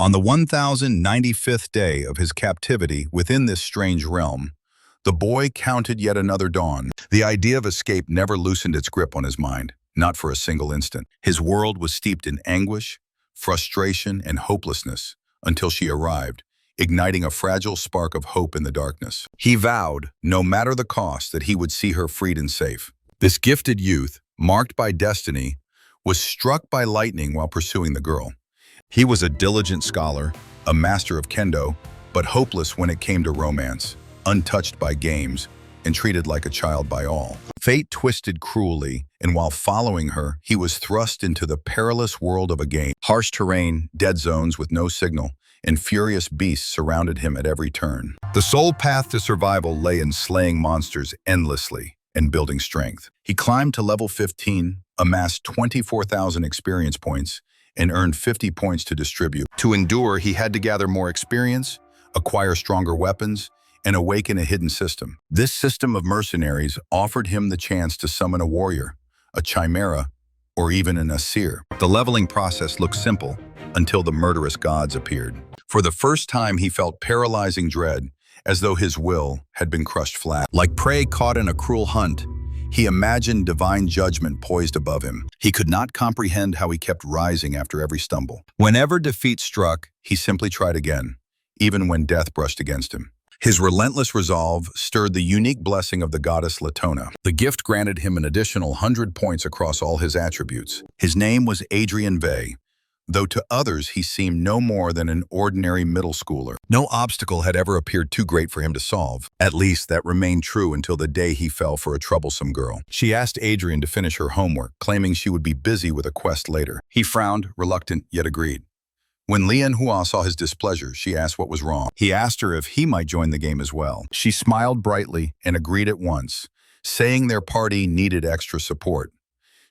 On the 1095th day of his captivity within this strange realm, the boy counted yet another dawn. The idea of escape never loosened its grip on his mind, not for a single instant. His world was steeped in anguish, frustration, and hopelessness until she arrived, igniting a fragile spark of hope in the darkness. He vowed, no matter the cost, that he would see her freed and safe. This gifted youth, marked by destiny, was struck by lightning while pursuing the girl. He was a diligent scholar, a master of kendo, but hopeless when it came to romance, untouched by games, and treated like a child by all. Fate twisted cruelly, and while following her, he was thrust into the perilous world of a game. Harsh terrain, dead zones with no signal, and furious beasts surrounded him at every turn. The sole path to survival lay in slaying monsters endlessly and building strength. He climbed to level 15, amassed 24,000 experience points, and earned 50 points to distribute. To endure, he had to gather more experience, acquire stronger weapons, and awaken a hidden system. This system of mercenaries offered him the chance to summon a warrior, a chimera, or even an Asir. The leveling process looked simple until the murderous gods appeared. For the first time, he felt paralyzing dread, as though his will had been crushed flat. Like prey caught in a cruel hunt, he imagined divine judgment poised above him. He could not comprehend how he kept rising after every stumble. Whenever defeat struck, he simply tried again, even when death brushed against him. His relentless resolve stirred the unique blessing of the goddess Latona. The gift granted him an additional 100 points across all his attributes. His name was Adrian Vey, though to others he seemed no more than an ordinary middle schooler. No obstacle had ever appeared too great for him to solve. At least that remained true until the day he fell for a troublesome girl. She asked Adrian to finish her homework, claiming she would be busy with a quest later. He frowned, reluctant, yet agreed. When Manhua saw his displeasure, she asked what was wrong. He asked her if he might join the game as well. She smiled brightly and agreed at once, saying their party needed extra support.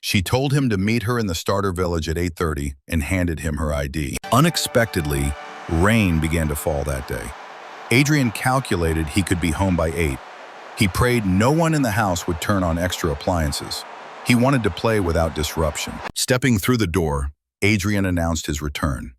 She told him to meet her in the starter village at 8:30 and handed him her ID. Unexpectedly, rain began to fall that day. Adrian calculated he could be home by 8. He prayed no one in the house would turn on extra appliances. He wanted to play without disruption. Stepping through the door, Adrian announced his return.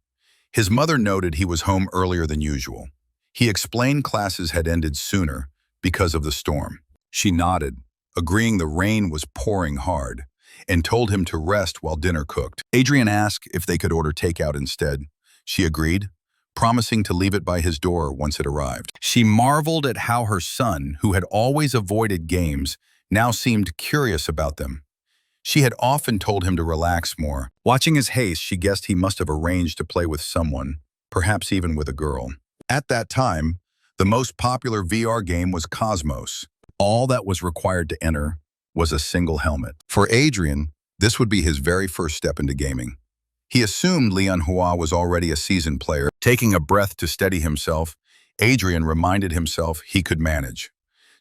His mother noted he was home earlier than usual. He explained classes had ended sooner because of the storm. She nodded, agreeing the rain was pouring hard, and told him to rest while dinner cooked. Adrian asked if they could order takeout instead. She agreed, promising to leave it by his door once it arrived. She marveled at how her son, who had always avoided games, now seemed curious about them. She had often told him to relax more. Watching his haste, she guessed he must have arranged to play with someone, perhaps even with a girl. At that time, the most popular VR game was Cosmos. All that was required to enter was a single helmet. For Adrian, this would be his very first step into gaming. He assumed Manhua was already a seasoned player. Taking a breath to steady himself, Adrian reminded himself he could manage.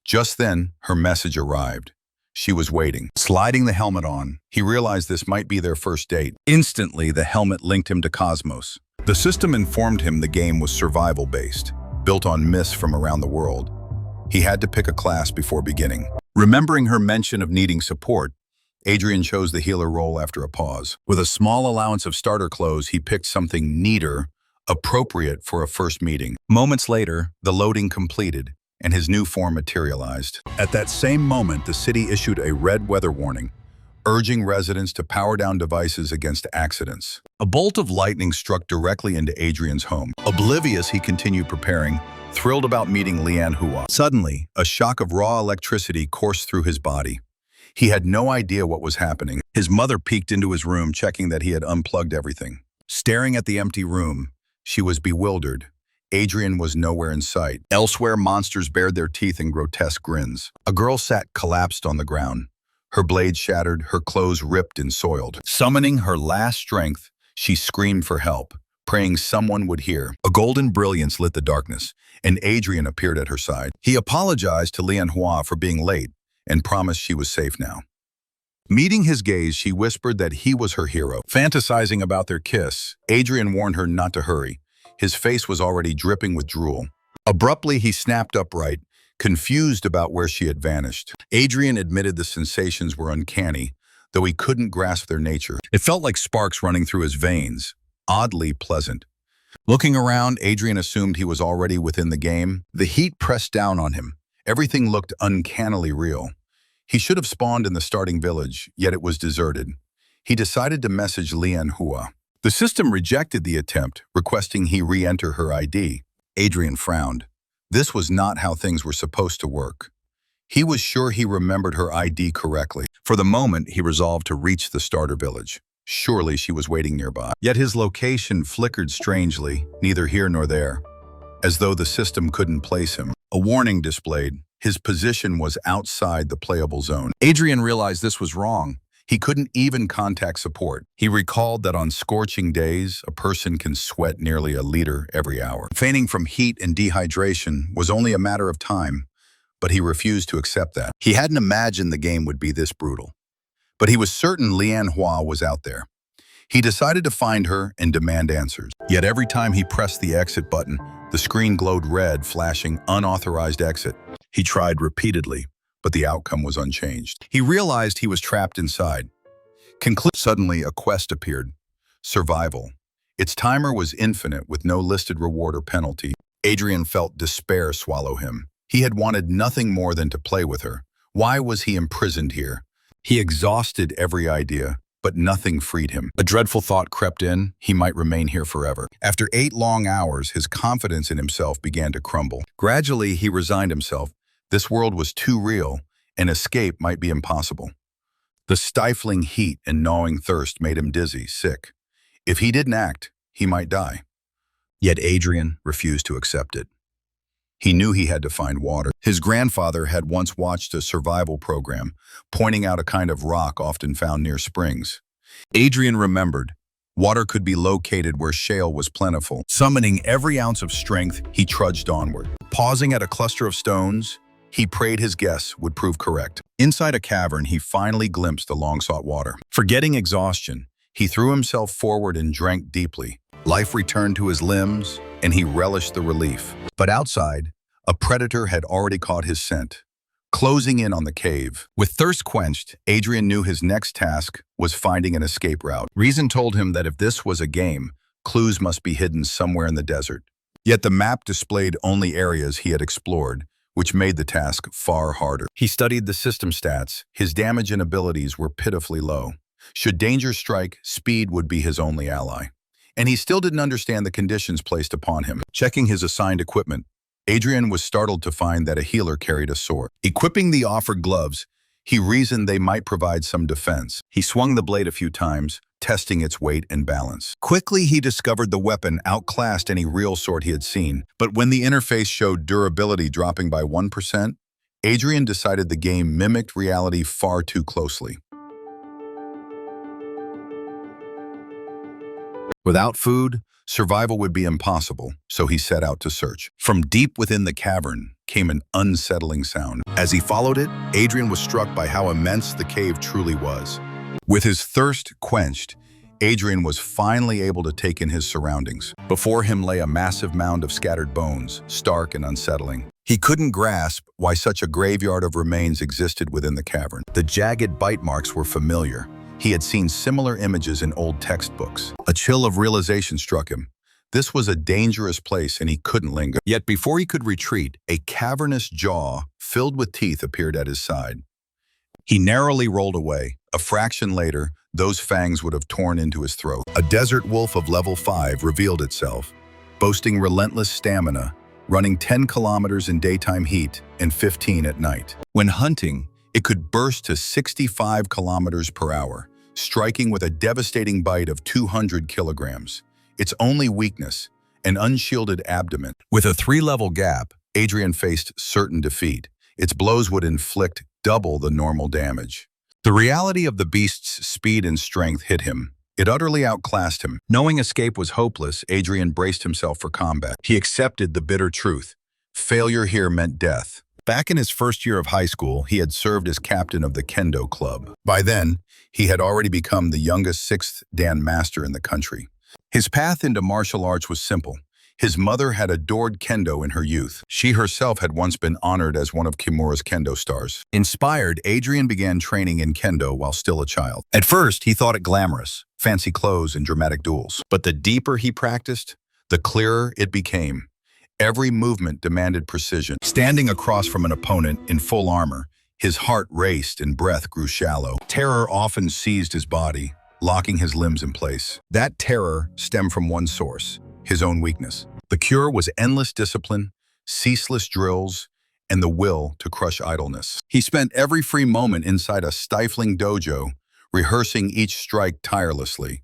Just then, her message arrived. She was waiting. Sliding the helmet on, he realized this might be their first date. Instantly, the helmet linked him to Cosmos. The system informed him the game was survival-based, built on myths from around the world. He had to pick a class before beginning. Remembering her mention of needing support, Adrian chose the healer role after a pause. With a small allowance of starter clothes, he picked something neater, appropriate for a first meeting. Moments later, the loading completed, and his new form materialized. At that same moment, the city issued a red weather warning, urging residents to power down devices against accidents. A bolt of lightning struck directly into Adrian's home. Oblivious, he continued preparing, thrilled about meeting Manhua. Suddenly, a shock of raw electricity coursed through his body. He had no idea what was happening. His mother peeked into his room, checking that he had unplugged everything. Staring at the empty room, she was bewildered. Adrian was nowhere in sight. Elsewhere, monsters bared their teeth in grotesque grins. A girl sat collapsed on the ground. Her blade shattered, her clothes ripped and soiled. Summoning her last strength, she screamed for help, praying someone would hear. A golden brilliance lit the darkness, and Adrian appeared at her side. He apologized to Manhua for being late and promised she was safe now. Meeting his gaze, she whispered that he was her hero. Fantasizing about their kiss, Adrian warned her not to hurry. His face was already dripping with drool. Abruptly, he snapped upright, confused about where she had vanished. Adrian admitted the sensations were uncanny, though he couldn't grasp their nature. It felt like sparks running through his veins, oddly pleasant. Looking around, Adrian assumed he was already within the game. The heat pressed down on him. Everything looked uncannily real. He should have spawned in the starting village, yet it was deserted. He decided to message Manhua. The system rejected the attempt, requesting he re-enter her ID. Adrian frowned. This was not how things were supposed to work. He was sure he remembered her ID correctly. For the moment, he resolved to reach the starter village. Surely she was waiting nearby. Yet his location flickered strangely, neither here nor there, as though the system couldn't place him. A warning displayed. His position was outside the playable zone. Adrian realized this was wrong. He couldn't even contact support. He recalled that on scorching days, a person can sweat nearly a liter every hour. Fainting from heat and dehydration was only a matter of time, but he refused to accept that. He hadn't imagined the game would be this brutal. But he was certain Manhua was out there. He decided to find her and demand answers. Yet every time he pressed the exit button, the screen glowed red, flashing unauthorized exit. He tried repeatedly, but the outcome was unchanged. He realized he was trapped inside. Suddenly, a quest appeared. Survival. Its timer was infinite with no listed reward or penalty. Adrian felt despair swallow him. He had wanted nothing more than to play with her. Why was he imprisoned here? He exhausted every idea, but nothing freed him. A dreadful thought crept in. He might remain here forever. After 8 long hours, his confidence in himself began to crumble. Gradually, he resigned himself. This world was too real, and escape might be impossible. The stifling heat and gnawing thirst made him dizzy, sick. If he didn't act, he might die. Yet Adrian refused to accept it. He knew he had to find water. His grandfather had once watched a survival program, pointing out a kind of rock often found near springs. Adrian remembered. Water could be located where shale was plentiful. Summoning every ounce of strength, he trudged onward. Pausing at a cluster of stones, he prayed his guess would prove correct. Inside a cavern, he finally glimpsed the long-sought water. Forgetting exhaustion, he threw himself forward and drank deeply. Life returned to his limbs, and he relished the relief. But outside, a predator had already caught his scent, closing in on the cave. With thirst quenched, Adrian knew his next task was finding an escape route. Reason told him that if this was a game, clues must be hidden somewhere in the desert. Yet the map displayed only areas he had explored, which made the task far harder. He studied the system stats. His damage and abilities were pitifully low. Should danger strike, speed would be his only ally. And he still didn't understand the conditions placed upon him. Checking his assigned equipment, Adrian was startled to find that a healer carried a sword. Equipping the offered gloves, he reasoned they might provide some defense. He swung the blade a few times, testing its weight and balance. Quickly, he discovered the weapon outclassed any real sword he had seen. But when the interface showed durability dropping by 1%, Adrian decided the game mimicked reality far too closely. Without food, survival would be impossible, so he set out to search. From deep within the cavern came an unsettling sound. As he followed it, Adrian was struck by how immense the cave truly was. With his thirst quenched, Adrian was finally able to take in his surroundings. Before him lay a massive mound of scattered bones, stark and unsettling. He couldn't grasp why such a graveyard of remains existed within the cavern. The jagged bite marks were familiar. He had seen similar images in old textbooks. A chill of realization struck him. This was a dangerous place and he couldn't linger. Yet before he could retreat, a cavernous jaw filled with teeth appeared at his side. He narrowly rolled away. A fraction later, those fangs would have torn into his throat. A desert wolf of level 5 revealed itself, boasting relentless stamina, running 10 kilometers in daytime heat and 15 at night. When hunting, it could burst to 65 kilometers per hour, striking with a devastating bite of 200 kilograms. Its only weakness, an unshielded abdomen. With a 3-level gap, Adrian faced certain defeat. Its blows would inflict double the normal damage. The reality of the beast's speed and strength hit him. It utterly outclassed him. Knowing escape was hopeless, Adrian braced himself for combat. He accepted the bitter truth. Failure here meant death. Back in his first year of high school, he had served as captain of the Kendo Club. By then, he had already become the youngest 6th Dan master in the country. His path into martial arts was simple. His mother had adored Kendo in her youth. She herself had once been honored as one of Kimura's Kendo stars. Inspired, Adrian began training in Kendo while still a child. At first, he thought it glamorous, fancy clothes and dramatic duels. But the deeper he practiced, The clearer it became. Every movement demanded precision. Standing across from an opponent in full armor, his heart raced and breath grew shallow. Terror often seized his body, locking his limbs in place. That terror stemmed from one source, his own weakness. The cure was endless discipline, ceaseless drills, and the will to crush idleness. He spent every free moment inside a stifling dojo, rehearsing each strike tirelessly.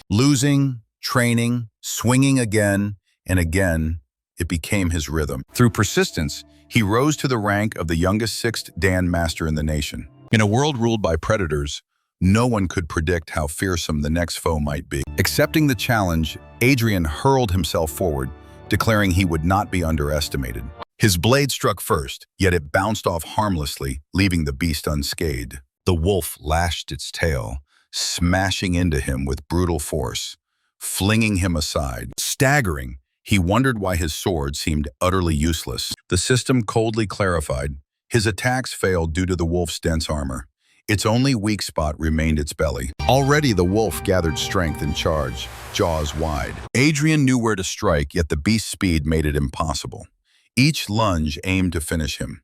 Losing, training, swinging again and again, it became his rhythm. Through persistence, he rose to the rank of the youngest sixth Dan master in the nation. In a world ruled by predators, no one could predict how fearsome the next foe might be. Accepting the challenge, Adrian hurled himself forward, declaring he would not be underestimated. His blade struck first, yet it bounced off harmlessly, leaving the beast unscathed. The wolf lashed its tail, smashing into him with brutal force, flinging him aside. Staggering, he wondered why his sword seemed utterly useless. The system coldly clarified. His attacks failed due to the wolf's dense armor. Its only weak spot remained its belly. Already the wolf gathered strength and charged, jaws wide. Adrian knew where to strike, yet the beast's speed made it impossible. Each lunge aimed to finish him.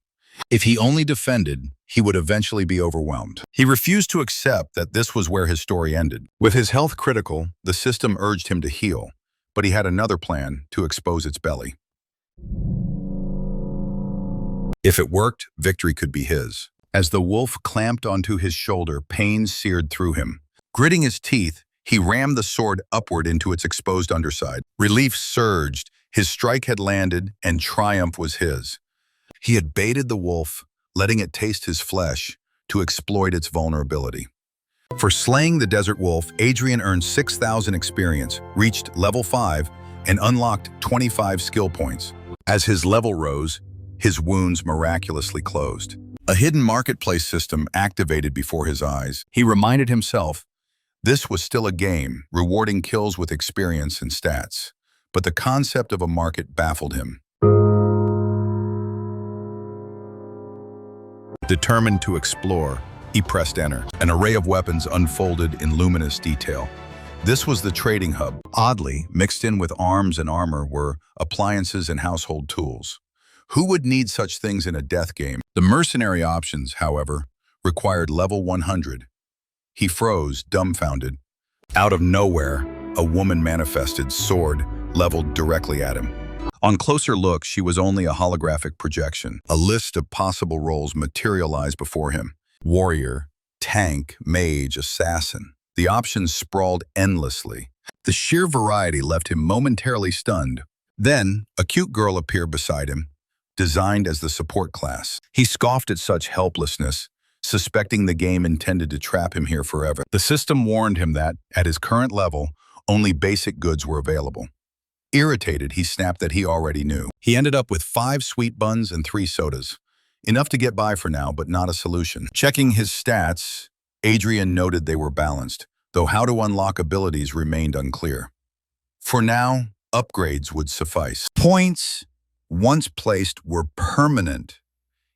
If he only defended, he would eventually be overwhelmed. He refused to accept that this was where his story ended. With his health critical, the system urged him to heal, but he had another plan: to expose its belly. If it worked, victory could be his. As the wolf clamped onto his shoulder, pain seared through him. Gritting his teeth, he rammed the sword upward into its exposed underside. Relief surged, his strike had landed, and triumph was his. He had baited the wolf, letting it taste his flesh, to exploit its vulnerability. For slaying the desert wolf, Adrian earned 6,000 experience, reached level 5, and unlocked 25 skill points. As his level rose, his wounds miraculously closed. A hidden marketplace system activated before his eyes. He reminded himself, this was still a game, rewarding kills with experience and stats. But the concept of a market baffled him. Determined to explore, he pressed enter. An array of weapons unfolded in luminous detail. This was the trading hub. Oddly, mixed in with arms and armor were appliances and household tools. Who would need such things in a death game? The mercenary options, however, required level 100. He froze, dumbfounded. Out of nowhere, a woman manifested, sword leveled directly at him. On closer look, she was only a holographic projection. A list of possible roles materialized before him. Warrior, tank, mage, assassin. The options sprawled endlessly. The sheer variety left him momentarily stunned. Then, a cute girl appeared beside him, designed as the support class. He scoffed at such helplessness, suspecting the game intended to trap him here forever. The system warned him that, at his current level, only basic goods were available. Irritated, he snapped that he already knew. He ended up with 5 sweet buns and 3 sodas. Enough to get by for now, but not a solution. Checking his stats, Adrian noted they were balanced, though how to unlock abilities remained unclear. For now, upgrades would suffice. Points, once placed, were permanent.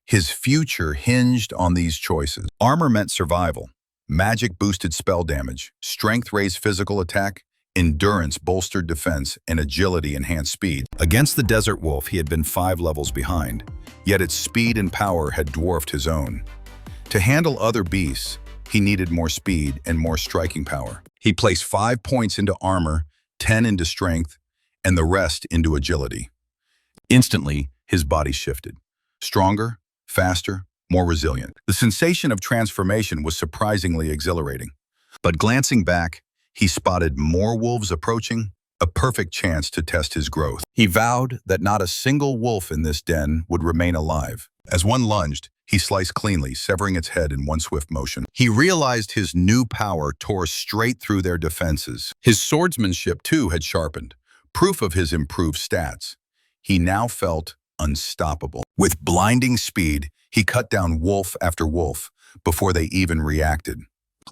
His future hinged on these choices. Armor meant survival. Magic boosted spell damage. Strength raised physical attack. Endurance bolstered defense, and agility enhanced speed. Against the desert wolf, he had been 5 levels behind, yet its speed and power had dwarfed his own. To handle other beasts, he needed more speed and more striking power. He placed 5 points into armor, 10 into strength, and the rest into agility. Instantly, his body shifted. Stronger, faster, more resilient. The sensation of transformation was surprisingly exhilarating. But glancing back, he spotted more wolves approaching, a perfect chance to test his growth. He vowed that not a single wolf in this den would remain alive. As one lunged, he sliced cleanly, severing its head in one swift motion. He realized his new power tore straight through their defenses. His swordsmanship, too, had sharpened, proof of his improved stats. He now felt unstoppable. With blinding speed, he cut down wolf after wolf before they even reacted.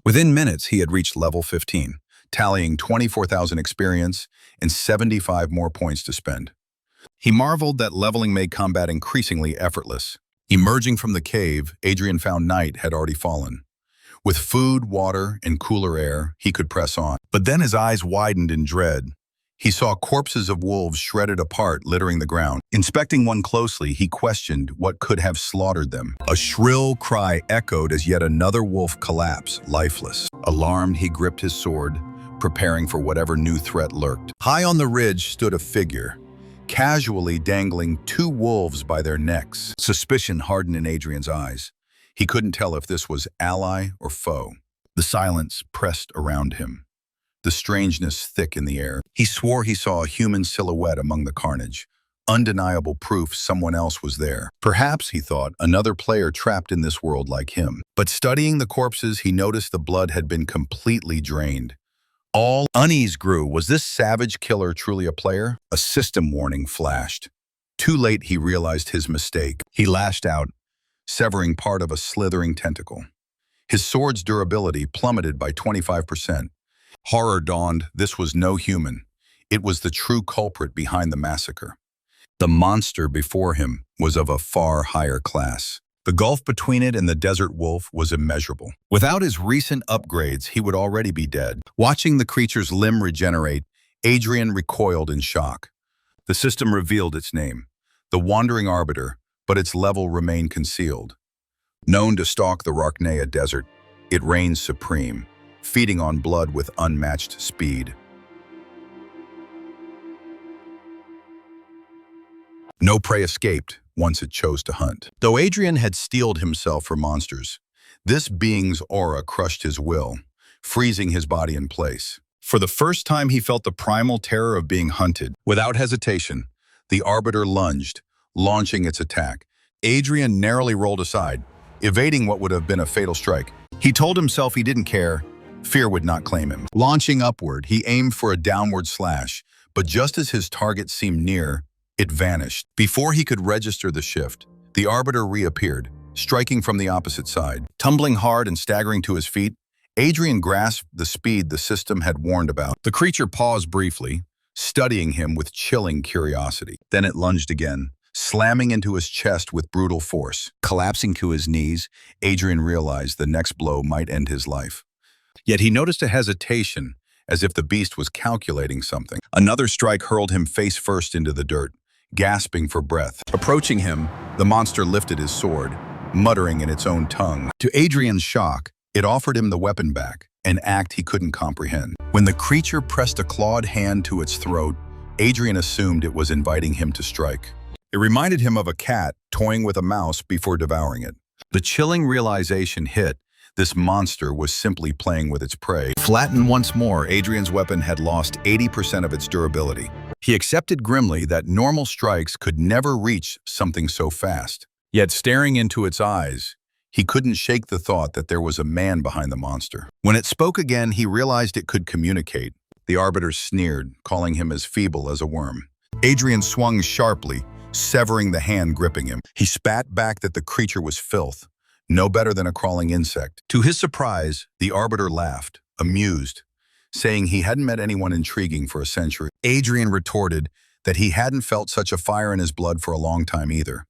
Within minutes, he had reached level 15, tallying 24,000 experience and 75 more points to spend. He marveled that leveling made combat increasingly effortless. Emerging from the cave, Adrian found night had already fallen. With food, water, and cooler air, he could press on. But then his eyes widened in dread. He saw corpses of wolves shredded apart, littering the ground. Inspecting one closely, he questioned what could have slaughtered them. A shrill cry echoed as yet another wolf collapsed, lifeless. Alarmed, he gripped his sword, preparing for whatever new threat lurked. High on the ridge stood a figure, casually dangling two wolves by their necks. Suspicion hardened in Adrian's eyes. He couldn't tell if this was ally or foe. The silence pressed around him, the strangeness thick in the air. He swore he saw a human silhouette among the carnage, undeniable proof someone else was there. Perhaps, he thought, another player trapped in this world like him. But studying the corpses, he noticed the blood had been completely drained. All unease grew. Was this savage killer truly a player? A system warning flashed. Too late, he realized his mistake. He lashed out, severing part of a slithering tentacle. His sword's durability plummeted by 25%. Horror dawned. This was no human. It was the true culprit behind the massacre. The monster before him was of a far higher class. The gulf between it and the desert wolf was immeasurable. Without his recent upgrades, he would already be dead. Watching the creature's limb regenerate, Adrian recoiled in shock. The system revealed its name, the Wandering Arbiter, but its level remained concealed. Known to stalk the Rarknea desert, it reigns supreme, feeding on blood with unmatched speed. No prey escaped once it chose to hunt. Though Adrian had steeled himself for monsters, this being's aura crushed his will, freezing his body in place. For the first time, he felt the primal terror of being hunted. Without hesitation, the Arbiter lunged, launching its attack. Adrian narrowly rolled aside, evading what would have been a fatal strike. He told himself he didn't care. Fear would not claim him. Launching upward, he aimed for a downward slash, but just as his target seemed near, it vanished. Before he could register the shift, the Arbiter reappeared, striking from the opposite side. Tumbling hard and staggering to his feet, Adrian grasped the speed the system had warned about. The creature paused briefly, studying him with chilling curiosity. Then it lunged again, slamming into his chest with brutal force. Collapsing to his knees, Adrian realized the next blow might end his life. Yet he noticed a hesitation, as if the beast was calculating something. Another strike hurled him face first into the dirt, gasping for breath. Approaching him, the monster lifted his sword, muttering in its own tongue. To Adrian's shock, it offered him the weapon back, an act he couldn't comprehend. When the creature pressed a clawed hand to its throat, Adrian assumed it was inviting him to strike. It reminded him of a cat toying with a mouse before devouring it. The chilling realization hit. This monster was simply playing with its prey. Flattened once more, Adrian's weapon had lost 80% of its durability. He accepted grimly that normal strikes could never reach something so fast. Yet staring into its eyes, he couldn't shake the thought that there was a man behind the monster. When it spoke again, he realized it could communicate. The Arbiter sneered, calling him as feeble as a worm. Adrian swung sharply, severing the hand gripping him. He spat back that the creature was filth, no better than a crawling insect. To his surprise, the Arbiter laughed, amused, saying he hadn't met anyone intriguing for a century. Adrian retorted that he hadn't felt such a fire in his blood for a long time either.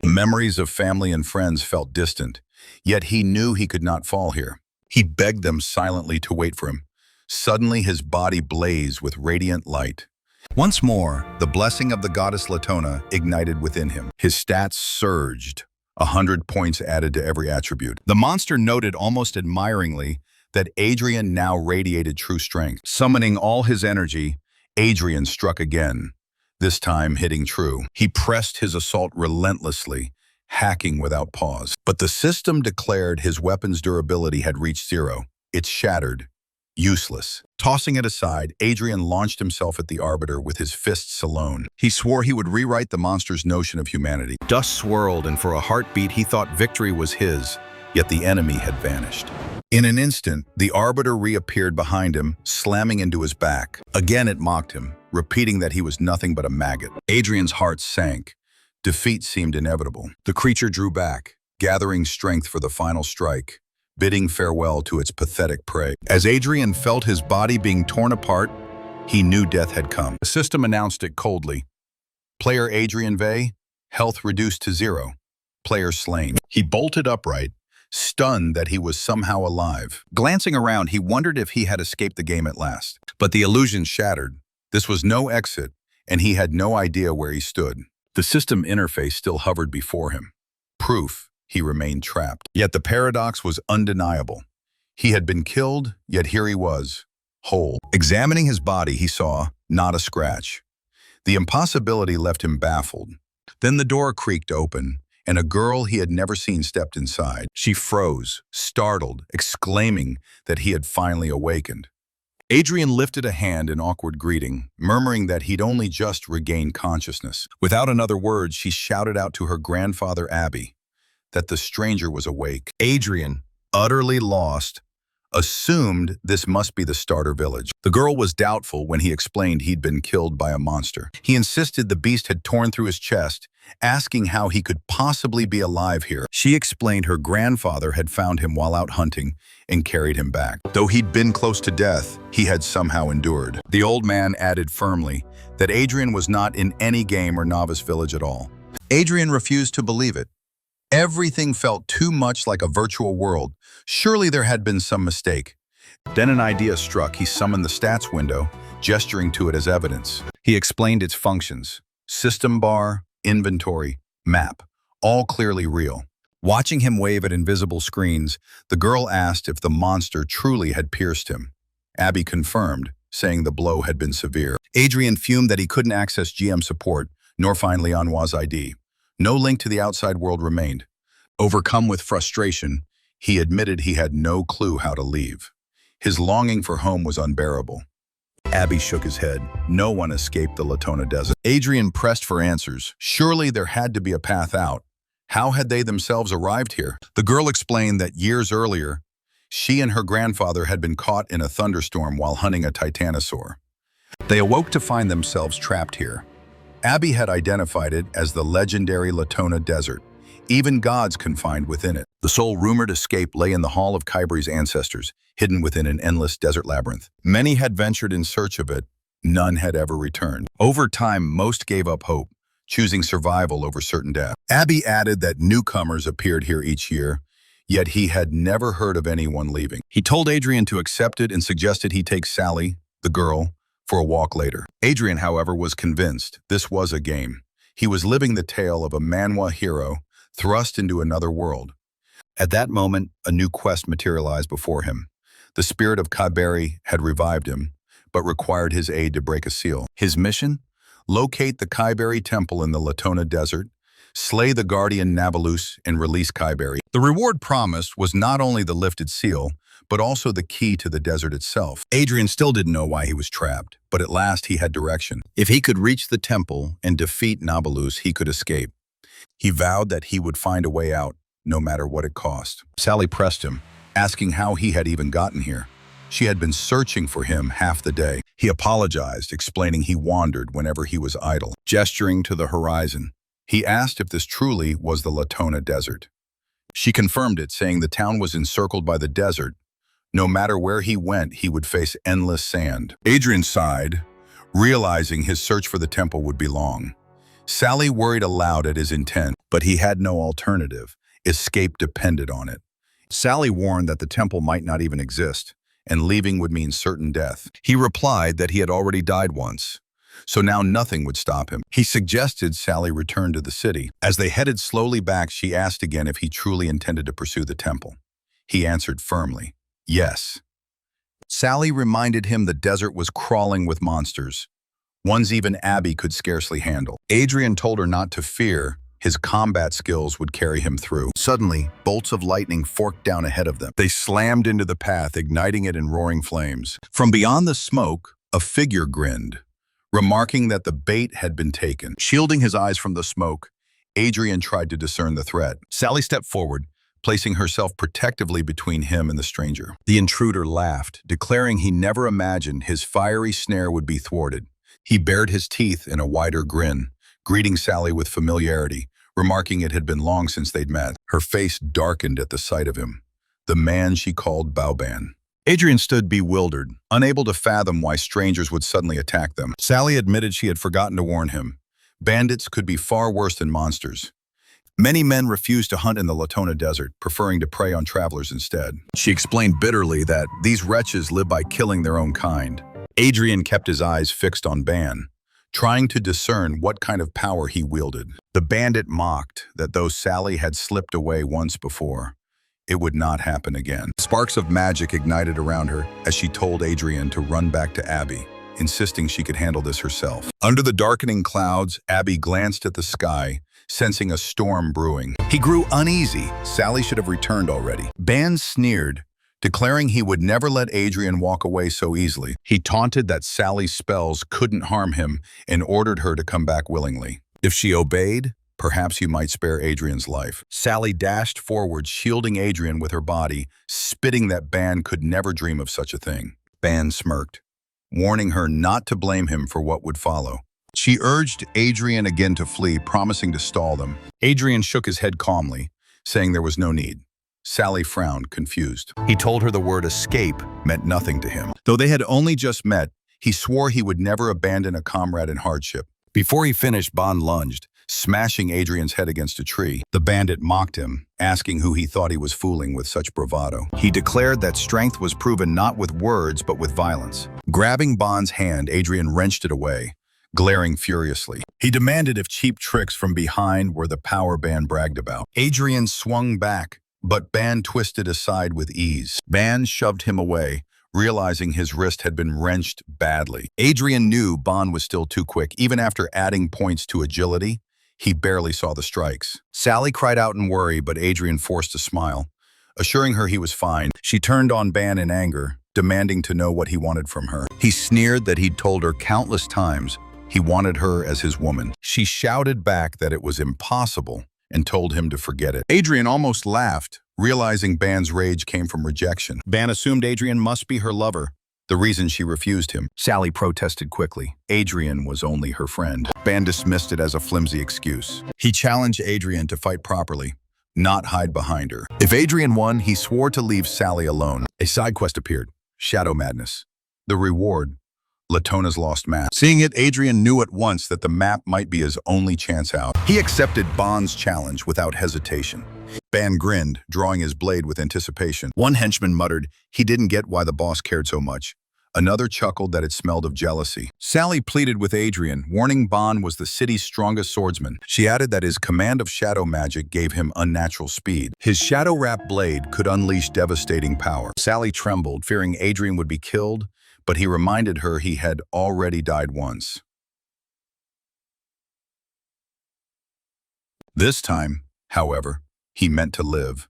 Memories of family and friends felt distant, yet he knew he could not fall here. He begged them silently to wait for him. Suddenly, his body blazed with radiant light. Once more, the blessing of the goddess Latona ignited within him. His stats surged, 100 points added to every attribute. The monster noted almost admiringly that Adrian now radiated true strength. Summoning all his energy, Adrian struck again, this time hitting true. He pressed his assault relentlessly, hacking without pause. But the system declared his weapon's durability had reached zero. It shattered, useless. Tossing it aside, Adrian launched himself at the Arbiter with his fists alone. He swore he would rewrite the monster's notion of humanity. Dust swirled, and for a heartbeat he thought victory was his, yet the enemy had vanished. In an instant, the Arbiter reappeared behind him, slamming into his back. Again it mocked him, repeating that he was nothing but a maggot. Adrian's heart sank. Defeat seemed inevitable. The creature drew back, gathering strength for the final strike, bidding farewell to its pathetic prey. As Adrian felt his body being torn apart, he knew death had come. The system announced it coldly. Player Adrian Vey, health reduced to 0. Player slain. He bolted upright, stunned that he was somehow alive. Glancing around, he wondered if he had escaped the game at last. But the illusion shattered. This was no exit, and he had no idea where he stood. The system interface still hovered before him. Proof he remained trapped. Yet the paradox was undeniable. He had been killed, yet here he was, whole. Examining his body, he saw not a scratch. The impossibility left him baffled. Then the door creaked open, and a girl he had never seen stepped inside. She froze, startled, exclaiming that he had finally awakened. Adrian lifted a hand in awkward greeting, murmuring that he'd only just regained consciousness. Without another word, she shouted out to her grandfather, Abby, that the stranger was awake. Adrian, utterly lost, assumed this must be the starter village. The girl was doubtful when he explained he'd been killed by a monster. He insisted the beast had torn through his chest, asking how he could possibly be alive here. She explained her grandfather had found him while out hunting and carried him back. Though he'd been close to death, he had somehow endured. The old man added firmly that Adrian was not in any game or novice village at all. Adrian refused to believe it. Everything felt too much like a virtual world. Surely there had been some mistake. Then an idea struck. He summoned the stats window, gesturing to it as evidence. He explained its functions. System bar, inventory, map, all clearly real. Watching him wave at invisible screens, the girl asked if the monster truly had pierced him. Abby confirmed, saying the blow had been severe. Adrian fumed that he couldn't access GM support, nor find Manhua's ID. No link to the outside world remained. Overcome with frustration, he admitted he had no clue how to leave. His longing for home was unbearable. Abby shook his head. No one escaped the Latona Desert. Adrian pressed for answers. Surely there had to be a path out. How had they themselves arrived here? The girl explained that years earlier, she and her grandfather had been caught in a thunderstorm while hunting a titanosaur. They awoke to find themselves trapped here. Abby had identified it as the legendary Latona Desert, even gods confined within it. The sole rumored escape lay in the Hall of Kybrie's ancestors, hidden within an endless desert labyrinth. Many had ventured in search of it, none had ever returned. Over time, most gave up hope, choosing survival over certain death. Abby added that newcomers appeared here each year, yet he had never heard of anyone leaving. He told Adrian to accept it and suggested he take Sally, the girl, for a walk later. Adrian, however, was convinced this was a game. He was living the tale of a Manhwa hero thrust into another world. At that moment, a new quest materialized before him. The spirit of Kybre had revived him, but required his aid to break a seal. His mission? Locate the Kybre temple in the Latona Desert, slay the guardian Nabalus, and release Kybre. The reward promised was not only the lifted seal, but also the key to the desert itself. Adrian still didn't know why he was trapped, but at last he had direction. If he could reach the temple and defeat Nabalus, he could escape. He vowed that he would find a way out, no matter what it cost. Sally pressed him, asking how he had even gotten here. She had been searching for him half the day. He apologized, explaining he wandered whenever he was idle. Gesturing to the horizon, he asked if this truly was the Latona Desert. She confirmed it, saying the town was encircled by the desert. No matter where he went, he would face endless sand. Adrian sighed, realizing his search for the temple would be long. Sally worried aloud at his intent, but he had no alternative. Escape depended on it. Sally warned that the temple might not even exist, and leaving would mean certain death. He replied that he had already died once, so now nothing would stop him. He suggested Sally return to the city. As they headed slowly back, she asked again if he truly intended to pursue the temple. He answered firmly, yes. Sally reminded him the desert was crawling with monsters, ones even Abby could scarcely handle. Adrian told her not to fear. His combat skills would carry him through. Suddenly, bolts of lightning forked down ahead of them. They slammed into the path, igniting it in roaring flames. From beyond the smoke, a figure grinned, remarking that the bait had been taken. Shielding his eyes from the smoke, Adrian tried to discern the threat. Sally stepped forward, placing herself protectively between him and the stranger. The intruder laughed, declaring he never imagined his fiery snare would be thwarted. He bared his teeth in a wider grin, greeting Sally with familiarity, remarking it had been long since they'd met. Her face darkened at the sight of him, the man she called Baoban. Adrian stood bewildered, unable to fathom why strangers would suddenly attack them. Sally admitted she had forgotten to warn him. Bandits could be far worse than monsters. Many men refused to hunt in the Latona Desert, preferring to prey on travelers instead. She explained bitterly that these wretches live by killing their own kind. Adrian kept his eyes fixed on Ban, trying to discern what kind of power he wielded. The bandit mocked that though Sally had slipped away once before, it would not happen again. Sparks of magic ignited around her as she told Adrian to run back to Abby, insisting she could handle this herself. Under the darkening clouds, Abby glanced at the sky, sensing a storm brewing. He grew uneasy. Sally should have returned already. Ban sneered, declaring he would never let Adrian walk away so easily. He taunted that Sally's spells couldn't harm him and ordered her to come back willingly. If she obeyed, perhaps he might spare Adrian's life. Sally dashed forward, shielding Adrian with her body, spitting that Ban could never dream of such a thing. Ban smirked, warning her not to blame him for what would follow. She urged Adrian again to flee, promising to stall them. Adrian shook his head calmly, saying there was no need. Sally frowned, confused. He told her the word escape meant nothing to him. Though they had only just met, he swore he would never abandon a comrade in hardship. Before he finished, Ban lunged, smashing Adrian's head against a tree. The bandit mocked him, asking who he thought he was fooling with such bravado. He declared that strength was proven not with words but with violence. Grabbing Ban's hand, Adrian wrenched it away, glaring furiously. He demanded if cheap tricks from behind were the power Ban bragged about. Adrian swung back, but Ban twisted aside with ease. Ban shoved him away, realizing his wrist had been wrenched badly. Adrian knew Ban was still too quick. Even after adding points to agility, he barely saw the strikes. Sally cried out in worry, but Adrian forced a smile, assuring her he was fine. She turned on Ban in anger, demanding to know what he wanted from her. He sneered that he'd told her countless times he wanted her as his woman. She shouted back that it was impossible and told him to forget it. Adrian almost laughed, realizing Ban's rage came from rejection. Ban assumed Adrian must be her lover, the reason she refused him. Sally protested quickly. Adrian was only her friend. Ban dismissed it as a flimsy excuse. He challenged Adrian to fight properly, not hide behind her. If Adrian won, he swore to leave Sally alone. A side quest appeared, Shadow Madness. The reward, Latona's lost map. Seeing it, Adrian knew at once that the map might be his only chance out. He accepted Ban's challenge without hesitation. Ban grinned, drawing his blade with anticipation. One henchman muttered he didn't get why the boss cared so much. Another chuckled that it smelled of jealousy. Sally pleaded with Adrian, warning Ban was the city's strongest swordsman. She added that his command of shadow magic gave him unnatural speed. His shadow-wrapped blade could unleash devastating power. Sally trembled, fearing Adrian would be killed, but he reminded her he had already died once. This time, however, he meant to live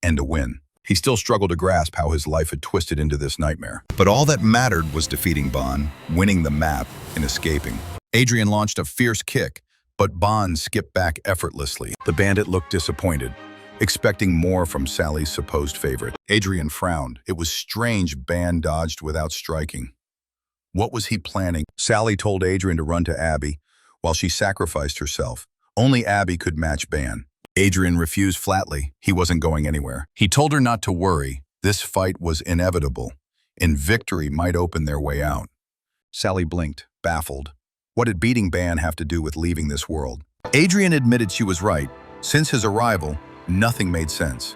and to win. He still struggled to grasp how his life had twisted into this nightmare. But all that mattered was defeating Ban, winning the map, and escaping. Adrian launched a fierce kick, but Ban skipped back effortlessly. The bandit looked disappointed, expecting more from Sally's supposed favorite. Adrian frowned. It was strange Ban dodged without striking. What was he planning? Sally told Adrian to run to Abby, while she sacrificed herself. Only Abby could match Ban. Adrian refused flatly. He wasn't going anywhere. He told her not to worry. This fight was inevitable, and victory might open their way out. Sally blinked, baffled. What did beating Ban have to do with leaving this world? Adrian admitted she was right. Since his arrival, nothing made sense.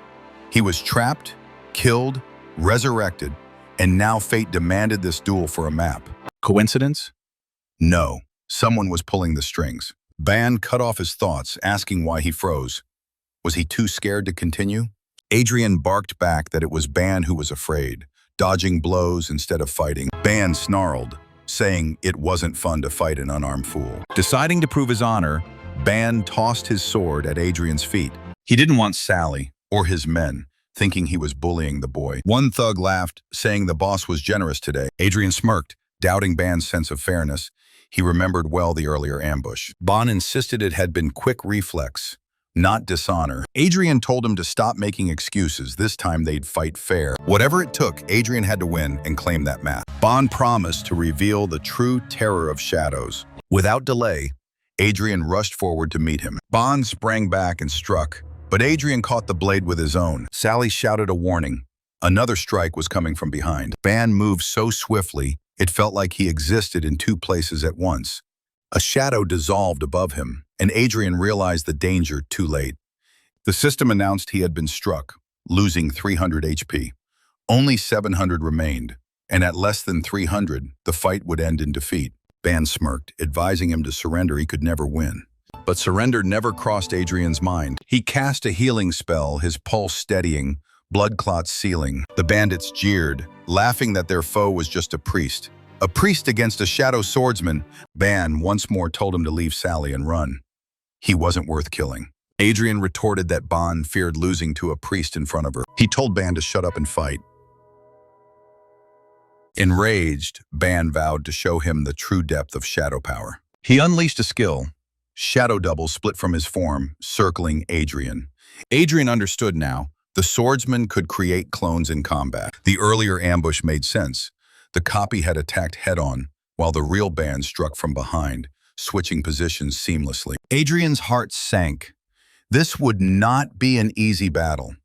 He was trapped, killed, resurrected, and now fate demanded this duel for a map. Coincidence? No. Someone was pulling the strings. Ban cut off his thoughts, asking why he froze. Was he too scared to continue? Adrian barked back that it was Ban who was afraid, dodging blows instead of fighting. Ban snarled, saying it wasn't fun to fight an unarmed fool. Deciding to prove his honor, Ban tossed his sword at Adrian's feet. He didn't want Sally or his men thinking he was bullying the boy. One thug laughed, saying the boss was generous today. Adrian smirked, doubting Ban's sense of fairness. He remembered well the earlier ambush. Ban insisted it had been quick reflex, not dishonor. Adrian told him to stop making excuses. This time they'd fight fair. Whatever it took, Adrian had to win and claim that map. Ban promised to reveal the true terror of shadows. Without delay, Adrian rushed forward to meet him. Ban sprang back and struck, but Adrian caught the blade with his own. Sally shouted a warning. Another strike was coming from behind. Ban moved so swiftly, it felt like he existed in two places at once. A shadow dissolved above him, and Adrian realized the danger too late. The system announced he had been struck, losing 300 HP. Only 700 remained. and at less than 300, the fight would end in defeat. Ban smirked, advising him to surrender. He could never win. But surrender never crossed Adrian's mind. He cast a healing spell, his pulse steadying, blood clots sealing. The bandits jeered, laughing that their foe was just a priest. A priest against a shadow swordsman. Ban once more told him to leave Sally and run. He wasn't worth killing. Adrian retorted that Ban feared losing to a priest in front of her. He told Ban to shut up and fight. Enraged, Ban vowed to show him the true depth of shadow power. He unleashed a skill. Shadow Double split from his form, circling Adrian. Adrian understood now. The swordsman could create clones in combat. The earlier ambush made sense. The copy had attacked head-on, while the real Ban struck from behind, switching positions seamlessly. Adrian's heart sank. This would not be an easy battle.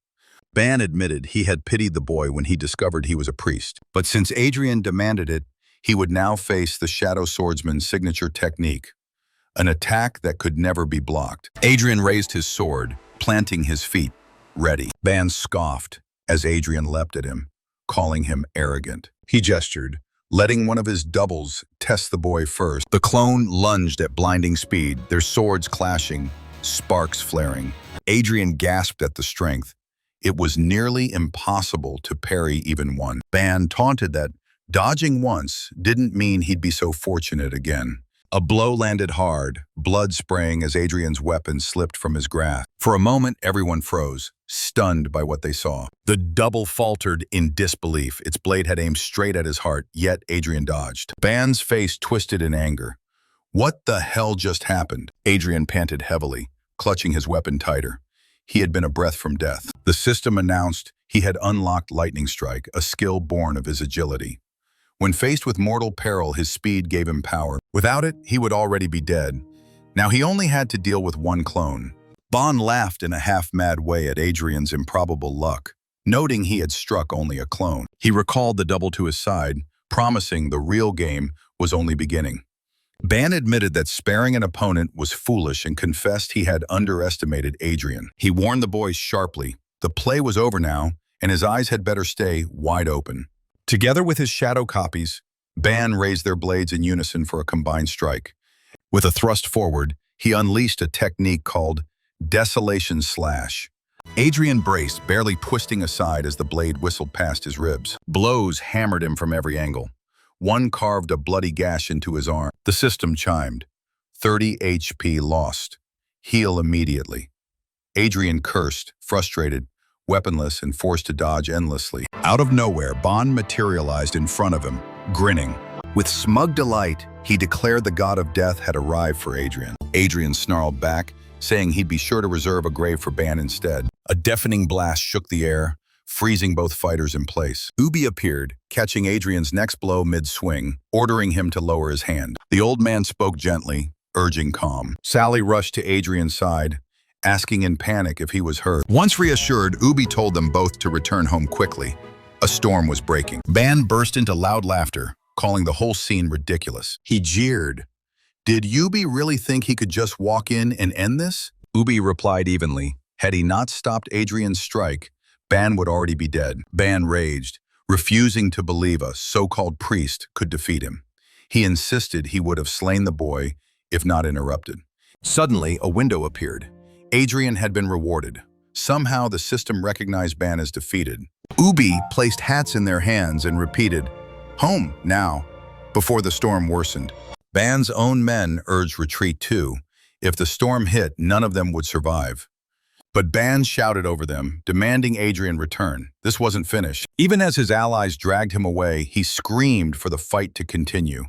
Ban admitted he had pitied the boy when he discovered he was a priest. But since Adrian demanded it, he would now face the Shadow Swordsman's signature technique, an attack that could never be blocked. Adrian raised his sword, planting his feet, ready. Ban scoffed as Adrian leapt at him, calling him arrogant. He gestured, letting one of his doubles test the boy first. The clone lunged at blinding speed, their swords clashing, sparks flaring. Adrian gasped at the strength. It was nearly impossible to parry even one. Ban taunted that dodging once didn't mean he'd be so fortunate again. A blow landed hard, blood spraying as Adrian's weapon slipped from his grasp. For a moment, everyone froze, stunned by what they saw. The double faltered in disbelief. Its blade had aimed straight at his heart, yet Adrian dodged. Ban's face twisted in anger. What the hell just happened? Adrian panted heavily, clutching his weapon tighter. He had been a breath from death. The system announced he had unlocked Lightning Strike, a skill born of his agility. When faced with mortal peril, his speed gave him power. Without it, he would already be dead. Now he only had to deal with one clone. Ban laughed in a half-mad way at Adrian's improbable luck, noting he had struck only a clone. He recalled the double to his side, promising the real game was only beginning. Ban admitted that sparing an opponent was foolish and confessed he had underestimated Adrian. He warned the boys sharply. The play was over now, and his eyes had better stay wide open. Together with his shadow copies, Ban raised their blades in unison for a combined strike. With a thrust forward, he unleashed a technique called Desolation Slash. Adrian braced, barely twisting aside as the blade whistled past his ribs. Blows hammered him from every angle. One carved a bloody gash into his arm. The system chimed. 30 HP lost. Heal immediately. Adrian cursed, frustrated, weaponless, and forced to dodge endlessly. Out of nowhere, Ban materialized in front of him, grinning. With smug delight, he declared the god of death had arrived for Adrian. Adrian snarled back, saying he'd be sure to reserve a grave for Ban instead. A deafening blast shook the air, freezing both fighters in place. Ubi appeared, catching Adrian's next blow mid-swing, ordering him to lower his hand. The old man spoke gently, urging calm. Sally rushed to Adrian's side, asking in panic if he was hurt. Once reassured, Ubi told them both to return home quickly. A storm was breaking. Ban burst into loud laughter, calling the whole scene ridiculous. He jeered. Did Ubi really think he could just walk in and end this? Ubi replied evenly. Had he not stopped Adrian's strike, Ban would already be dead. Ban raged, refusing to believe a so-called priest could defeat him. He insisted he would have slain the boy, if not interrupted. Suddenly, a window appeared. Adrian had been rewarded. Somehow, the system recognized Ban as defeated. Ubi placed hats in their hands and repeated, "Home, now," before the storm worsened. Ban's own men urged retreat too. If the storm hit, none of them would survive. But Ban shouted over them, demanding Adrian return. This wasn't finished. Even as his allies dragged him away, he screamed for the fight to continue.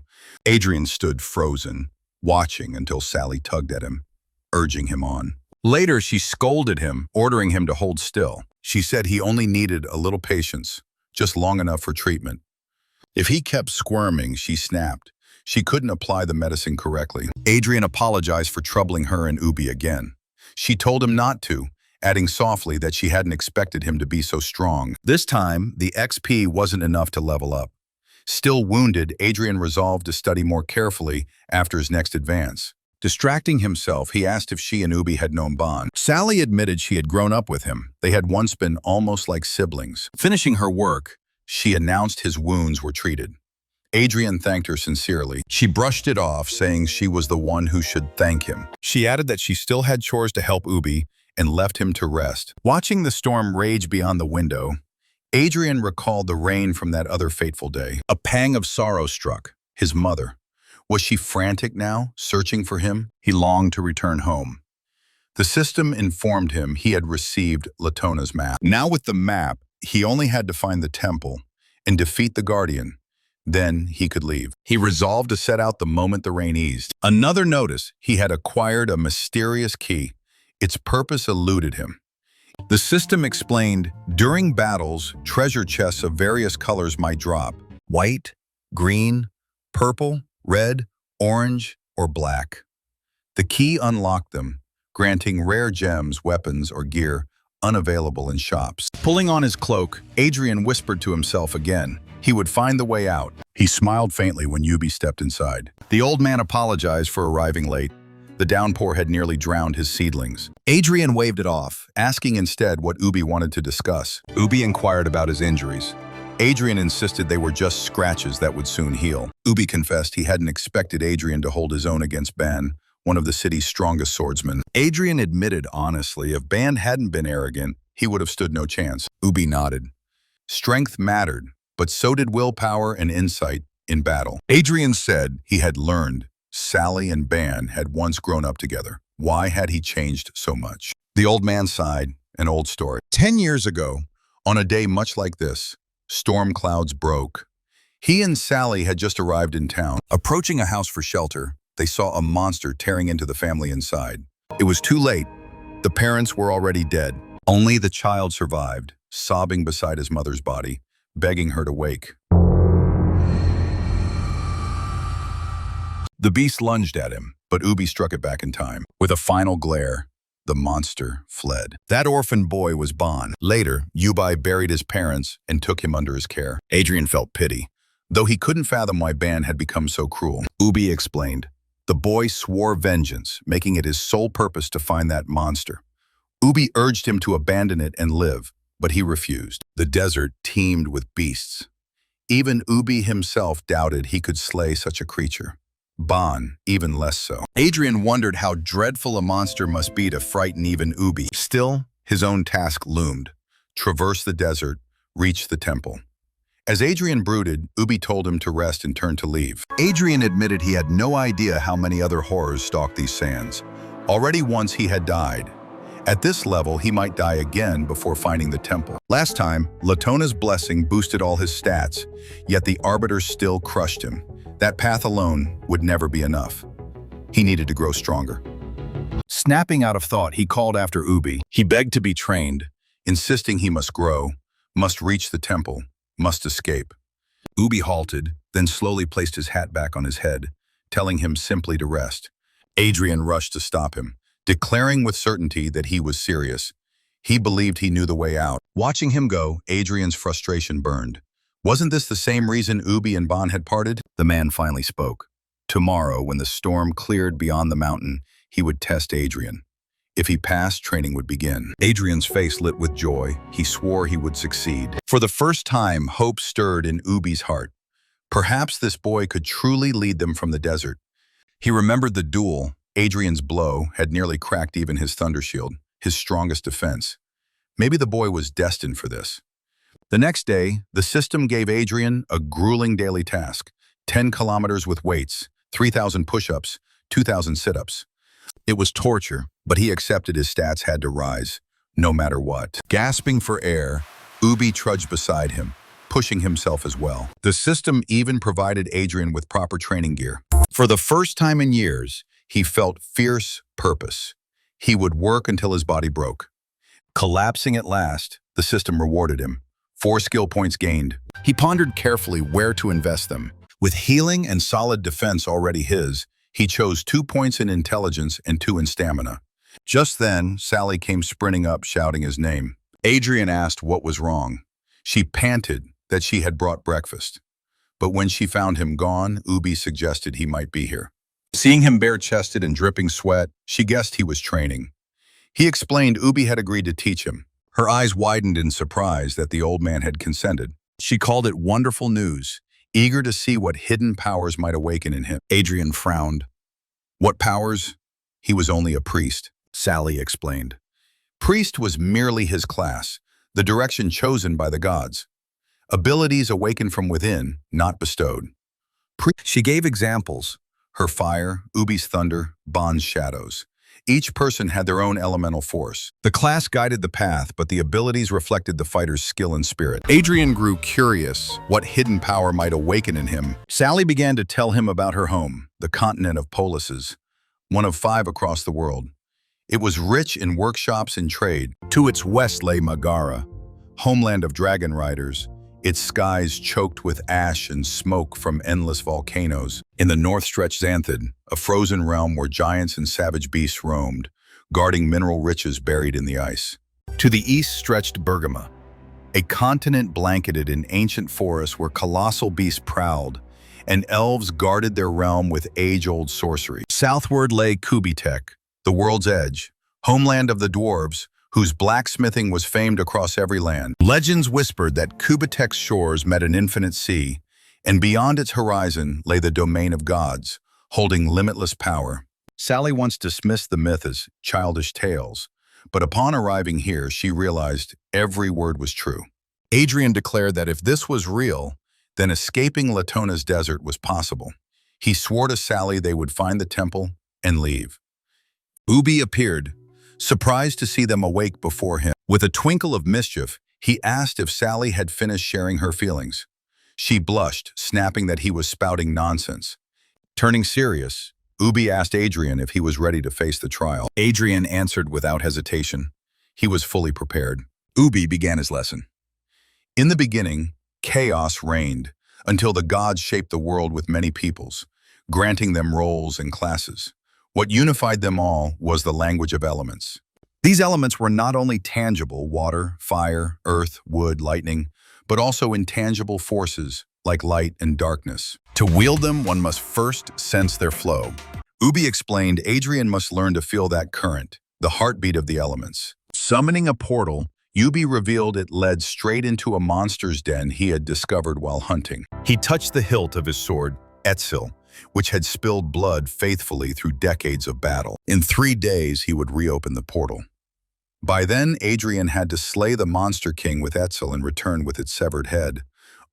Adrian stood frozen, watching until Sally tugged at him, urging him on. Later, she scolded him, ordering him to hold still. She said he only needed a little patience, just long enough for treatment. If he kept squirming, she snapped. She couldn't apply the medicine correctly. Adrian apologized for troubling her and Ubi again. She told him not to, adding softly that she hadn't expected him to be so strong. This time, the XP wasn't enough to level up. Still wounded, Adrian resolved to study more carefully after his next advance. Distracting himself, he asked if she and Ubi had known Ban. Sally admitted she had grown up with him. They had once been almost like siblings. Finishing her work, she announced his wounds were treated. Adrian thanked her sincerely. She brushed it off, saying she was the one who should thank him. She added that she still had chores to help Ubi and left him to rest. Watching the storm rage beyond the window, Adrian recalled the rain from that other fateful day. A pang of sorrow struck his mother. Was she frantic now, searching for him? He longed to return home. The system informed him he had received Latona's map. Now with the map, he only had to find the temple and defeat the Guardian. Then he could leave. He resolved to set out the moment the rain eased. Another notice, he had acquired a mysterious key. Its purpose eluded him. The system explained, during battles, treasure chests of various colors might drop. White, green, purple, red, orange, or black. The key unlocked them, granting rare gems, weapons, or gear unavailable in shops. Pulling on his cloak, Adrian whispered to himself again. He would find the way out. He smiled faintly when Yubi stepped inside. The old man apologized for arriving late. The downpour had nearly drowned his seedlings. Adrian waved it off, asking instead what Ubi wanted to discuss. Ubi inquired about his injuries. Adrian insisted they were just scratches that would soon heal. Ubi confessed he hadn't expected Adrian to hold his own against Ban, one of the city's strongest swordsmen. Adrian admitted honestly, if Ban hadn't been arrogant, he would have stood no chance. Ubi nodded. Strength mattered, but so did willpower and insight in battle. Adrian said he had learned Sally and Ban had once grown up together. Why had he changed so much? The old man sighed, an old story. 10 years ago, on a day much like this, storm clouds broke. He and Sally had just arrived in town. Approaching a house for shelter, they saw a monster tearing into the family inside. It was too late. The parents were already dead. Only the child survived, sobbing beside his mother's body, begging her to wake. The beast lunged at him, but Ubi struck it back in time. With a final glare, the monster fled. That orphan boy was Ban. Later, Ubi buried his parents and took him under his care. Adrian felt pity, though he couldn't fathom why Ban had become so cruel. Ubi explained. The boy swore vengeance, making it his sole purpose to find that monster. Ubi urged him to abandon it and live, but he refused. The desert teemed with beasts. Even Ubi himself doubted he could slay such a creature. Ban, even less so. Adrian wondered how dreadful a monster must be to frighten even Ubi. Still, his own task loomed. Traverse the desert, reach the temple. As Adrian brooded, Ubi told him to rest and turn to leave. Adrian admitted he had no idea how many other horrors stalked these sands. Already once he had died. At this level, he might die again before finding the temple. Last time, Latona's blessing boosted all his stats, yet the Arbiter still crushed him. That path alone would never be enough. He needed to grow stronger. Snapping out of thought, he called after Ubi. He begged to be trained, insisting he must grow, must reach the temple, must escape. Ubi halted, then slowly placed his hat back on his head, telling him simply to rest. Adrian rushed to stop him, declaring with certainty that he was serious. He believed he knew the way out. Watching him go, Adrian's frustration burned. Wasn't this the same reason Ubi and Ban had parted? The man finally spoke. Tomorrow, when the storm cleared beyond the mountain, he would test Adrian. If he passed, training would begin. Adrian's face lit with joy. He swore he would succeed. For the first time, hope stirred in Ubi's heart. Perhaps this boy could truly lead them from the desert. He remembered the duel. Adrian's blow had nearly cracked even his thunder shield, his strongest defense. Maybe the boy was destined for this. The next day, the system gave Adrian a grueling daily task. 10 kilometers with weights, 3,000 push-ups, 2,000 sit-ups. It was torture, but he accepted his stats had to rise, no matter what. Gasping for air, Ubi trudged beside him, pushing himself as well. The system even provided Adrian with proper training gear. For the first time in years, he felt fierce purpose. He would work until his body broke. Collapsing at last, the system rewarded him. 4 skill points gained. He pondered carefully where to invest them. With healing and solid defense already his, he chose 2 points in intelligence and 2 in stamina. Just then, Sally came sprinting up, shouting his name. Adrian asked what was wrong. She panted that she had brought breakfast. But when she found him gone, Ubi suggested he might be here. Seeing him bare-chested and dripping sweat, she guessed he was training. He explained Ubi had agreed to teach him. Her eyes widened in surprise that the old man had consented. She called it wonderful news, eager to see what hidden powers might awaken in him. Adrian frowned. What powers? He was only a priest, Sally explained. Priest was merely his class, the direction chosen by the gods. Abilities awakened from within, not bestowed. She gave examples. Her fire, Ubi's thunder, Bon's shadows. Each person had their own elemental force. The class guided the path, but the abilities reflected the fighter's skill and spirit. Adrian grew curious what hidden power might awaken in him. Sally began to tell him about her home, the continent of Polises, one of 5 across the world. It was rich in workshops and trade. To its west lay Megara, homeland of dragon riders, its skies choked with ash and smoke from endless volcanoes. In the north stretched Xanthid, a frozen realm where giants and savage beasts roamed, guarding mineral riches buried in the ice. To the east stretched Bergama, a continent blanketed in ancient forests where colossal beasts prowled, and elves guarded their realm with age-old sorcery. Southward lay Kubitek, the world's edge, homeland of the dwarves, whose blacksmithing was famed across every land. Legends whispered that Kubitek's shores met an infinite sea, and beyond its horizon lay the domain of gods, holding limitless power. Sally once dismissed the myth as childish tales, but upon arriving here, she realized every word was true. Adrian declared that if this was real, then escaping Latona's desert was possible. He swore to Sally they would find the temple and leave. Ubi appeared, surprised to see them awake before him. With a twinkle of mischief, he asked if Sally had finished sharing her feelings. She blushed, snapping that he was spouting nonsense. Turning serious, Ubi asked Adrian if he was ready to face the trial. Adrian answered without hesitation. He was fully prepared. Ubi began his lesson. In the beginning, chaos reigned, until the gods shaped the world with many peoples, granting them roles and classes. What unified them all was the language of elements. These elements were not only tangible, water, fire, earth, wood, lightning, but also intangible forces like light and darkness. To wield them, one must first sense their flow. Ubi explained Adrian must learn to feel that current, the heartbeat of the elements. Summoning a portal, Ubi revealed it led straight into a monster's den he had discovered while hunting. He touched the hilt of his sword, Etzel, which had spilled blood faithfully through decades of battle. In 3 days, he would reopen the portal. By then, Adrian had to slay the Monster King with Etzel and return with its severed head.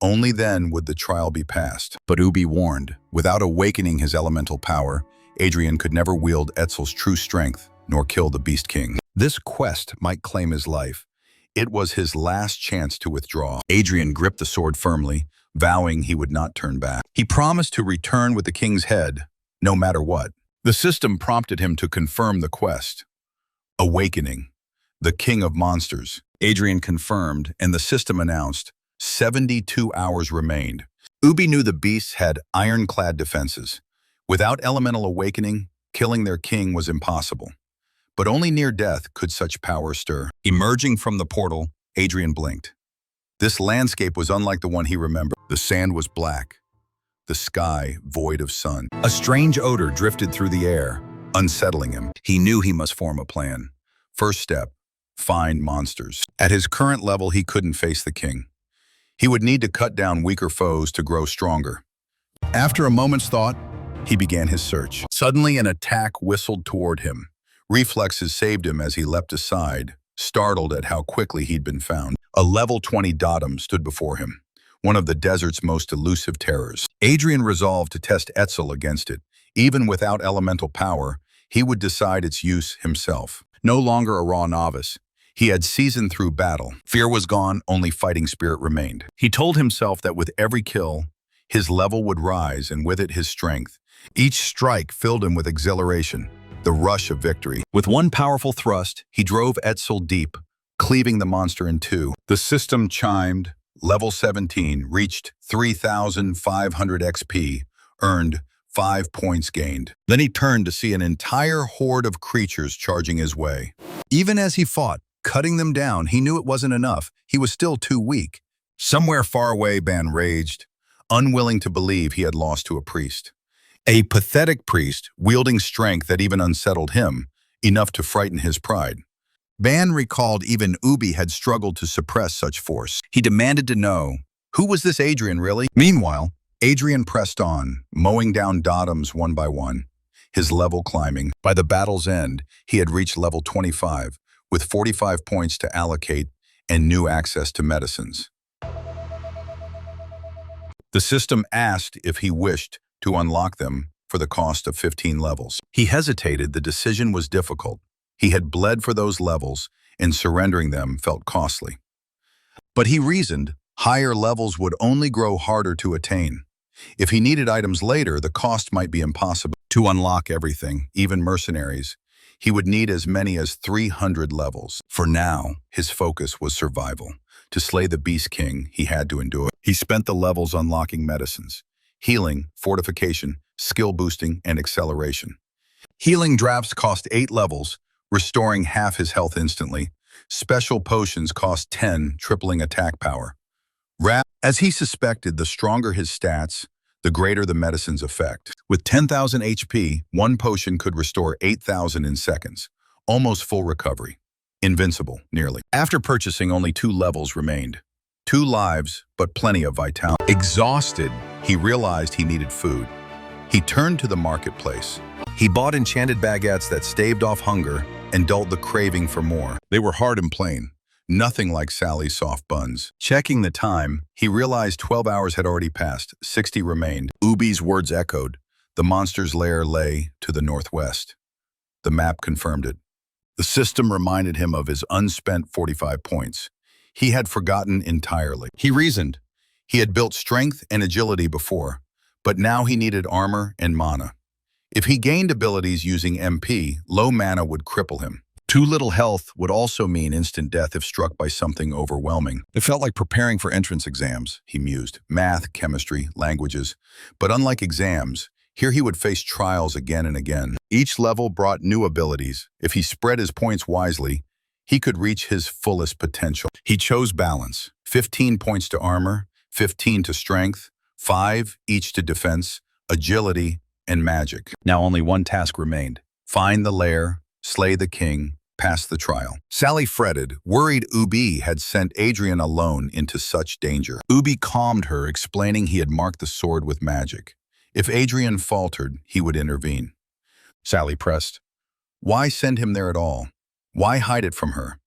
Only then would the trial be passed. But Ubi warned, without awakening his elemental power, Adrian could never wield Etzel's true strength, nor kill the Beast King. This quest might claim his life. It was his last chance to withdraw. Adrian gripped the sword firmly, vowing he would not turn back. He promised to return with the king's head, no matter what. The system prompted him to confirm the quest. Awakening, the king of monsters. Adrian confirmed, and the system announced 72 hours remained. Ubi knew the beasts had ironclad defenses. Without elemental awakening, killing their king was impossible. But only near death could such power stir. Emerging from the portal, Adrian blinked. This landscape was unlike the one he remembered. The sand was black, the sky void of sun. A strange odor drifted through the air, unsettling him. He knew he must form a plan. First step, find monsters. At his current level, he couldn't face the king. He would need to cut down weaker foes to grow stronger. After a moment's thought, he began his search. Suddenly, an attack whistled toward him. Reflexes saved him as he leapt aside, startled at how quickly he'd been found. A level 20 Datum stood before him, one of the desert's most elusive terrors. Adrian resolved to test Etzel against it. Even without elemental power, he would decide its use himself. No longer a raw novice, he had seasoned through battle. Fear was gone, only fighting spirit remained. He told himself that with every kill, his level would rise, and with it his strength. Each strike filled him with exhilaration, the rush of victory. With one powerful thrust, he drove Etzel deep, cleaving the monster in two. The system chimed. Level 17 reached 3,500 XP, earned 5 points gained. Then he turned to see an entire horde of creatures charging his way. Even as he fought, cutting them down, he knew it wasn't enough. He was still too weak. Somewhere far away, Ban raged, unwilling to believe he had lost to a priest. A pathetic priest, wielding strength that even unsettled him, enough to frighten his pride. Ban recalled even Ubi had struggled to suppress such force. He demanded to know, Who was this Adrian, really? Meanwhile, Adrian pressed on, mowing down Dotums one by one, his level climbing. By the battle's end, he had reached level 25, with 45 points to allocate and new access to medicines. The system asked if he wished to unlock them for the cost of 15 levels. He hesitated. The decision was difficult. He had bled for those levels, and surrendering them felt costly. But he reasoned higher levels would only grow harder to attain. If he needed items later, the cost might be impossible. To unlock everything, even mercenaries, he would need as many as 300 levels. For now, his focus was survival. To slay the Beast King, he had to endure. He spent the levels unlocking medicines, healing, fortification, skill boosting, and acceleration. Healing drafts cost 8 levels, restoring half his health instantly. Special potions cost 10, tripling attack power. As he suspected, the stronger his stats, the greater the medicine's effect. With 10,000 HP, one potion could restore 8,000 in seconds, almost full recovery. Invincible, nearly. After purchasing, only 2 levels remained. 2 lives, but plenty of vitality. Exhausted, he realized he needed food. He turned to the marketplace. He bought enchanted baguettes that staved off hunger and dulled the craving for more. They were hard and plain, nothing like Sally's soft buns. Checking the time, he realized 12 hours had already passed, 60 remained. Ubi's words echoed. The monster's lair lay to the northwest. The map confirmed it. The system reminded him of his unspent 45 points. He had forgotten entirely. He reasoned. He had built strength and agility before, but now he needed armor and mana. If he gained abilities using MP, low mana would cripple him. Too little health would also mean instant death if struck by something overwhelming. It felt like preparing for entrance exams, he mused. Math, chemistry, languages. But unlike exams, here he would face trials again and again. Each level brought new abilities. If he spread his points wisely, he could reach his fullest potential. He chose balance. 15 points to armor, 15 to strength, 5 each to defense, agility, and magic. Now only one task remained. Find the lair, slay the king, pass the trial. Sally fretted, worried Ubi had sent Adrian alone into such danger. Ubi calmed her, explaining he had marked the sword with magic. If Adrian faltered, he would intervene. Sally pressed. Why send him there at all? Why hide it from her?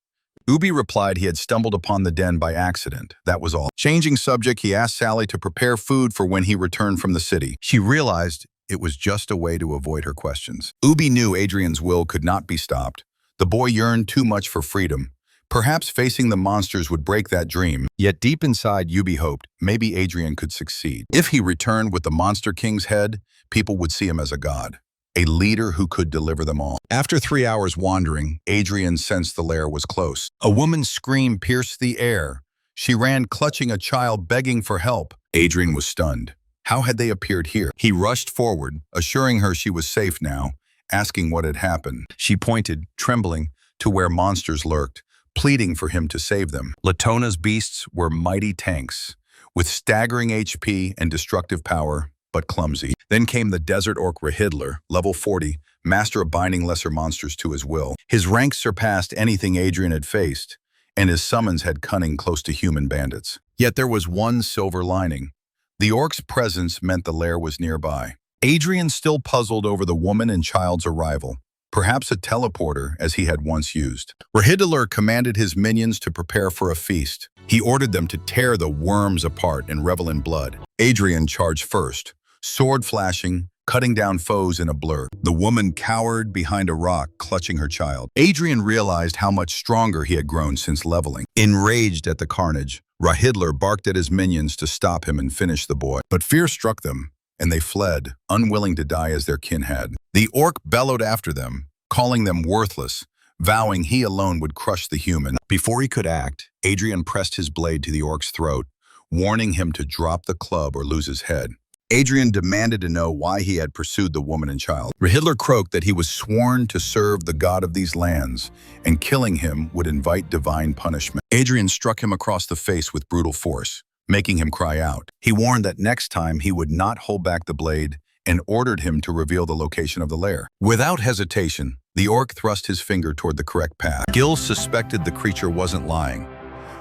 Ubi replied he had stumbled upon the den by accident, that was all. Changing subject, he asked Sally to prepare food for when he returned from the city. She realized it was just a way to avoid her questions. Ubi knew Adrian's will could not be stopped. The boy yearned too much for freedom. Perhaps facing the monsters would break that dream. Yet deep inside, Ubi hoped maybe Adrian could succeed. If he returned with the Monster King's head, people would see him as a god, a leader who could deliver them all. After 3 hours wandering, Adrian sensed the lair was close. A woman's scream pierced the air. She ran clutching a child, begging for help. Adrian was stunned. How had they appeared here? He rushed forward, assuring her she was safe now, asking what had happened. She pointed, trembling, to where monsters lurked, pleading for him to save them. Latona's beasts were mighty tanks, with staggering HP and destructive power, but clumsy. Then came the desert orc Rehidler, level 40, master of binding lesser monsters to his will. His ranks surpassed anything Adrian had faced, and his summons had cunning close to human bandits. Yet there was one silver lining. The orc's presence meant the lair was nearby. Adrian still puzzled over the woman and child's arrival, perhaps a teleporter as he had once used. Rehidler commanded his minions to prepare for a feast. He ordered them to tear the worms apart and revel in blood. Adrian charged first, sword flashing, cutting down foes in a blur. The woman cowered behind a rock, clutching her child. Adrian realized how much stronger he had grown since leveling. Enraged at the carnage, Rehidler barked at his minions to stop him and finish the boy. But fear struck them, and they fled, unwilling to die as their kin had. The orc bellowed after them, calling them worthless, vowing he alone would crush the human. Before he could act, Adrian pressed his blade to the orc's throat, warning him to drop the club or lose his head. Adrian demanded to know why he had pursued the woman and child. Rehidler croaked that he was sworn to serve the god of these lands, and killing him would invite divine punishment. Adrian struck him across the face with brutal force, making him cry out. He warned that next time he would not hold back the blade and ordered him to reveal the location of the lair. Without hesitation, the orc thrust his finger toward the correct path. Gil suspected the creature wasn't lying.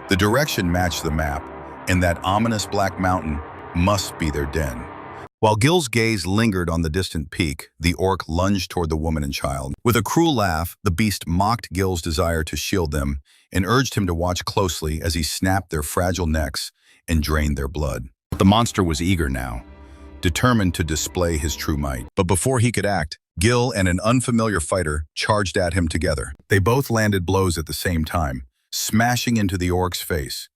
The direction matched the map, and that ominous black mountain must be their den. While Gil's gaze lingered on the distant peak, the orc lunged toward the woman and child. With a cruel laugh, the beast mocked Gil's desire to shield them and urged him to watch closely as he snapped their fragile necks and drained their blood. The monster was eager now, determined to display his true might. But before he could act, Gil and an unfamiliar fighter charged at him together. They both landed blows at the same time, smashing into the orc's face.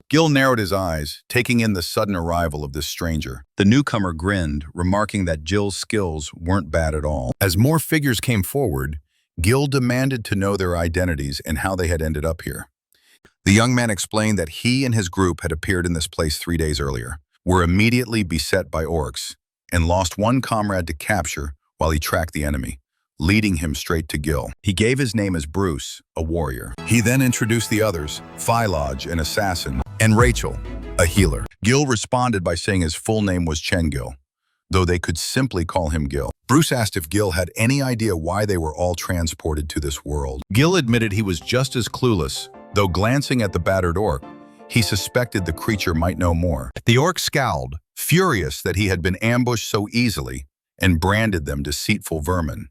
Gil narrowed his eyes, taking in the sudden arrival of this stranger. The newcomer grinned, remarking that Gil's skills weren't bad at all. As more figures came forward, Gil demanded to know their identities and how they had ended up here. The young man explained that he and his group had appeared in this place 3 days earlier, were immediately beset by orcs, and lost one comrade to capture while he tracked the enemy, leading him straight to Gil. He gave his name as Bruce, a warrior. He then introduced the others, Philog, an assassin, and Rachel, a healer. Gil responded by saying his full name was Chen Gil, though they could simply call him Gil. Bruce asked if Gil had any idea why they were all transported to this world. Gil admitted he was just as clueless, though glancing at the battered orc, he suspected the creature might know more. The orc scowled, furious that he had been ambushed so easily, and branded them deceitful vermin.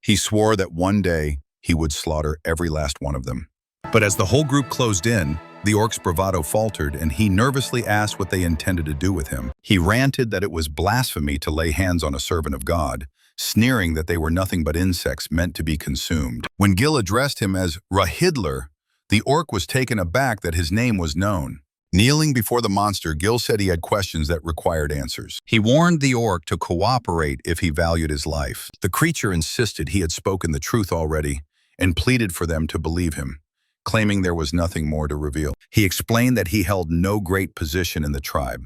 He swore that one day he would slaughter every last one of them. But as the whole group closed in, the orc's bravado faltered and he nervously asked what they intended to do with him. He ranted that it was blasphemy to lay hands on a servant of God, sneering that they were nothing but insects meant to be consumed. When Gil addressed him as Rahidler, the orc was taken aback that his name was known. Kneeling before the monster, Gil said he had questions that required answers. He warned the orc to cooperate if he valued his life. The creature insisted he had spoken the truth already and pleaded for them to believe him, claiming there was nothing more to reveal. He explained that he held no great position in the tribe.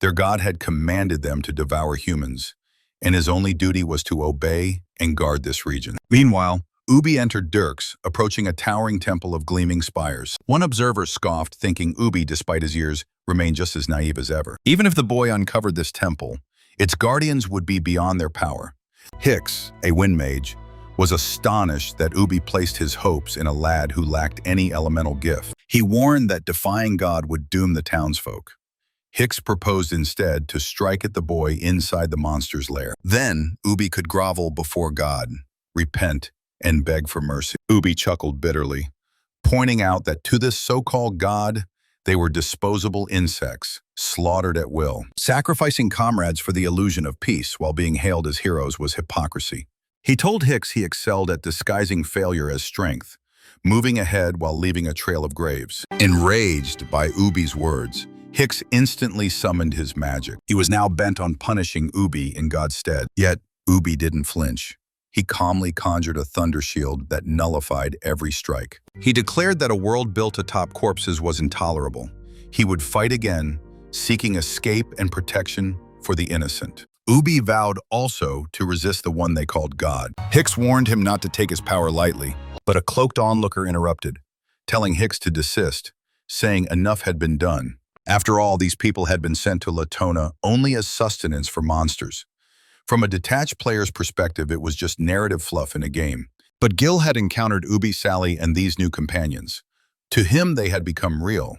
Their god had commanded them to devour humans, and his only duty was to obey and guard this region. Meanwhile, Ubi entered Dirks, approaching a towering temple of gleaming spires. One observer scoffed, thinking Ubi, despite his years, remained just as naive as ever. Even if the boy uncovered this temple, its guardians would be beyond their power. Hicks, a wind mage, was astonished that Ubi placed his hopes in a lad who lacked any elemental gift. He warned that defying God would doom the townsfolk. Hicks proposed instead to strike at the boy inside the monster's lair. Then Ubi could grovel before God, repent, and beg for mercy. Ubi chuckled bitterly, pointing out that to this so-called God, they were disposable insects, slaughtered at will. Sacrificing comrades for the illusion of peace while being hailed as heroes was hypocrisy. He told Hicks he excelled at disguising failure as strength, moving ahead while leaving a trail of graves. Enraged by Ubi's words, Hicks instantly summoned his magic. He was now bent on punishing Ubi in God's stead. Yet Ubi didn't flinch. He calmly conjured a thunder shield that nullified every strike. He declared that a world built atop corpses was intolerable. He would fight again, seeking escape and protection for the innocent. Ubi vowed also to resist the one they called God. Hicks warned him not to take his power lightly, but a cloaked onlooker interrupted, telling Hicks to desist, saying enough had been done. After all, these people had been sent to Latona only as sustenance for monsters. From a detached player's perspective, it was just narrative fluff in a game. But Gil had encountered Ubi, Sally, and these new companions. To him, they had become real.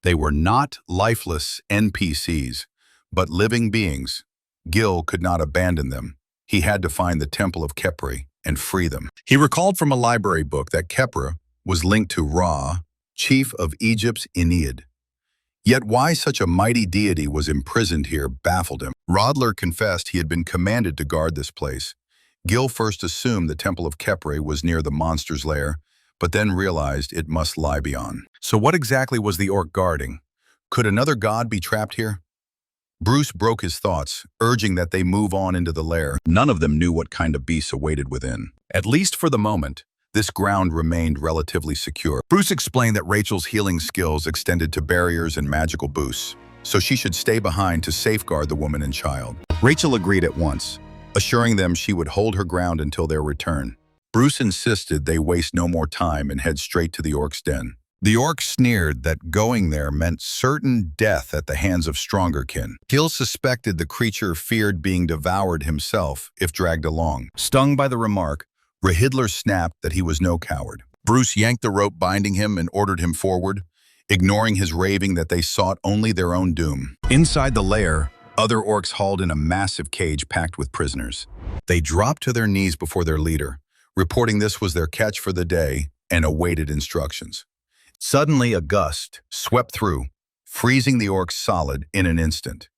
They were not lifeless NPCs, but living beings. Gil could not abandon them. He had to find the Temple of Khepri and free them. He recalled from a library book that Khepri was linked to Ra, chief of Egypt's Ennead. Yet why such a mighty deity was imprisoned here baffled him. Rodler confessed he had been commanded to guard this place. Gil first assumed the Temple of Khepri was near the monster's lair, but then realized it must lie beyond. So what exactly was the orc guarding? Could another god be trapped here? Bruce broke his thoughts, urging that they move on into the lair. None of them knew what kind of beasts awaited within. At least for the moment, this ground remained relatively secure. Bruce explained that Rachel's healing skills extended to barriers and magical boosts, so she should stay behind to safeguard the woman and child. Rachel agreed at once, assuring them she would hold her ground until their return. Bruce insisted they waste no more time and head straight to the orc's den. The orc sneered that going there meant certain death at the hands of stronger kin. Gil suspected the creature feared being devoured himself if dragged along. Stung by the remark, Rahidler snapped that he was no coward. Bruce yanked the rope binding him and ordered him forward, ignoring his raving that they sought only their own doom. Inside the lair, other orcs hauled in a massive cage packed with prisoners. They dropped to their knees before their leader, reporting this was their catch for the day and awaited instructions. Suddenly, a gust swept through, freezing the orcs solid in an instant.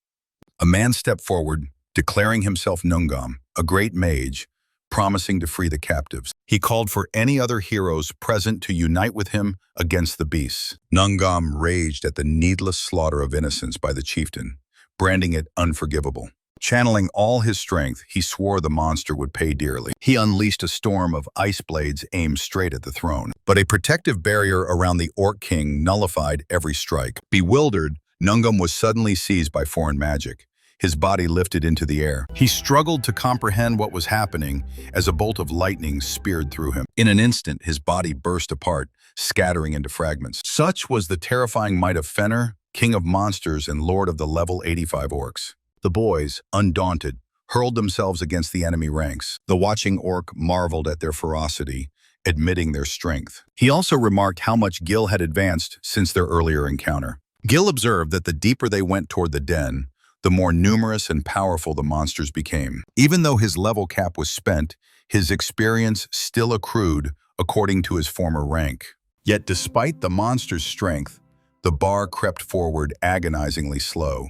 A man stepped forward, declaring himself Nungam, a great mage, promising to free the captives. He called for any other heroes present to unite with him against the beasts. Nungam raged at the needless slaughter of innocents by the chieftain, branding it unforgivable. Channeling all his strength, he swore the monster would pay dearly. He unleashed a storm of ice blades aimed straight at the throne. But a protective barrier around the Orc King nullified every strike. Bewildered, Nungam was suddenly seized by foreign magic. His body lifted into the air. He struggled to comprehend what was happening as a bolt of lightning speared through him. In an instant, his body burst apart, scattering into fragments. Such was the terrifying might of Fenner, king of monsters and lord of the level 85 orcs. The boys, undaunted, hurled themselves against the enemy ranks. The watching orc marveled at their ferocity, admitting their strength. He also remarked how much Gil had advanced since their earlier encounter. Gil observed that the deeper they went toward the den, the more numerous and powerful the monsters became. Even though his level cap was spent, his experience still accrued according to his former rank. Yet despite the monster's strength, the bar crept forward agonizingly slow.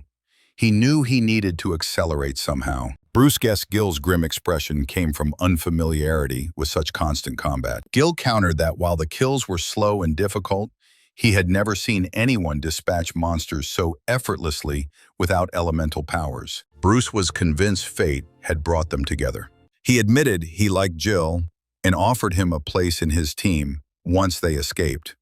He knew he needed to accelerate somehow. Bruce guessed Gil's grim expression came from unfamiliarity with such constant combat. Gil countered that while the kills were slow and difficult, he had never seen anyone dispatch monsters so effortlessly without elemental powers. Bruce was convinced fate had brought them together. He admitted he liked Gil and offered him a place in his team once they escaped.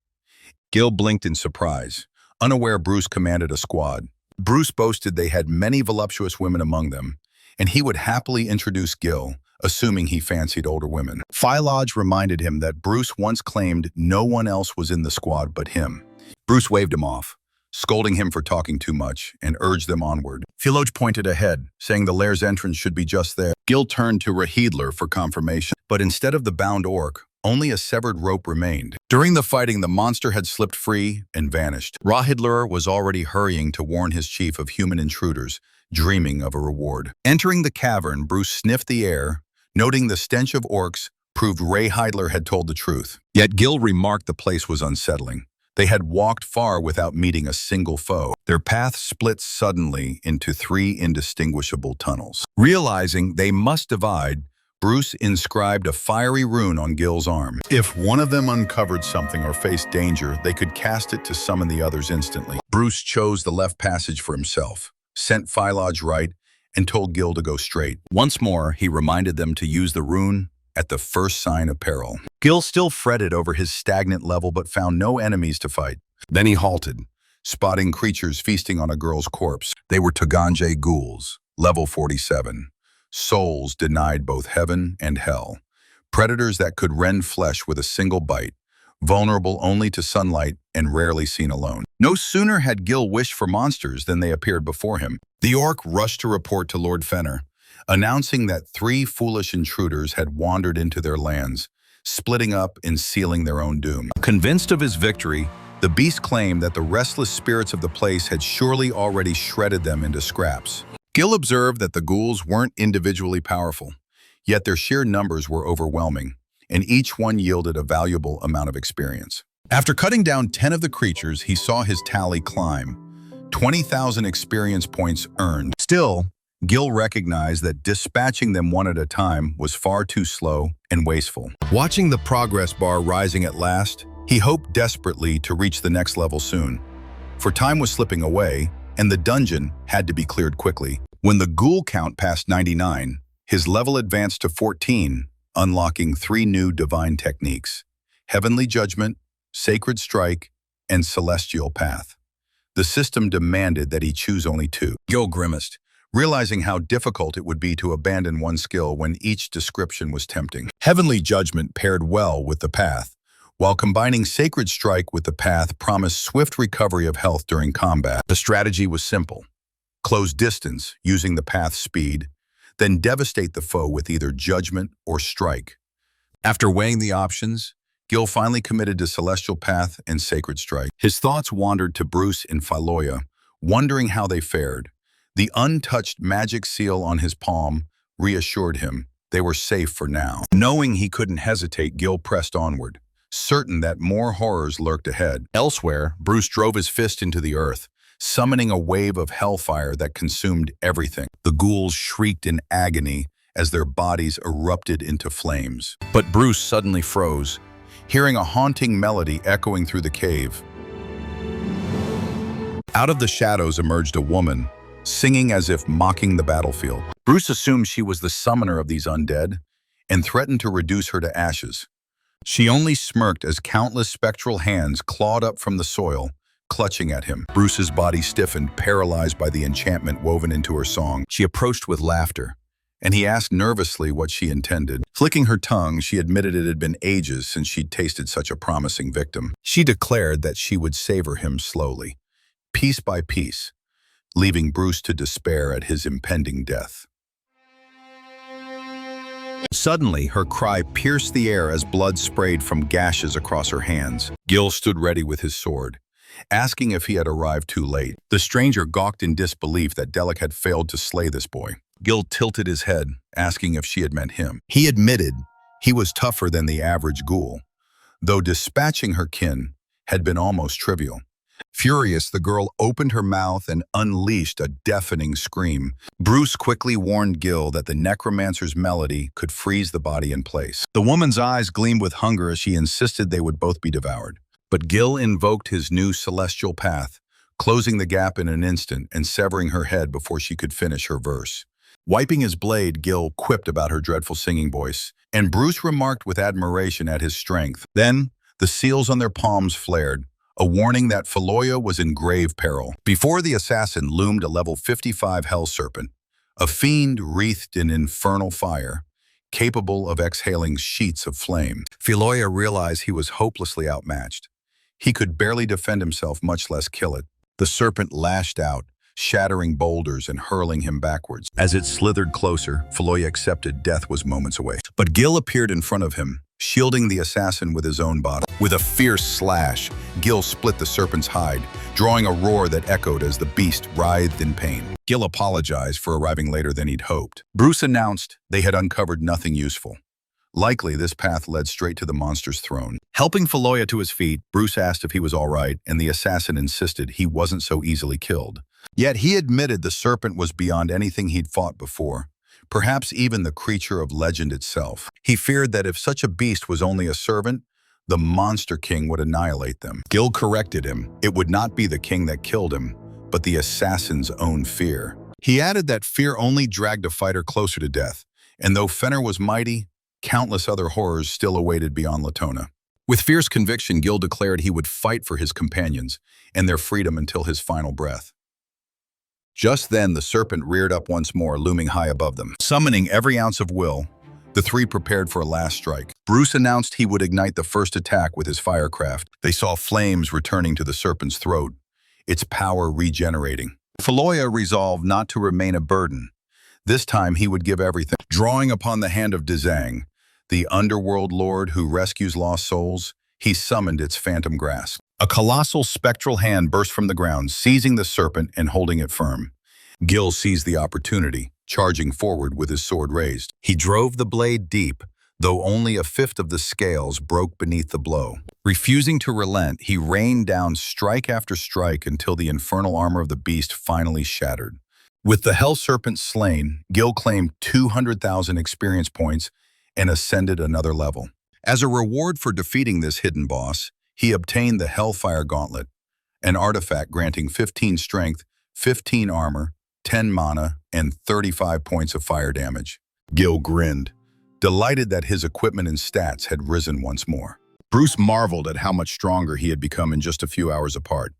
Gil blinked in surprise, unaware Bruce commanded a squad. Bruce boasted they had many voluptuous women among them, and he would happily introduce Gil, assuming he fancied older women. Philodge reminded him that Bruce once claimed no one else was in the squad but him. Bruce waved him off, scolding him for talking too much, and urged them onward. Philodge pointed ahead, saying the lair's entrance should be just there. Gil turned to Rahidler for confirmation, but instead of the bound orc, only a severed rope remained. During the fighting, the monster had slipped free and vanished. Rahidler was already hurrying to warn his chief of human intruders, dreaming of a reward. Entering the cavern, Bruce sniffed the air, noting the stench of orcs proved Rahidler had told the truth. Yet Gil remarked the place was unsettling. They had walked far without meeting a single foe. Their path split suddenly into 3 indistinguishable tunnels. Realizing they must divide, Bruce inscribed a fiery rune on Gil's arm. If one of them uncovered something or faced danger, they could cast it to summon the others instantly. Bruce chose the left passage for himself, sent Philodge right, and told Gil to go straight. Once more, he reminded them to use the rune at the first sign of peril. Gil still fretted over his stagnant level but found no enemies to fight. Then he halted, spotting creatures feasting on a girl's corpse. They were Toganje ghouls, level 47. Souls denied both heaven and hell. Predators that could rend flesh with a single bite, vulnerable only to sunlight and rarely seen alone. No sooner had Gil wished for monsters than they appeared before him. The orc rushed to report to Lord Fenner, announcing that 3 foolish intruders had wandered into their lands, splitting up and sealing their own doom. Convinced of his victory, the beast claimed that the restless spirits of the place had surely already shredded them into scraps. Gil observed that the ghouls weren't individually powerful, yet their sheer numbers were overwhelming, and each one yielded a valuable amount of experience. After cutting down 10 of the creatures, he saw his tally climb. 20,000 experience points earned. Still, Gil recognized that dispatching them one at a time was far too slow and wasteful. Watching the progress bar rising at last, he hoped desperately to reach the next level soon. For time was slipping away, and the dungeon had to be cleared quickly. When the ghoul count passed 99, his level advanced to 14, unlocking 3 new divine techniques: Heavenly Judgment, Sacred Strike, and Celestial Path. The system demanded that he choose only 2. Gil grimaced, realizing how difficult it would be to abandon one skill when each description was tempting. Heavenly Judgment paired well with the path, while combining Sacred Strike with the path promised swift recovery of health during combat. The strategy was simple: close distance using the path's speed, then devastate the foe with either Judgment or Strike. After weighing the options, Gil finally committed to Celestial Path and Sacred Strike. His thoughts wandered to Bruce and Philoia, wondering how they fared. The untouched magic seal on his palm reassured him they were safe for now. Knowing he couldn't hesitate, Gil pressed onward, certain that more horrors lurked ahead. Elsewhere, Bruce drove his fist into the earth, summoning a wave of hellfire that consumed everything. The ghouls shrieked in agony as their bodies erupted into flames. But Bruce suddenly froze, hearing a haunting melody echoing through the cave. Out of the shadows emerged a woman, singing as if mocking the battlefield. Bruce assumed she was the summoner of these undead and threatened to reduce her to ashes. She only smirked as countless spectral hands clawed up from the soil, clutching at him. Bruce's body stiffened, paralyzed by the enchantment woven into her song. She approached with laughter, and he asked nervously what she intended. Flicking her tongue, she admitted it had been ages since she'd tasted such a promising victim. She declared that she would savor him slowly, piece by piece, leaving Bruce to despair at his impending death. Suddenly, her cry pierced the air as blood sprayed from gashes across her hands. Gil stood ready with his sword, asking if he had arrived too late. The stranger gawked in disbelief that Delic had failed to slay this boy. Gil tilted his head, asking if she had meant him. He admitted he was tougher than the average ghoul, though dispatching her kin had been almost trivial. Furious, the girl opened her mouth and unleashed a deafening scream. Bruce quickly warned Gil that the necromancer's melody could freeze the body in place. The woman's eyes gleamed with hunger as she insisted they would both be devoured. But Gil invoked his new celestial path, closing the gap in an instant and severing her head before she could finish her verse. Wiping his blade, Gil quipped about her dreadful singing voice, and Bruce remarked with admiration at his strength. Then, the seals on their palms flared, a warning that Philoia was in grave peril. Before the assassin loomed a level 55 hell serpent, a fiend wreathed in infernal fire, capable of exhaling sheets of flame. Philoia realized he was hopelessly outmatched. He could barely defend himself, much less kill it. The serpent lashed out, shattering boulders and hurling him backwards. As it slithered closer, Philoia accepted death was moments away. But Gil appeared in front of him, shielding the assassin with his own body. With a fierce slash, Gil split the serpent's hide, drawing a roar that echoed as the beast writhed in pain. Gil apologized for arriving later than he'd hoped. Bruce announced they had uncovered nothing useful. Likely, this path led straight to the monster's throne. Helping Philoia to his feet, Bruce asked if he was all right, and the assassin insisted he wasn't so easily killed. Yet he admitted the serpent was beyond anything he'd fought before, perhaps even the creature of legend itself. He feared that if such a beast was only a servant, the Monster King would annihilate them. Gil corrected him. It would not be the king that killed him, but the assassin's own fear. He added that fear only dragged a fighter closer to death, and though Fenner was mighty, countless other horrors still awaited beyond Latona. With fierce conviction, Gil declared he would fight for his companions and their freedom until his final breath. Just then, the serpent reared up once more, looming high above them. Summoning every ounce of will, the three prepared for a last strike. Bruce announced he would ignite the first attack with his firecraft. They saw flames returning to the serpent's throat, its power regenerating. Philoia resolved not to remain a burden. This time he would give everything. Drawing upon the hand of Dzang, the underworld lord who rescues lost souls, he summoned its phantom grasp. A colossal spectral hand burst from the ground, seizing the serpent and holding it firm. Gil seized the opportunity, charging forward with his sword raised. He drove the blade deep, though only a fifth of the scales broke beneath the blow. Refusing to relent, he rained down strike after strike until the infernal armor of the beast finally shattered. With the Hell Serpent slain, Gil claimed 200,000 experience points and ascended another level. As a reward for defeating this hidden boss, he obtained the Hellfire Gauntlet, an artifact granting 15 strength, 15 armor, 10 mana, and 35 points of fire damage. Gil grinned, delighted that his equipment and stats had risen once more. Bruce marveled at how much stronger he had become in just a few hours apart,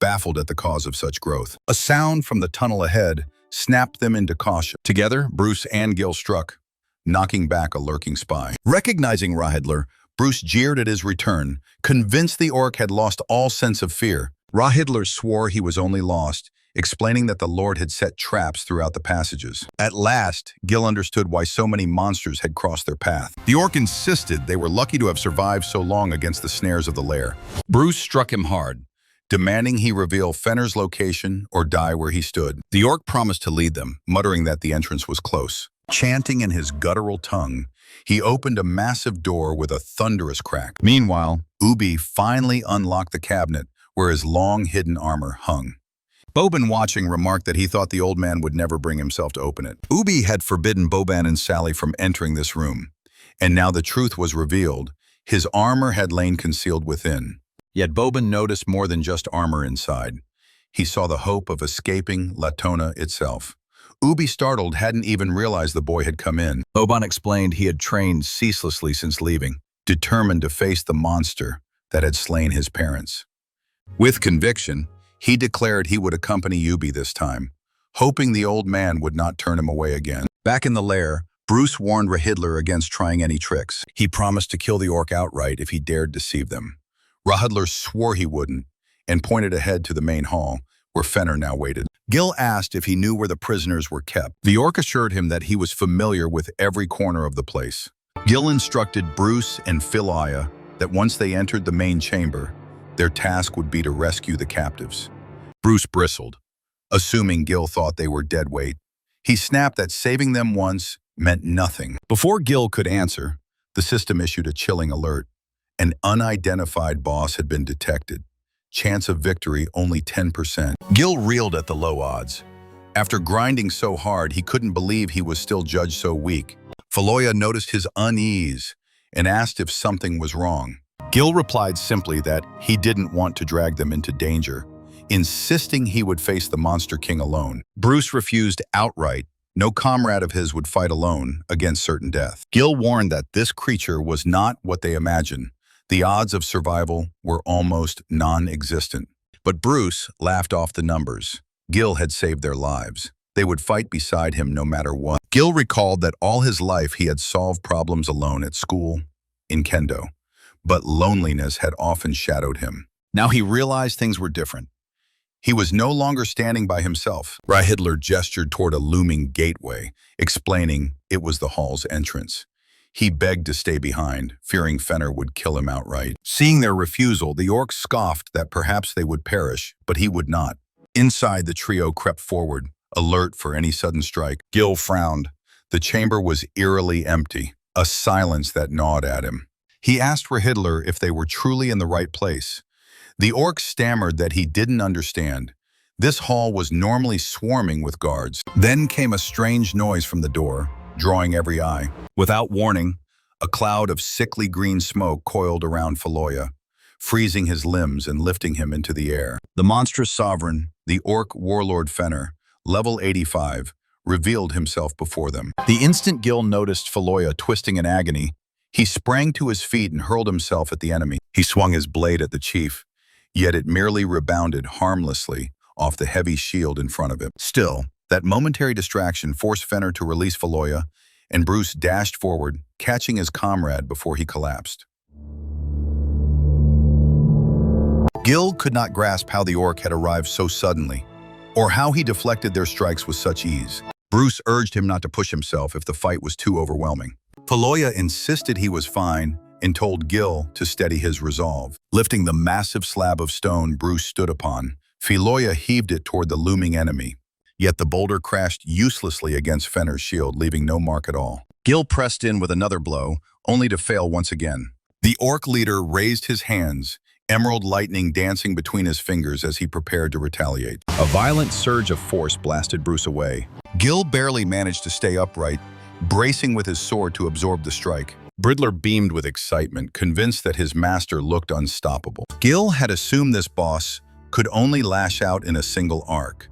baffled at the cause of such growth. A sound from the tunnel ahead snapped them into caution. Together, Bruce and Gil struck, knocking back a lurking spy. Recognizing Rahidler, Bruce jeered at his return, convinced the orc had lost all sense of fear. Rahidler swore he was only lost explaining that the Lord had set traps throughout the passages. At last, Gil understood why so many monsters had crossed their path. The orc insisted they were lucky to have survived so long against the snares of the lair. Bruce struck him hard, demanding he reveal Fenner's location or die where he stood. The orc promised to lead them, muttering that the entrance was close. Chanting in his guttural tongue, he opened a massive door with a thunderous crack. Meanwhile, Ubi finally unlocked the cabinet where his long-hidden armor hung. Boban, watching, remarked that he thought the old man would never bring himself to open it. Ubi had forbidden Boban and Sally from entering this room, and now the truth was revealed. His armor had lain concealed within. Yet Boban noticed more than just armor inside. He saw the hope of escaping Latona itself. Ubi, startled, hadn't even realized the boy had come in. Boban explained he had trained ceaselessly since leaving, determined to face the monster that had slain his parents. With conviction, he declared he would accompany Ubi this time, hoping the old man would not turn him away again. Back in the lair, Bruce warned Rahidler against trying any tricks. He promised to kill the orc outright if he dared deceive them. Rahidler swore he wouldn't and pointed ahead to the main hall, where Fenner now waited. Gil asked if he knew where the prisoners were kept. The orc assured him that he was familiar with every corner of the place. Gil instructed Bruce and Philia that once they entered the main chamber, their task would be to rescue the captives. Bruce bristled, assuming Gil thought they were dead weight. He snapped that saving them once meant nothing. Before Gil could answer, the system issued a chilling alert. An unidentified boss had been detected. Chance of victory only 10%. Gil reeled at the low odds. After grinding so hard, he couldn't believe he was still judged so weak. Philia noticed his unease and asked if something was wrong. Gil replied simply that he didn't want to drag them into danger, insisting he would face the Monster King alone. Bruce refused outright. No comrade of his would fight alone against certain death. Gil warned that this creature was not what they imagined. The odds of survival were almost non-existent. But Bruce laughed off the numbers. Gil had saved their lives. They would fight beside him no matter what. Gil recalled that all his life he had solved problems alone at school, in kendo. But loneliness had often shadowed him. Now he realized things were different. He was no longer standing by himself. Rahidler gestured toward a looming gateway, explaining it was the hall's entrance. He begged to stay behind, fearing Fenner would kill him outright. Seeing their refusal, the orcs scoffed that perhaps they would perish, but he would not. Inside, the trio crept forward, alert for any sudden strike. Gil frowned. The chamber was eerily empty, a silence that gnawed at him. He asked Rahidler if they were truly in the right place. The orc stammered that he didn't understand. This hall was normally swarming with guards. Then came a strange noise from the door, drawing every eye. Without warning, a cloud of sickly green smoke coiled around Philia, freezing his limbs and lifting him into the air. The monstrous sovereign, the orc warlord Fenner, level 85, revealed himself before them. The instant Gil noticed Philia twisting in agony, he sprang to his feet and hurled himself at the enemy. He swung his blade at the chief, yet it merely rebounded harmlessly off the heavy shield in front of him. Still, that momentary distraction forced Fenner to release Philia, and Bruce dashed forward, catching his comrade before he collapsed. Gil could not grasp how the orc had arrived so suddenly, or how he deflected their strikes with such ease. Bruce urged him not to push himself if the fight was too overwhelming. Philia insisted he was fine and told Gil to steady his resolve. Lifting the massive slab of stone Bruce stood upon, Philia heaved it toward the looming enemy. Yet the boulder crashed uselessly against Fenner's shield, leaving no mark at all. Gil pressed in with another blow, only to fail once again. The orc leader raised his hands, emerald lightning dancing between his fingers as he prepared to retaliate. A violent surge of force blasted Bruce away. Gil barely managed to stay upright, bracing with his sword to absorb the strike. Bridler beamed with excitement, convinced that his master looked unstoppable. Gil had assumed this boss could only lash out in a single arc.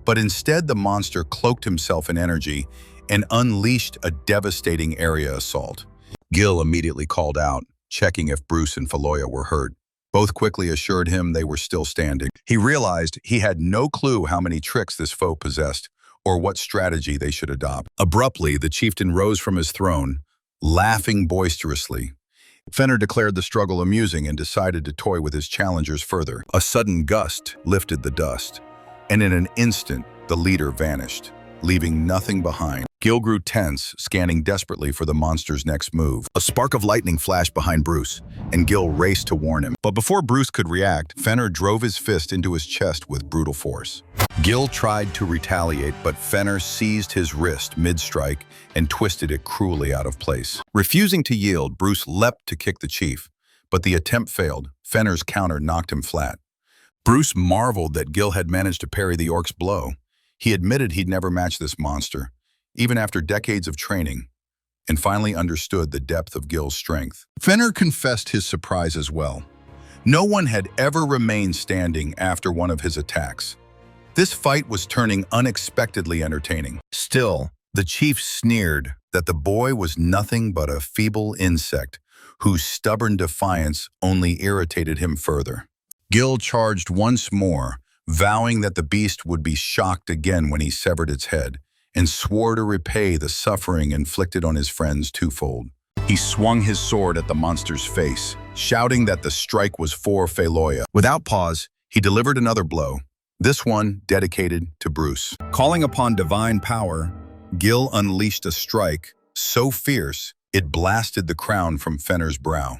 But instead, the monster cloaked himself in energy and unleashed a devastating area assault. Gil immediately called out, checking if Bruce and Philia were hurt. Both quickly assured him they were still standing. He realized he had no clue how many tricks this foe possessed or what strategy they should adopt. Abruptly, the chieftain rose from his throne, laughing boisterously. Fenner declared the struggle amusing and decided to toy with his challengers further. A sudden gust lifted the dust, and in an instant, the leader vanished, leaving nothing behind. Gil grew tense, scanning desperately for the monster's next move. A spark of lightning flashed behind Bruce, and Gil raced to warn him. But before Bruce could react, Fenner drove his fist into his chest with brutal force. Gil tried to retaliate, but Fenner seized his wrist mid-strike and twisted it cruelly out of place. Refusing to yield, Bruce leapt to kick the chief, but the attempt failed. Fenner's counter knocked him flat. Bruce marveled that Gil had managed to parry the orc's blow. He admitted he'd never matched this monster, even after decades of training, and finally understood the depth of Gil's strength. Fenner confessed his surprise as well. No one had ever remained standing after one of his attacks. This fight was turning unexpectedly entertaining. Still, the chief sneered that the boy was nothing but a feeble insect whose stubborn defiance only irritated him further. Gil charged once more, vowing that the beast would be shocked again when he severed its head, and swore to repay the suffering inflicted on his friends twofold. He swung his sword at the monster's face, shouting that the strike was for Feloya. Without pause, he delivered another blow, this one dedicated to Bruce. Calling upon divine power, Gil unleashed a strike so fierce it blasted the crown from Fenner's brow.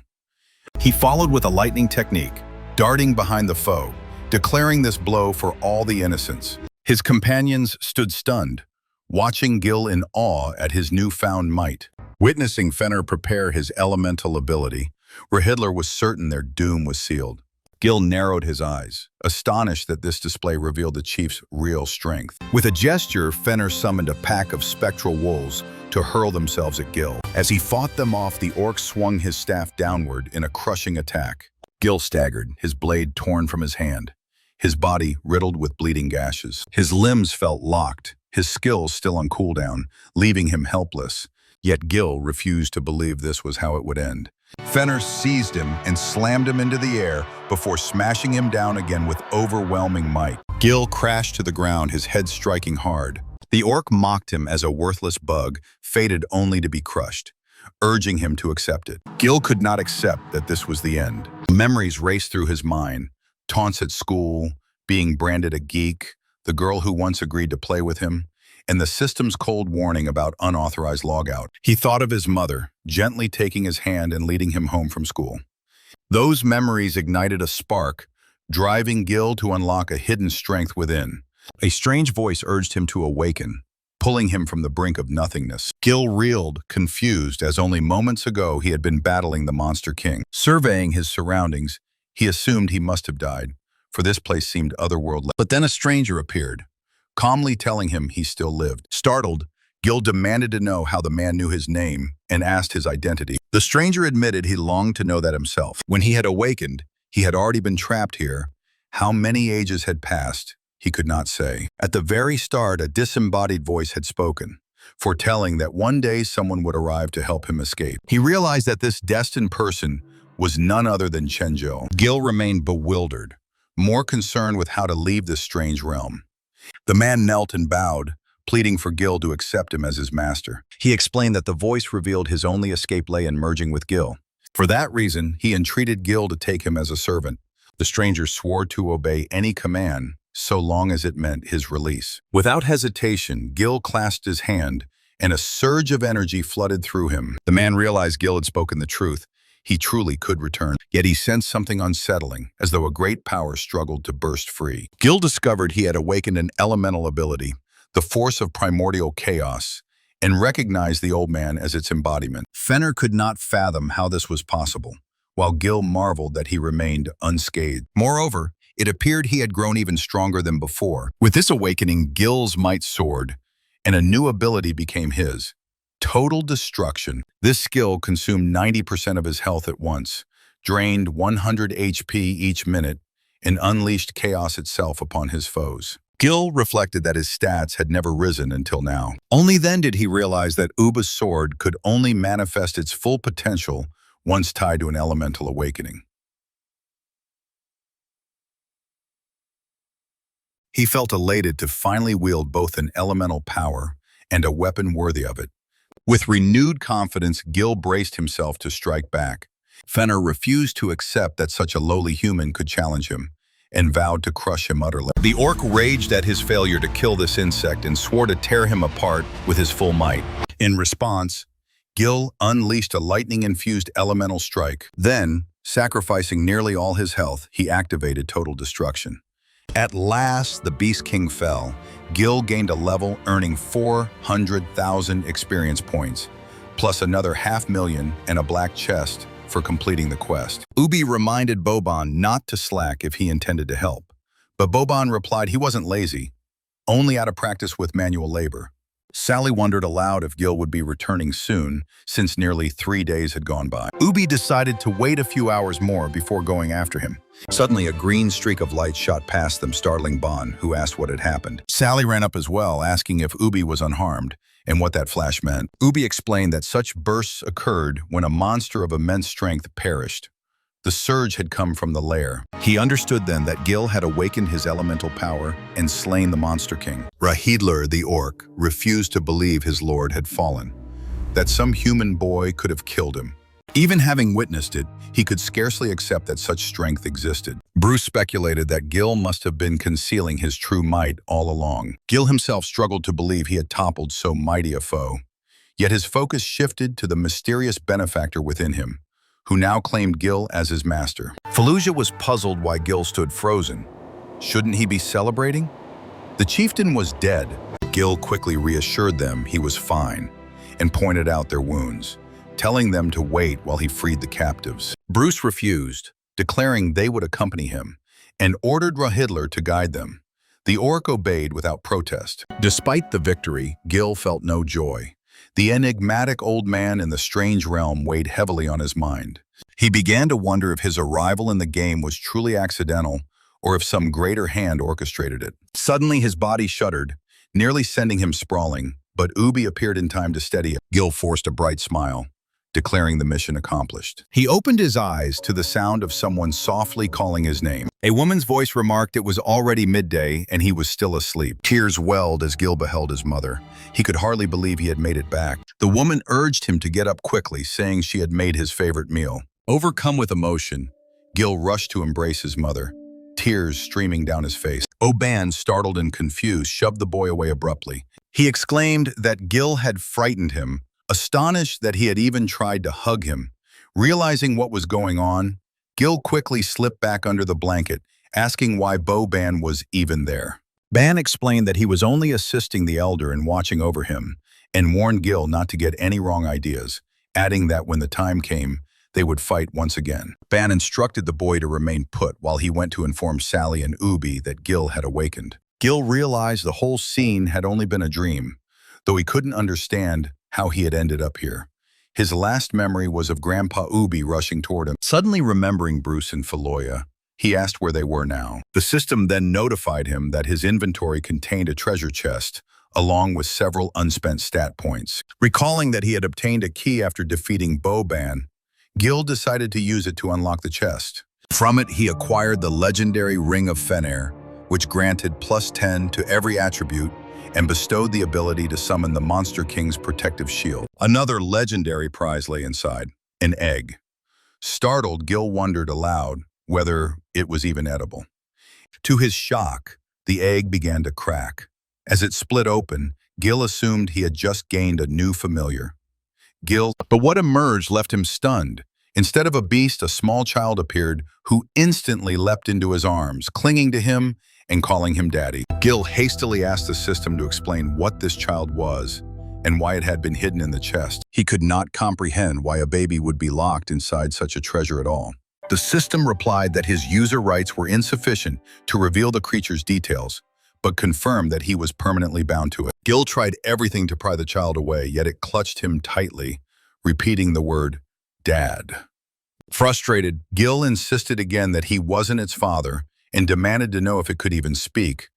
He followed with a lightning technique, darting behind the foe, declaring this blow for all the innocents. His companions stood stunned, watching Gil in awe at his newfound might. Witnessing Fenner prepare his elemental ability, Hitler was certain their doom was sealed. Gil narrowed his eyes, astonished that this display revealed the chief's real strength. With a gesture, Fenner summoned a pack of spectral wolves to hurl themselves at Gil. As he fought them off, the orc swung his staff downward in a crushing attack. Gil staggered, his blade torn from his hand, his body riddled with bleeding gashes. His limbs felt locked, his skills still on cooldown, leaving him helpless. Yet Gil refused to believe this was how it would end. Fenner seized him and slammed him into the air before smashing him down again with overwhelming might. Gil crashed to the ground, his head striking hard. The orc mocked him as a worthless bug, fated only to be crushed, urging him to accept it. Gil could not accept that this was the end. Memories raced through his mind, taunts at school, being branded a geek, the girl who once agreed to play with him, and the system's cold warning about unauthorized logout. He thought of his mother, gently taking his hand and leading him home from school. Those memories ignited a spark, driving Gil to unlock a hidden strength within. A strange voice urged him to awaken, pulling him from the brink of nothingness. Gil reeled, confused, as only moments ago he had been battling the Monster King. Surveying his surroundings, he assumed he must have died, for this place seemed otherworldly. But then a stranger appeared, calmly telling him he still lived. Startled, Gil demanded to know how the man knew his name and asked his identity. The stranger admitted he longed to know that himself. When he had awakened, he had already been trapped here. How many ages had passed, he could not say. At the very start, a disembodied voice had spoken, foretelling that one day someone would arrive to help him escape. He realized that this destined person was none other than Chenjo. Gil remained bewildered, more concerned with how to leave this strange realm. The man knelt and bowed, pleading for Gil to accept him as his master. He explained that the voice revealed his only escape lay in merging with Gil. For that reason, he entreated Gil to take him as a servant. The stranger swore to obey any command, so long as it meant his release. Without hesitation, Gil clasped his hand, and a surge of energy flooded through him. The man realized Gil had spoken the truth. He truly could return. Yet he sensed something unsettling, as though a great power struggled to burst free. Gil discovered he had awakened an elemental ability, the force of primordial chaos, and recognized the old man as its embodiment. Fenner could not fathom how this was possible, while Gil marveled that he remained unscathed. Moreover, it appeared he had grown even stronger than before. With this awakening, Gil's might soared, and a new ability became his: total destruction. This skill consumed 90% of his health at once, drained 100 HP each minute, and unleashed chaos itself upon his foes. Gil reflected that his stats had never risen until now. Only then did he realize that Uba's sword could only manifest its full potential once tied to an elemental awakening. He felt elated to finally wield both an elemental power and a weapon worthy of it. With renewed confidence, Gil braced himself to strike back. Fenner refused to accept that such a lowly human could challenge him, and vowed to crush him utterly. The orc raged at his failure to kill this insect and swore to tear him apart with his full might. In response, Gil unleashed a lightning-infused elemental strike. Then, sacrificing nearly all his health, he activated total destruction. At last, the Beast King fell. Gil gained a level, earning 400,000 experience points, plus another 500,000 and a black chest for completing the quest. Ubi reminded Boban not to slack if he intended to help, but Boban replied he wasn't lazy, only out of practice with manual labor. Sally wondered aloud if Gil would be returning soon, since nearly 3 days had gone by. Ubi decided to wait a few hours more before going after him. Suddenly, a green streak of light shot past them, startling Bon, who asked what had happened. Sally ran up as well, asking if Ubi was unharmed and what that flash meant. Ubi explained that such bursts occurred when a monster of immense strength perished. The surge had come from the lair. He understood then that Gil had awakened his elemental power and slain the Monster King. Rahidler, the orc, refused to believe his lord had fallen, that some human boy could have killed him. Even having witnessed it, he could scarcely accept that such strength existed. Bruce speculated that Gil must have been concealing his true might all along. Gil himself struggled to believe he had toppled so mighty a foe. Yet his focus shifted to the mysterious benefactor within him, who now claimed Gil as his master. Fallujah was puzzled why Gil stood frozen. Shouldn't he be celebrating? The chieftain was dead. Gil quickly reassured them he was fine and pointed out their wounds, telling them to wait while he freed the captives. Bruce refused, declaring they would accompany him, and ordered Rahidler to guide them. The orc obeyed without protest. Despite the victory, Gil felt no joy. The enigmatic old man in the strange realm weighed heavily on his mind. He began to wonder if his arrival in the game was truly accidental or if some greater hand orchestrated it. Suddenly his body shuddered, nearly sending him sprawling, but Ubi appeared in time to steady him. Gil forced a bright smile, declaring the mission accomplished. He opened his eyes to the sound of someone softly calling his name. A woman's voice remarked it was already midday and he was still asleep. Tears welled as Gil beheld his mother. He could hardly believe he had made it back. The woman urged him to get up quickly, saying she had made his favorite meal. Overcome with emotion, Gil rushed to embrace his mother, tears streaming down his face. Oban, startled and confused, shoved the boy away abruptly. He exclaimed that Gil had frightened him, astonished that he had even tried to hug him. Realizing what was going on, Gil quickly slipped back under the blanket, asking why Boban was even there. Ban explained that he was only assisting the elder and watching over him, and warned Gil not to get any wrong ideas, adding that when the time came, they would fight once again. Ban instructed the boy to remain put while he went to inform Sally and Ubi that Gil had awakened. Gil realized the whole scene had only been a dream, though he couldn't understand how he had ended up here. His last memory was of Grandpa Ubi rushing toward him. Suddenly remembering Bruce and Fallujah, he asked where they were now. The system then notified him that his inventory contained a treasure chest, along with several unspent stat points. Recalling that he had obtained a key after defeating Boban, Gil decided to use it to unlock the chest. From it, he acquired the legendary Ring of Fenrir, which granted +10 to every attribute and bestowed the ability to summon the Monster King's protective shield. Another legendary prize lay inside, an egg. Startled, Gil wondered aloud whether it was even edible. To his shock, the egg began to crack. As it split open, Gil assumed he had just gained a new familiar. But what emerged left him stunned. Instead of a beast, a small child appeared who instantly leapt into his arms, clinging to him and calling him daddy. Gil hastily asked the system to explain what this child was and why it had been hidden in the chest. He could not comprehend why a baby would be locked inside such a treasure at all. The system replied that his user rights were insufficient to reveal the creature's details, but confirmed that he was permanently bound to it. Gil tried everything to pry the child away, yet it clutched him tightly, repeating the word, Dad. Frustrated, Gil insisted again that he wasn't its father and demanded to know if it could even speak,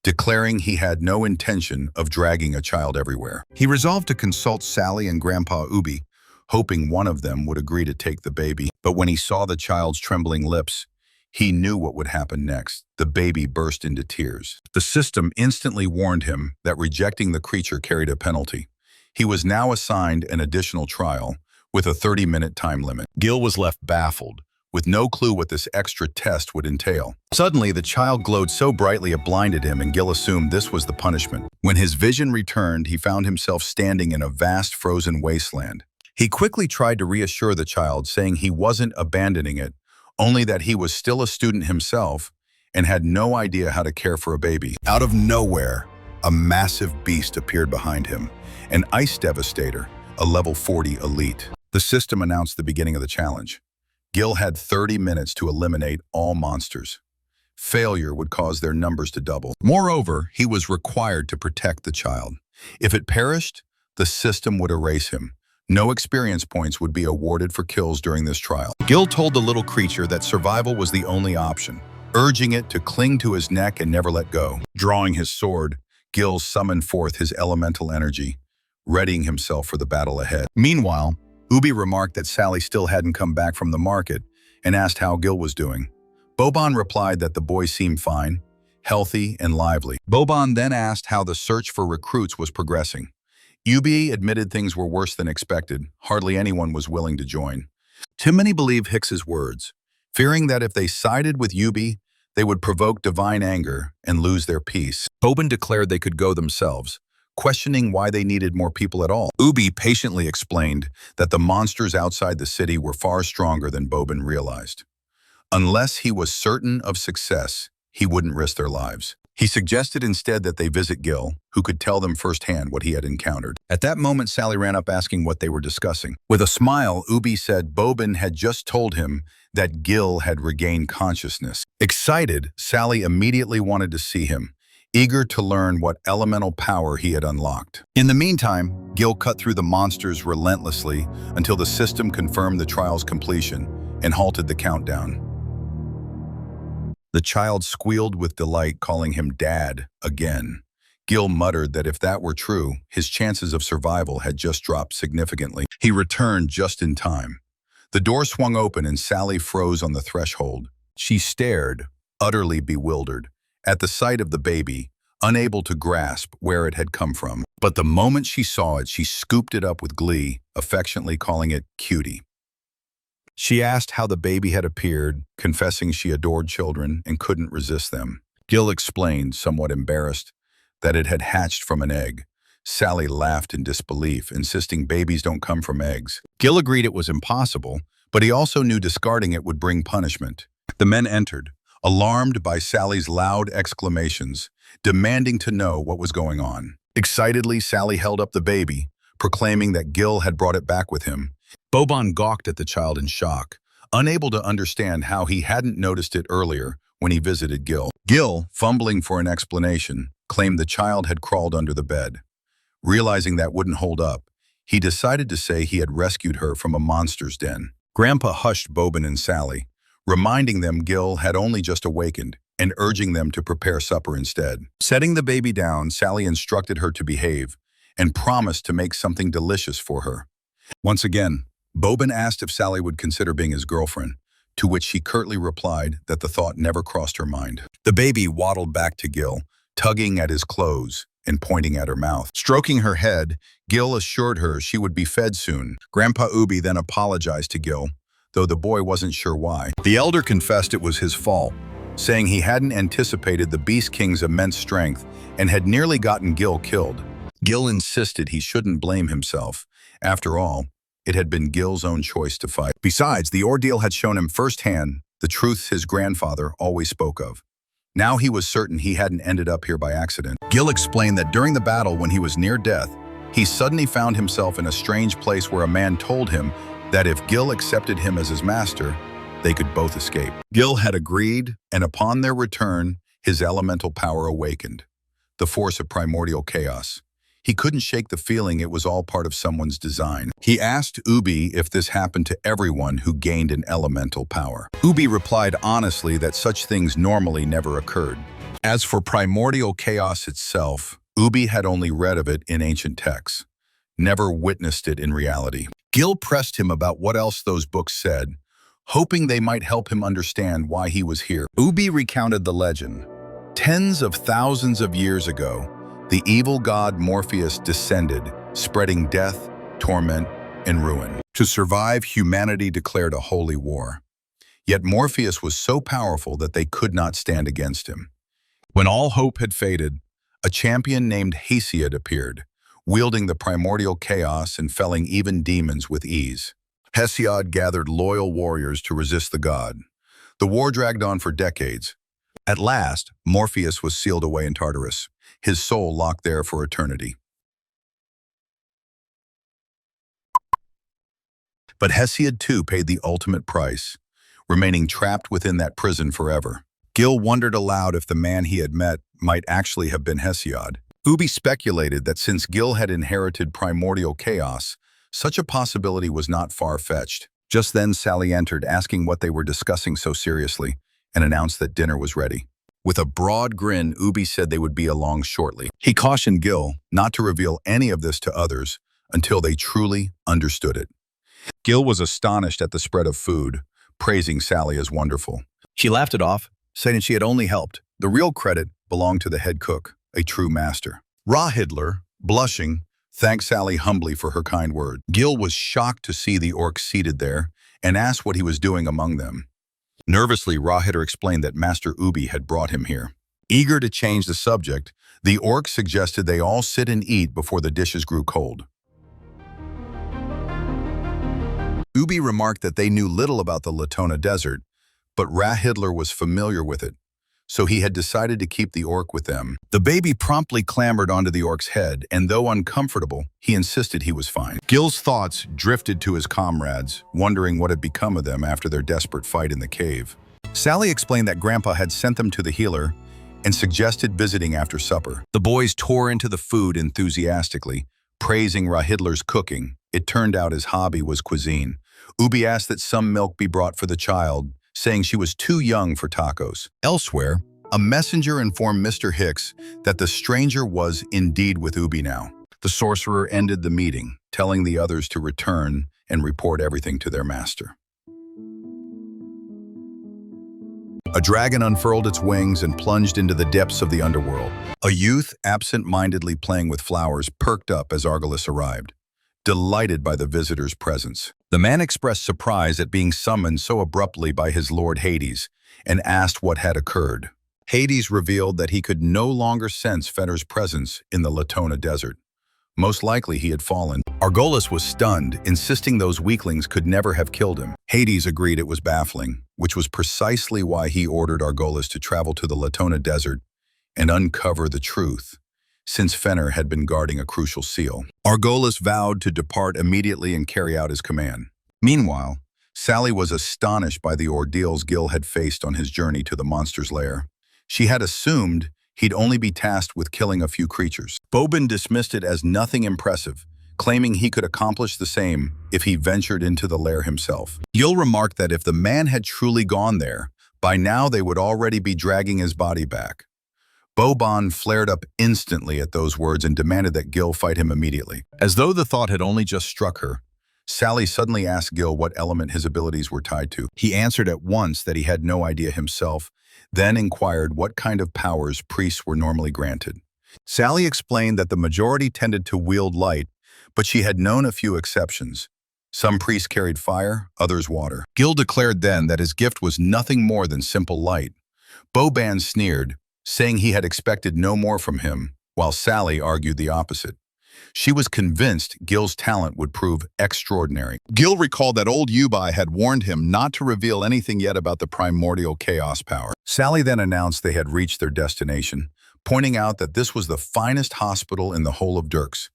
declaring he had no intention of dragging a child everywhere. He resolved to consult Sally and Grandpa Ubi, hoping one of them would agree to take the baby. But when he saw the child's trembling lips, he knew what would happen next. The baby burst into tears. The system instantly warned him that rejecting the creature carried a penalty. He was now assigned an additional trial with a 30-minute time limit. Gil was left baffled, with no clue what this extra test would entail. Suddenly, the child glowed so brightly it blinded him, and Gil assumed this was the punishment. When his vision returned, he found himself standing in a vast frozen wasteland. He quickly tried to reassure the child, saying he wasn't abandoning it, only that he was still a student himself and had no idea how to care for a baby. Out of nowhere, a massive beast appeared behind him, an ice devastator, a level 40 elite. The system announced the beginning of the challenge. Gil had 30 minutes to eliminate all monsters. Failure would cause their numbers to double. Moreover, he was required to protect the child. If it perished, the system would erase him. No experience points would be awarded for kills during this trial. Gil told the little creature that survival was the only option, urging it to cling to his neck and never let go. Drawing his sword, Gil summoned forth his elemental energy, readying himself for the battle ahead. Meanwhile, Ubi remarked that Sally still hadn't come back from the market and asked how Gil was doing. Boban replied that the boy seemed fine, healthy, and lively. Boban then asked how the search for recruits was progressing. Ubi admitted things were worse than expected. Hardly anyone was willing to join. Too many believed Hicks's words, fearing that if they sided with Ubi, they would provoke divine anger and lose their peace. Boban declared they could go themselves, questioning why they needed more people at all. Ubi patiently explained that the monsters outside the city were far stronger than Boban realized. Unless he was certain of success, he wouldn't risk their lives. He suggested instead that they visit Gil, who could tell them firsthand what he had encountered. At that moment, Sally ran up asking what they were discussing. With a smile, Ubi said Boban had just told him that Gil had regained consciousness. Excited, Sally immediately wanted to see him, eager to learn what elemental power he had unlocked. In the meantime, Gil cut through the monsters relentlessly until the system confirmed the trial's completion and halted the countdown. The child squealed with delight, calling him Dad again. Gil muttered that if that were true, his chances of survival had just dropped significantly. He returned just in time. The door swung open and Sally froze on the threshold. She stared, utterly bewildered, at the sight of the baby, unable to grasp where it had come from. But the moment she saw it, she scooped it up with glee, affectionately calling it Cutie. She asked how the baby had appeared, confessing she adored children and couldn't resist them. Gil explained, somewhat embarrassed, that it had hatched from an egg. Sally laughed in disbelief, insisting babies don't come from eggs. Gil agreed it was impossible, but he also knew discarding it would bring punishment. The men entered, alarmed by Sally's loud exclamations, demanding to know what was going on. Excitedly, Sally held up the baby, proclaiming that Gil had brought it back with him. Boban gawked at the child in shock, unable to understand how he hadn't noticed it earlier when he visited Gil. Gil, fumbling for an explanation, claimed the child had crawled under the bed. Realizing that wouldn't hold up, he decided to say he had rescued her from a monster's den. Grandpa hushed Boban and Sally, reminding them Gil had only just awakened and urging them to prepare supper instead. Setting the baby down, Sally instructed her to behave and promised to make something delicious for her. Once again, Boban asked if Sally would consider being his girlfriend, to which she curtly replied that the thought never crossed her mind. The baby waddled back to Gil, tugging at his clothes and pointing at her mouth. Stroking her head, Gil assured her she would be fed soon. Grandpa Ubi then apologized to Gil, though the boy wasn't sure why. The elder confessed it was his fault, saying he hadn't anticipated the Beast King's immense strength and had nearly gotten Gil killed. Gil insisted he shouldn't blame himself. After all, it had been Gil's own choice to fight. Besides, the ordeal had shown him firsthand the truths his grandfather always spoke of. Now he was certain he hadn't ended up here by accident. Gil explained that during the battle when he was near death, he suddenly found himself in a strange place where a man told him that if Gil accepted him as his master, they could both escape. Gil had agreed, and upon their return, his elemental power awakened, the force of primordial chaos. He couldn't shake the feeling it was all part of someone's design. He asked Ubi if this happened to everyone who gained an elemental power. Ubi replied honestly that such things normally never occurred. As for primordial chaos itself, Ubi had only read of it in ancient texts, never witnessed it in reality. Gil pressed him about what else those books said, hoping they might help him understand why he was here. Ubi recounted the legend. Tens of thousands of years ago, the evil god Morpheus descended, spreading death, torment, and ruin. To survive, humanity declared a holy war. Yet Morpheus was so powerful that they could not stand against him. When all hope had faded, a champion named Hesiod appeared, wielding the primordial chaos and felling even demons with ease. Hesiod gathered loyal warriors to resist the god. The war dragged on for decades. At last, Morpheus was sealed away in Tartarus, his soul locked there for eternity. But Hesiod too paid the ultimate price, remaining trapped within that prison forever. Gil wondered aloud if the man he had met might actually have been Hesiod. Ubi speculated that since Gil had inherited primordial chaos, such a possibility was not far-fetched. Just then Sally entered, asking what they were discussing so seriously, and announced that dinner was ready. With a broad grin, Ubi said they would be along shortly. He cautioned Gil not to reveal any of this to others until they truly understood it. Gil was astonished at the spread of food, praising Sally as wonderful. She laughed it off, saying she had only helped. The real credit belonged to the head cook, a true master. Rahidler, blushing, thanked Sally humbly for her kind word. Gil was shocked to see the orcs seated there and asked what he was doing among them. Nervously, Rahidler explained that Master Ubi had brought him here. Eager to change the subject, the orcs suggested they all sit and eat before the dishes grew cold. Ubi remarked that they knew little about the Latona Desert, but Rahidler was familiar with it, so he had decided to keep the orc with them. The baby promptly clambered onto the orc's head, and though uncomfortable, he insisted he was fine. Gil's thoughts drifted to his comrades, wondering what had become of them after their desperate fight in the cave. Sally explained that Grandpa had sent them to the healer and suggested visiting after supper. The boys tore into the food enthusiastically, praising Rahidler's cooking. It turned out his hobby was cuisine. Ubi asked that some milk be brought for the child, saying she was too young for tacos. Elsewhere, a messenger informed Mr. Hicks that the stranger was indeed with Ubi now. The sorcerer ended the meeting, telling the others to return and report everything to their master. A dragon unfurled its wings and plunged into the depths of the underworld. A youth absent-mindedly playing with flowers perked up as Argolis arrived, delighted by the visitor's presence. The man expressed surprise at being summoned so abruptly by his lord Hades and asked what had occurred. Hades revealed that he could no longer sense Fenner's presence in the Latona Desert. Most likely he had fallen. Argolis was stunned, insisting those weaklings could never have killed him. Hades agreed it was baffling, which was precisely why he ordered Argolis to travel to the Latona Desert and uncover the truth, since Fenner had been guarding a crucial seal. Argolis vowed to depart immediately and carry out his command. Meanwhile, Sally was astonished by the ordeals Gil had faced on his journey to the monster's lair. She had assumed he'd only be tasked with killing a few creatures. Bobin dismissed it as nothing impressive, claiming he could accomplish the same if he ventured into the lair himself. Gil remarked that if the man had truly gone there, by now they would already be dragging his body back. Boban flared up instantly at those words and demanded that Gil fight him immediately. As though the thought had only just struck her, Sally suddenly asked Gil what element his abilities were tied to. He answered at once that he had no idea himself, then inquired what kind of powers priests were normally granted. Sally explained that the majority tended to wield light, but she had known a few exceptions. Some priests carried fire, others water. Gil declared then that his gift was nothing more than simple light. Boban sneered, saying he had expected no more from him, while Sally argued the opposite. She was convinced Gil's talent would prove extraordinary. Gil recalled that old Ubi had warned him not to reveal anything yet about the primordial chaos power. Sally then announced they had reached their destination, pointing out that this was the finest hospital in the whole of Dirks.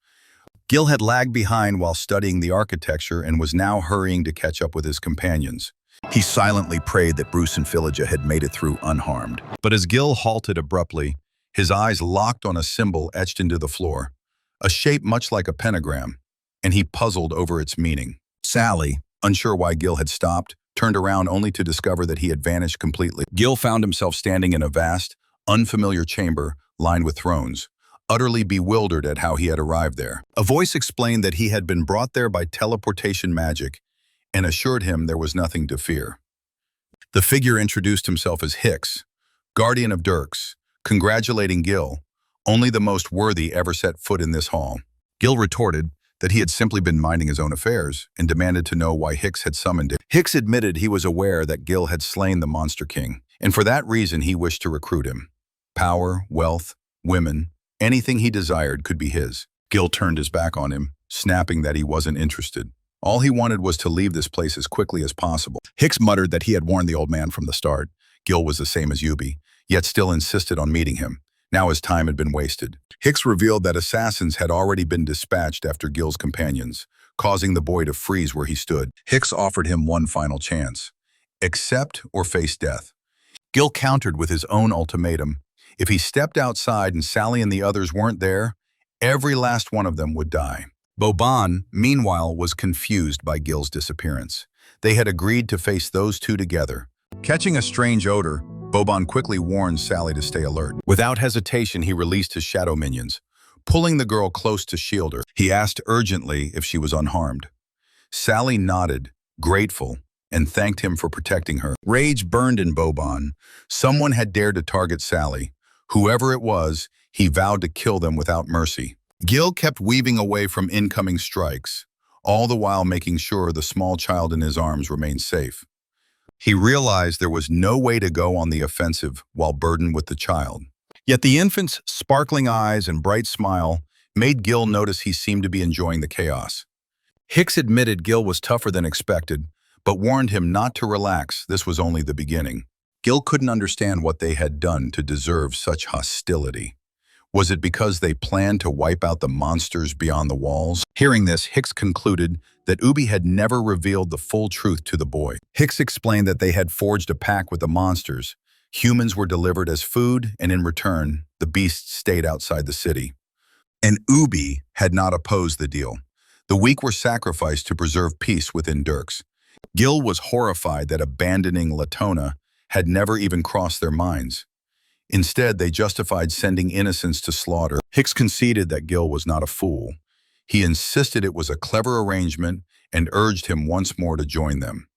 Gil had lagged behind while studying the architecture and was now hurrying to catch up with his companions. He silently prayed that Bruce and Philija had made it through unharmed. But as Gil halted abruptly, his eyes locked on a symbol etched into the floor, a shape much like a pentagram, and he puzzled over its meaning. Sally, unsure why Gil had stopped, turned around only to discover that he had vanished completely. Gil found himself standing in a vast, unfamiliar chamber lined with thrones, utterly bewildered at how he had arrived there. A voice explained that he had been brought there by teleportation magic and assured him there was nothing to fear. The figure introduced himself as Hicks, guardian of Dirks, congratulating Gil, only the most worthy ever set foot in this hall. Gil retorted, that he had simply been minding his own affairs and demanded to know why Hicks had summoned him. Hicks admitted he was aware that Gil had slain the Monster King, and for that reason he wished to recruit him. Power, wealth, women, anything he desired could be his. Gil turned his back on him, snapping that he wasn't interested. All he wanted was to leave this place as quickly as possible. Hicks muttered that he had warned the old man from the start. Gil was the same as Yubi, yet still insisted on meeting him. Now his time had been wasted. Hicks revealed that assassins had already been dispatched after Gil's companions, causing the boy to freeze where he stood. Hicks offered him one final chance: accept or face death. Gil countered with his own ultimatum. If he stepped outside and Sally and the others weren't there, every last one of them would die. Boban, meanwhile, was confused by Gil's disappearance. They had agreed to face those two together. Catching a strange odor, Boban quickly warned Sally to stay alert. Without hesitation, he released his shadow minions, pulling the girl close to shield her. He asked urgently if she was unharmed. Sally nodded, grateful, and thanked him for protecting her. Rage burned in Boban. Someone had dared to target Sally. Whoever it was, he vowed to kill them without mercy. Gil kept weaving away from incoming strikes, all the while making sure the small child in his arms remained safe. He realized there was no way to go on the offensive while burdened with the child. Yet the infant's sparkling eyes and bright smile made Gil notice he seemed to be enjoying the chaos. Hicks admitted Gil was tougher than expected, but warned him not to relax. This was only the beginning. Gil couldn't understand what they had done to deserve such hostility. Was it because they planned to wipe out the monsters beyond the walls? Hearing this, Hicks concluded that Ubi had never revealed the full truth to the boy. Hicks explained that they had forged a pact with the monsters. Humans were delivered as food, and in return, the beasts stayed outside the city. And Ubi had not opposed the deal. The weak were sacrificed to preserve peace within Dirks. Gil was horrified that abandoning Latona had never even crossed their minds. Instead, they justified sending innocents to slaughter. Hicks conceded that Gil was not a fool. He insisted it was a clever arrangement and urged him once more to join them.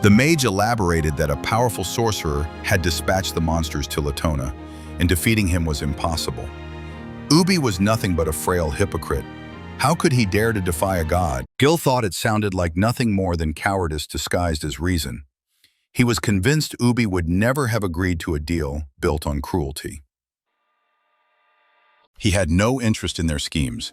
The mage elaborated that a powerful sorcerer had dispatched the monsters to Latona, and defeating him was impossible. Ubi was nothing but a frail hypocrite. How could he dare to defy a god? Gil thought it sounded like nothing more than cowardice disguised as reason. He was convinced Ubi would never have agreed to a deal built on cruelty. He had no interest in their schemes.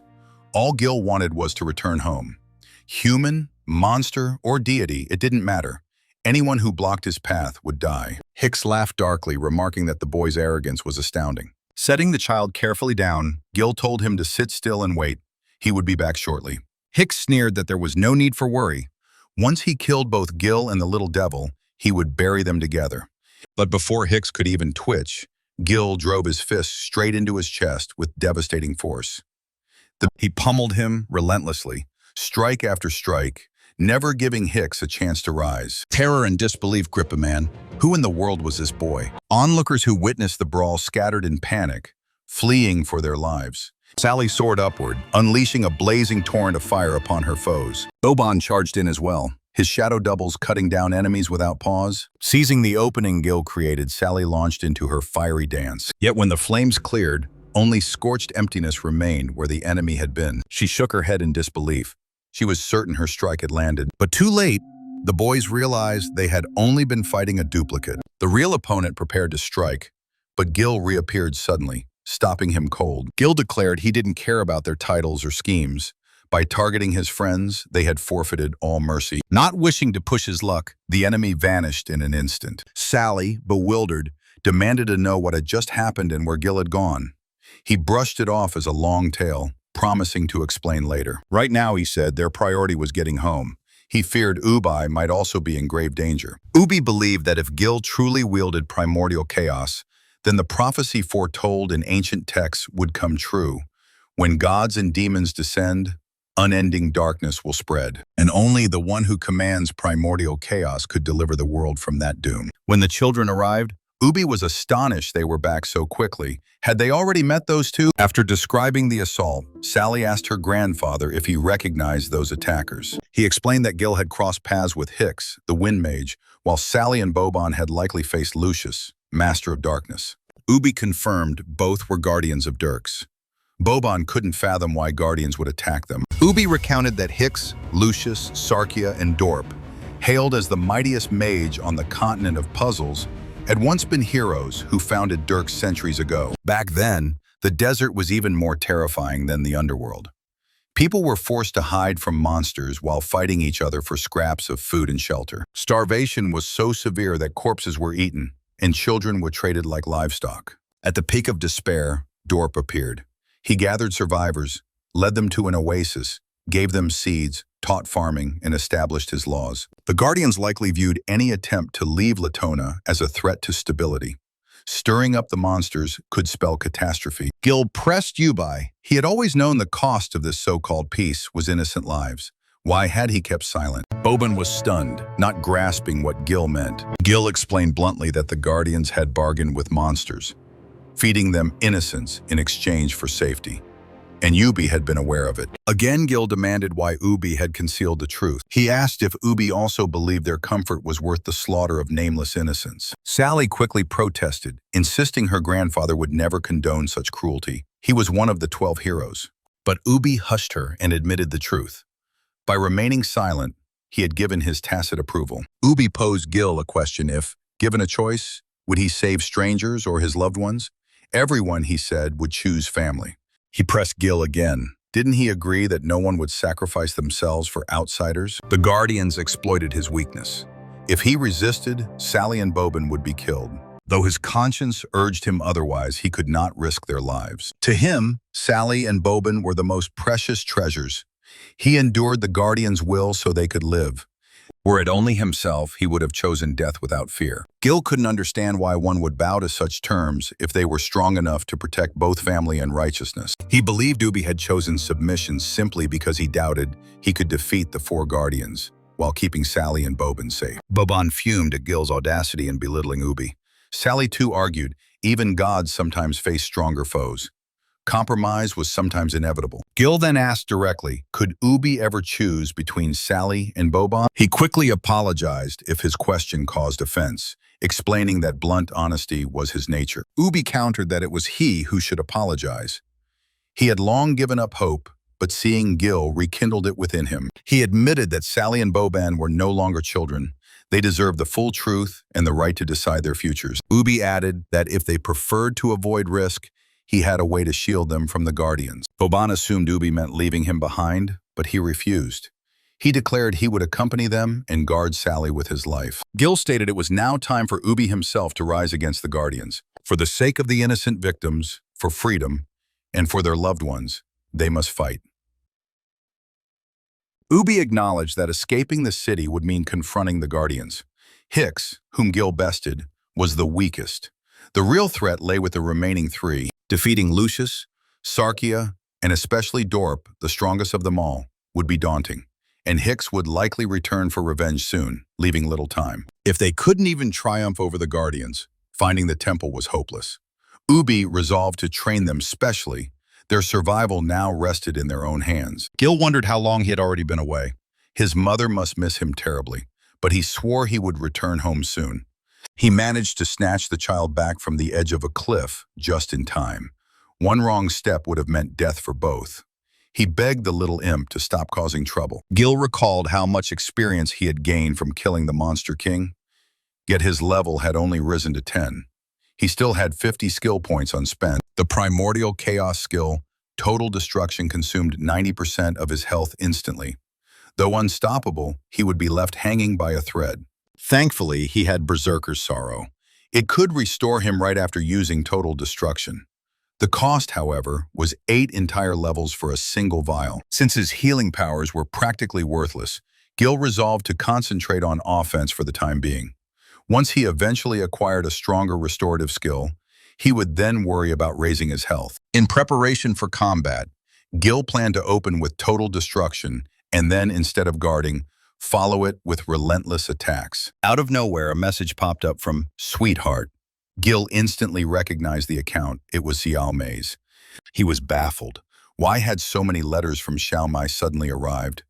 All Gil wanted was to return home. Human, monster, or deity, it didn't matter. Anyone who blocked his path would die. Hicks laughed darkly, remarking that the boy's arrogance was astounding. Setting the child carefully down, Gil told him to sit still and wait. He would be back shortly. Hicks sneered that there was no need for worry. Once he killed both Gil and the little devil, he would bury them together. But before Hicks could even twitch, Gil drove his fist straight into his chest with devastating force. He pummeled him relentlessly, strike after strike, never giving Hicks a chance to rise. Terror and disbelief gripped a man. Who in the world was this boy? Onlookers who witnessed the brawl scattered in panic, fleeing for their lives. Sally soared upward, unleashing a blazing torrent of fire upon her foes. Boban charged in as well, his shadow doubles cutting down enemies without pause. Seizing the opening Gil created, Sally launched into her fiery dance. Yet when the flames cleared, only scorched emptiness remained where the enemy had been. She shook her head in disbelief. She was certain her strike had landed. But too late, the boys realized they had only been fighting a duplicate. The real opponent prepared to strike, but Gil reappeared suddenly, stopping him cold. Gil declared he didn't care about their titles or schemes. By targeting his friends, they had forfeited all mercy. Not wishing to push his luck, the enemy vanished in an instant. Sally, bewildered, demanded to know what had just happened and where Gil had gone. He brushed it off as a long tale, promising to explain later. Right now, he said, their priority was getting home. He feared Ubi might also be in grave danger. Ubi believed that if Gil truly wielded primordial chaos, then the prophecy foretold in ancient texts would come true. When gods and demons descend, unending darkness will spread, and only the one who commands primordial chaos could deliver the world from that doom. When the children arrived, Ubi was astonished they were back so quickly. Had they already met those two? After describing the assault, Sally asked her grandfather if he recognized those attackers. He explained that Gil had crossed paths with Hicks, the Wind Mage, while Sally and Boban had likely faced Lucius, Master of Darkness. Ubi confirmed both were guardians of Dirks. Boban couldn't fathom why guardians would attack them. Ubi recounted that Hicks, Lucius, Sarkia, and Dorp, hailed as the mightiest mage on the continent of puzzles, had once been heroes who founded Dirks centuries ago. Back then, the desert was even more terrifying than the underworld. People were forced to hide from monsters while fighting each other for scraps of food and shelter. Starvation was so severe that corpses were eaten, and children were traded like livestock. At the peak of despair, Dorp appeared. He gathered survivors, led them to an oasis, gave them seeds, taught farming, and established his laws. The Guardians likely viewed any attempt to leave Latona as a threat to stability. Stirring up the monsters could spell catastrophe. Gil pressed Ubi. He had always known the cost of this so-called peace was innocent lives. Why had he kept silent? Boban was stunned, not grasping what Gil meant. Gil explained bluntly that the Guardians had bargained with monsters, feeding them innocence in exchange for safety. And Ubi had been aware of it. Again, Gil demanded why Ubi had concealed the truth. He asked if Ubi also believed their comfort was worth the slaughter of nameless innocents. Sally quickly protested, insisting her grandfather would never condone such cruelty. He was one of the 12 heroes. But Ubi hushed her and admitted the truth. By remaining silent, he had given his tacit approval. Ubi posed Gil a question if, given a choice, would he save strangers or his loved ones? Everyone, he said, would choose family. He pressed Gil again. Didn't he agree that no one would sacrifice themselves for outsiders? The Guardians exploited his weakness. If he resisted, Sally and Boban would be killed. Though his conscience urged him otherwise, he could not risk their lives. To him, Sally and Boban were the most precious treasures. He endured the Guardians' will so they could live. Were it only himself, he would have chosen death without fear. Gil couldn't understand why one would bow to such terms if they were strong enough to protect both family and righteousness. He believed Ubi had chosen submission simply because he doubted he could defeat the 4 Guardians while keeping Sally and Boban safe. Boban fumed at Gil's audacity in belittling Ubi. Sally too argued, even gods sometimes face stronger foes. Compromise was sometimes inevitable. Gil then asked directly, could Ubi ever choose between Sally and Boban? He quickly apologized if his question caused offense, explaining that blunt honesty was his nature. Ubi countered that it was he who should apologize. He had long given up hope, but seeing Gil rekindled it within him. He admitted that Sally and Boban were no longer children. They deserved the full truth and the right to decide their futures. Ubi added that if they preferred to avoid risk, he had a way to shield them from the Guardians. Boban assumed Ubi meant leaving him behind, but he refused. He declared he would accompany them and guard Sally with his life. Gil stated it was now time for Ubi himself to rise against the Guardians. For the sake of the innocent victims, for freedom, and for their loved ones, they must fight. Ubi acknowledged that escaping the city would mean confronting the Guardians. Hicks, whom Gil bested, was the weakest. The real threat lay with the remaining 3. Defeating Lucius, Sarkia, and especially Dorp, the strongest of them all, would be daunting, and Hicks would likely return for revenge soon, leaving little time. If they couldn't even triumph over the Guardians, finding the temple was hopeless. Ubi resolved to train them specially. Their survival now rested in their own hands. Gil wondered how long he had already been away. His mother must miss him terribly, but he swore he would return home soon. He managed to snatch the child back from the edge of a cliff just in time. One wrong step would have meant death for both. He begged the little imp to stop causing trouble. Gil recalled how much experience he had gained from killing the Monster King, yet his level had only risen to 10. He still had 50 skill points unspent. The primordial chaos skill, Total Destruction, consumed 90% of his health instantly. Though unstoppable, he would be left hanging by a thread. Thankfully, he had Berserker's Sorrow. It could restore him right after using Total Destruction. The cost, however, was 8 entire levels for a single vial. Since his healing powers were practically worthless, Gil resolved to concentrate on offense for the time being. Once he eventually acquired a stronger restorative skill, he would then worry about raising his health. In preparation for combat, Gil planned to open with Total Destruction and then, instead of guarding, follow it with relentless attacks. Out of nowhere, a message popped up from Sweetheart. Gil instantly recognized the account. It was Xiao Mei's. He was baffled. Why had so many letters from Xiao Mei suddenly arrived?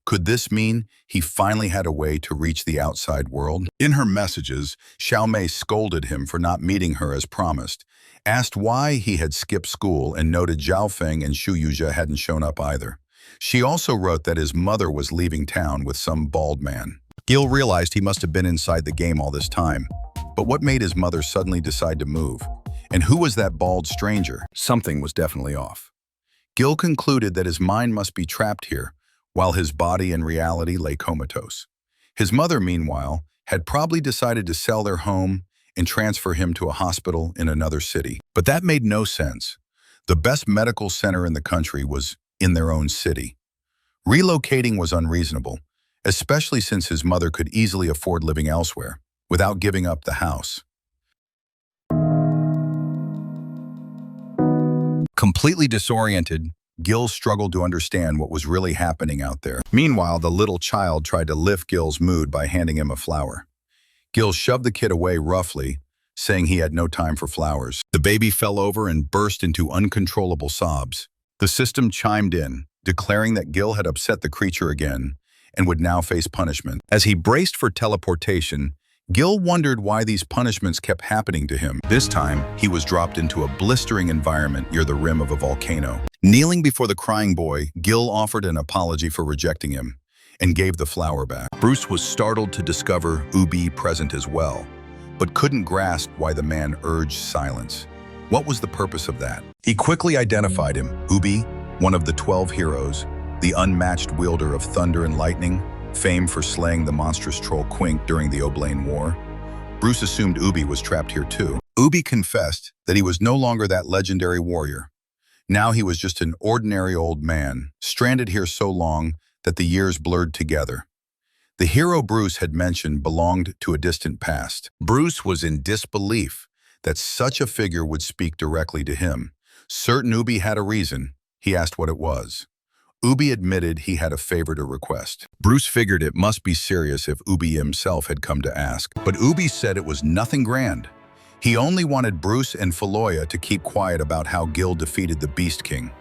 Could this mean he finally had a way to reach the outside world? In her messages, Xiao Mei scolded him for not meeting her as promised, asked why he had skipped school and noted Zhao Feng and Shu Yuzhe hadn't shown up either. She also wrote that his mother was leaving town with some bald man. Gil realized he must have been inside the game all this time. But what made his mother suddenly decide to move? And who was that bald stranger? Something was definitely off. Gil concluded that his mind must be trapped here, while his body and reality lay comatose. His mother, meanwhile, had probably decided to sell their home and transfer him to a hospital in another city. But that made no sense. The best medical center in the country was in their own city. Relocating was unreasonable, especially since his mother could easily afford living elsewhere, without giving up the house. Completely disoriented, Gil struggled to understand what was really happening out there. Meanwhile, the little child tried to lift Gil's mood by handing him a flower. Gil shoved the kid away roughly, saying he had no time for flowers. The baby fell over and burst into uncontrollable sobs. The system chimed in, declaring that Gil had upset the creature again and would now face punishment. As he braced for teleportation, Gil wondered why these punishments kept happening to him. This time, he was dropped into a blistering environment near the rim of a volcano. Kneeling before the crying boy, Gil offered an apology for rejecting him and gave the flower back. Bruce was startled to discover Ubi present as well, but couldn't grasp why the man urged silence. What was the purpose of that? He quickly identified him. Ubi, one of the 12 heroes, the unmatched wielder of thunder and lightning, famed for slaying the monstrous troll Quink during the Oblain War. Bruce assumed Ubi was trapped here too. Ubi confessed that he was no longer that legendary warrior. Now he was just an ordinary old man, stranded here so long that the years blurred together. The hero Bruce had mentioned belonged to a distant past. Bruce was in disbelief that such a figure would speak directly to him. Certain Ubi had a reason. He asked what it was. Ubi admitted he had a favor to request. Bruce figured it must be serious if Ubi himself had come to ask, but Ubi said it was nothing grand. He only wanted Bruce and Faloya to keep quiet about how Gil defeated the Beast King.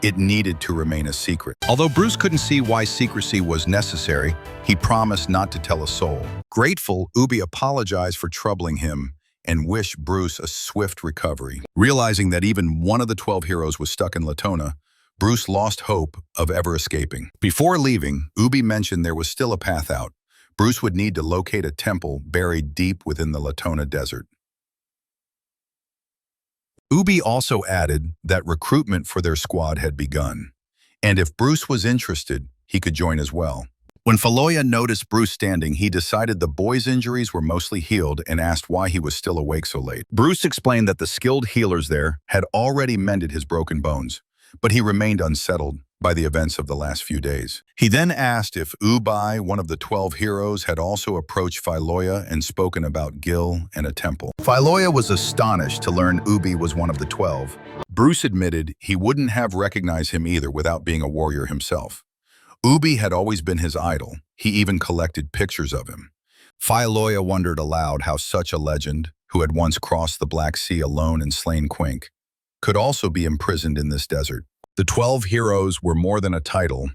It needed to remain a secret. Although Bruce couldn't see why secrecy was necessary, he promised not to tell a soul. Grateful, Ubi apologized for troubling him and wished Bruce a swift recovery. Realizing that even one of the 12 heroes was stuck in Latona, Bruce lost hope of ever escaping. Before leaving, Ubi mentioned there was still a path out. Bruce would need to locate a temple buried deep within the Latona desert. Ubi also added that recruitment for their squad had begun, and if Bruce was interested, he could join as well. When Faloya noticed Bruce standing, he decided the boy's injuries were mostly healed and asked why he was still awake so late. Bruce explained that the skilled healers there had already mended his broken bones, but he remained unsettled by the events of the last few days. He then asked if Ubi, one of the 12 heroes, had also approached Faloya and spoken about Gil and a temple. Faloya was astonished to learn Ubi was one of the 12. Bruce admitted he wouldn't have recognized him either without being a warrior himself. Ubi had always been his idol. He even collected pictures of him. Faloya wondered aloud how such a legend, who had once crossed the Black Sea alone and slain Quink, could also be imprisoned in this desert. The 12 heroes were more than a title.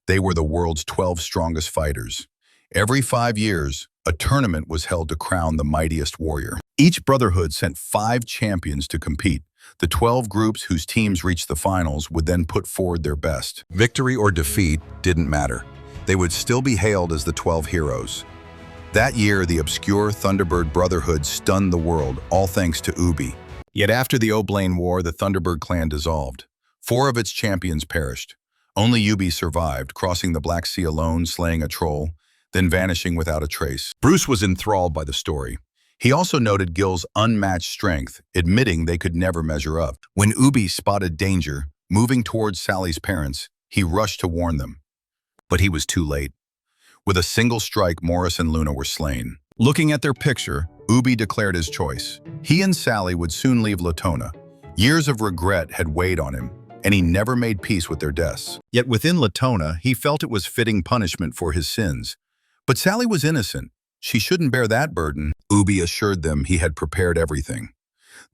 They were the world's 12 strongest fighters. Every 5 years, a tournament was held to crown the mightiest warrior. Each brotherhood sent 5 champions to compete. The 12 groups whose teams reached the finals would then put forward their best. Victory or defeat didn't matter. They would still be hailed as the 12 heroes. That year, the obscure Thunderbird Brotherhood stunned the world, all thanks to Ubi. Yet after the Oblain War, the Thunderbird clan dissolved. 4 of its champions perished. Only Ubi survived, crossing the Black Sea alone, slaying a troll, then vanishing without a trace. Bruce was enthralled by the story. He also noted Gil's unmatched strength, admitting they could never measure up. When Ubi spotted danger, moving towards Sally's parents, he rushed to warn them. But he was too late. With a single strike, Morris and Luna were slain. Looking at their picture, Ubi declared his choice. He and Sally would soon leave Latona. Years of regret had weighed on him, and he never made peace with their deaths. Yet within Latona, he felt it was fitting punishment for his sins. But Sally was innocent. She shouldn't bear that burden. Ubi assured them he had prepared everything.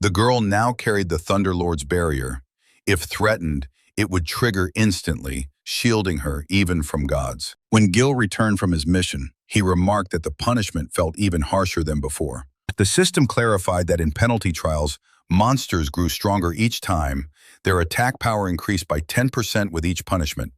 The girl now carried the Thunderlord's barrier. If threatened, it would trigger instantly, shielding her even from gods. When Gil returned from his mission, he remarked that the punishment felt even harsher than before. The system clarified that in penalty trials, Monsters grew stronger each time. Their attack power increased by 10% with each punishment.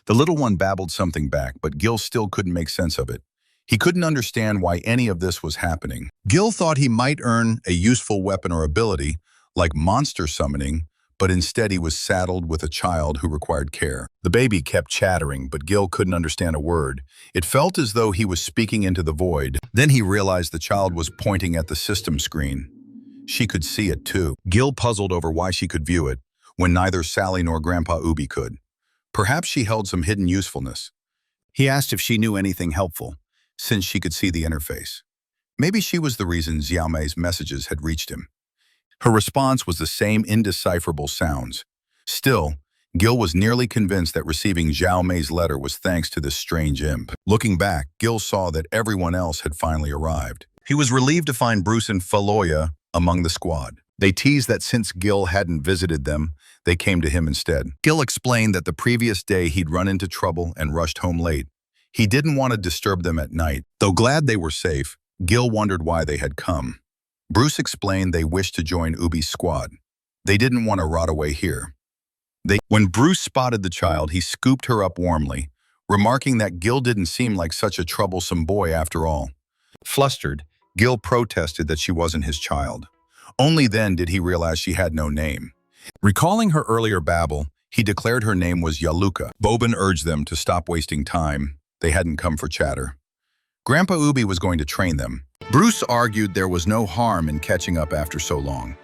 The little one babbled something back, but Gil still couldn't make sense of it. He couldn't understand why any of this was happening. Gil thought he might earn a useful weapon or ability, like monster summoning, but instead he was saddled with a child who required care. The baby kept chattering, but Gil couldn't understand a word. It felt as though he was speaking into the void. Then he realized the child was pointing at the system screen. She could see it too. Gil puzzled over why she could view it, when neither Sally nor Grandpa Ubi could. Perhaps she held some hidden usefulness. He asked if she knew anything helpful, since she could see the interface. Maybe she was the reason Xiaomei's messages had reached him. Her response was the same indecipherable sounds. Still, Gil was nearly convinced that receiving Zhao Mei's letter was thanks to this strange imp. Looking back, Gil saw that everyone else had finally arrived. He was relieved to find Bruce and Faloya among the squad. They teased that since Gil hadn't visited them, they came to him instead. Gil explained that the previous day he'd run into trouble and rushed home late. He didn't want to disturb them at night. Though glad they were safe, Gil wondered why they had come. Bruce explained they wished to join Ubi's squad. They didn't want to rot away here. When Bruce spotted the child, he scooped her up warmly, remarking that Gil didn't seem like such a troublesome boy after all. Flustered, Gil protested that she wasn't his child. Only then did he realize she had no name. Recalling her earlier babble, he declared her name was Yaluka. Boban urged them to stop wasting time. They hadn't come for chatter. Grandpa Ubi was going to train them. Bruce argued there was no harm in catching up after so long.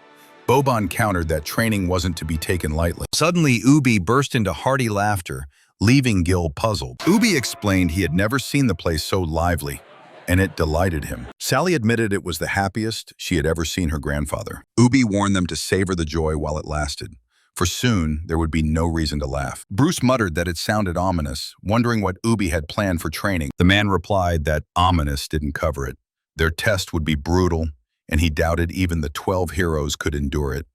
Boban countered that training wasn't to be taken lightly. Suddenly, Ubi burst into hearty laughter, leaving Gil puzzled. Ubi explained he had never seen the place so lively, and it delighted him. Sally admitted it was the happiest she had ever seen her grandfather. Ubi warned them to savor the joy while it lasted, for soon there would be no reason to laugh. Bruce muttered that it sounded ominous, wondering what Ubi had planned for training. The man replied that ominous didn't cover it. Their test would be brutal, and he doubted even the 12 heroes could endure it.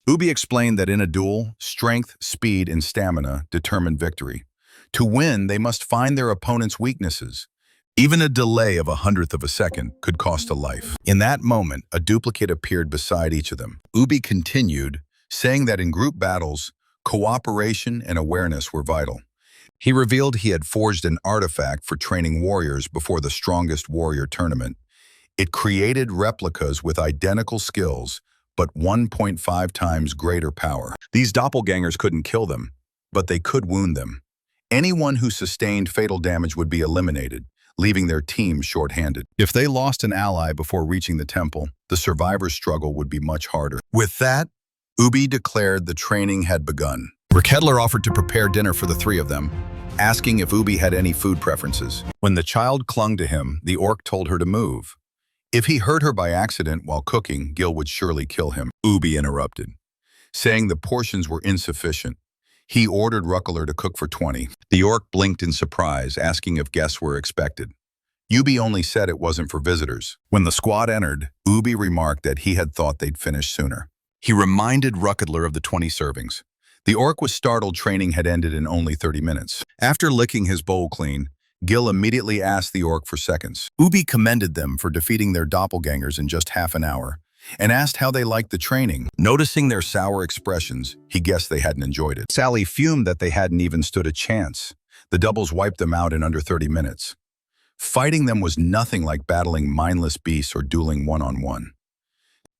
Ubi explained that in a duel, strength, speed, and stamina determined victory. To win, they must find their opponent's weaknesses. Even a delay of 1/100th of a second could cost a life. In that moment, a duplicate appeared beside each of them. Ubi continued, saying that in group battles, cooperation and awareness were vital. He revealed he had forged an artifact for training warriors before the strongest warrior tournament. It created replicas with identical skills, but 1.5 times greater power. These doppelgangers couldn't kill them, but they could wound them. Anyone who sustained fatal damage would be eliminated, leaving their team short-handed. If they lost an ally before reaching the temple, the survivor's struggle would be much harder. With that, Ubi declared the training had begun. Rakedler offered to prepare dinner for the three of them, asking if Ubi had any food preferences. When the child clung to him, the orc told her to move. If he hurt her by accident while cooking, Gil would surely kill him. Ubi interrupted, saying the portions were insufficient. He ordered Rakedler to cook for 20. The orc blinked in surprise, asking if guests were expected. Ubi only said it wasn't for visitors. When the squad entered, Ubi remarked that he had thought they'd finish sooner. He reminded Rakedler of the 20 servings. The orc was startled training had ended in only 30 minutes. After licking his bowl clean, Gil immediately asked the orc for seconds. Ubi commended them for defeating their doppelgangers in just half an hour, and asked how they liked the training. Noticing their sour expressions, he guessed they hadn't enjoyed it. Sally fumed that they hadn't even stood a chance. The doubles wiped them out in under 30 minutes. Fighting them was nothing like battling mindless beasts or dueling one-on-one.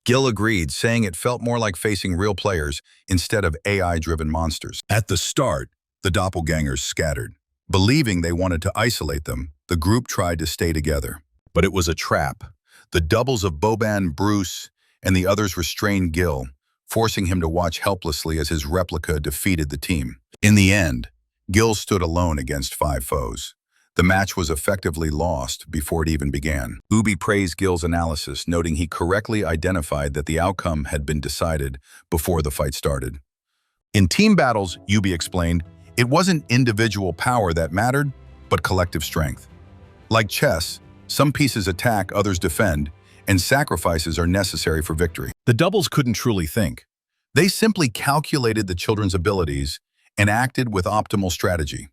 Gil agreed, saying it felt more like facing real players instead of AI-driven monsters. At the start, the doppelgangers scattered. Believing they wanted to isolate them, the group tried to stay together. But it was a trap. The doubles of Boban, Bruce, and the others restrained Gil, forcing him to watch helplessly as his replica defeated the team. In the end, Gil stood alone against 5 foes. The match was effectively lost before it even began. Ubi praised Gil's analysis, noting he correctly identified that the outcome had been decided before the fight started. In team battles, Ubi explained, it wasn't individual power that mattered, but collective strength. Like chess, some pieces attack, others defend, and sacrifices are necessary for victory. The doubles couldn't truly think. They simply calculated the children's abilities and acted with optimal strategy.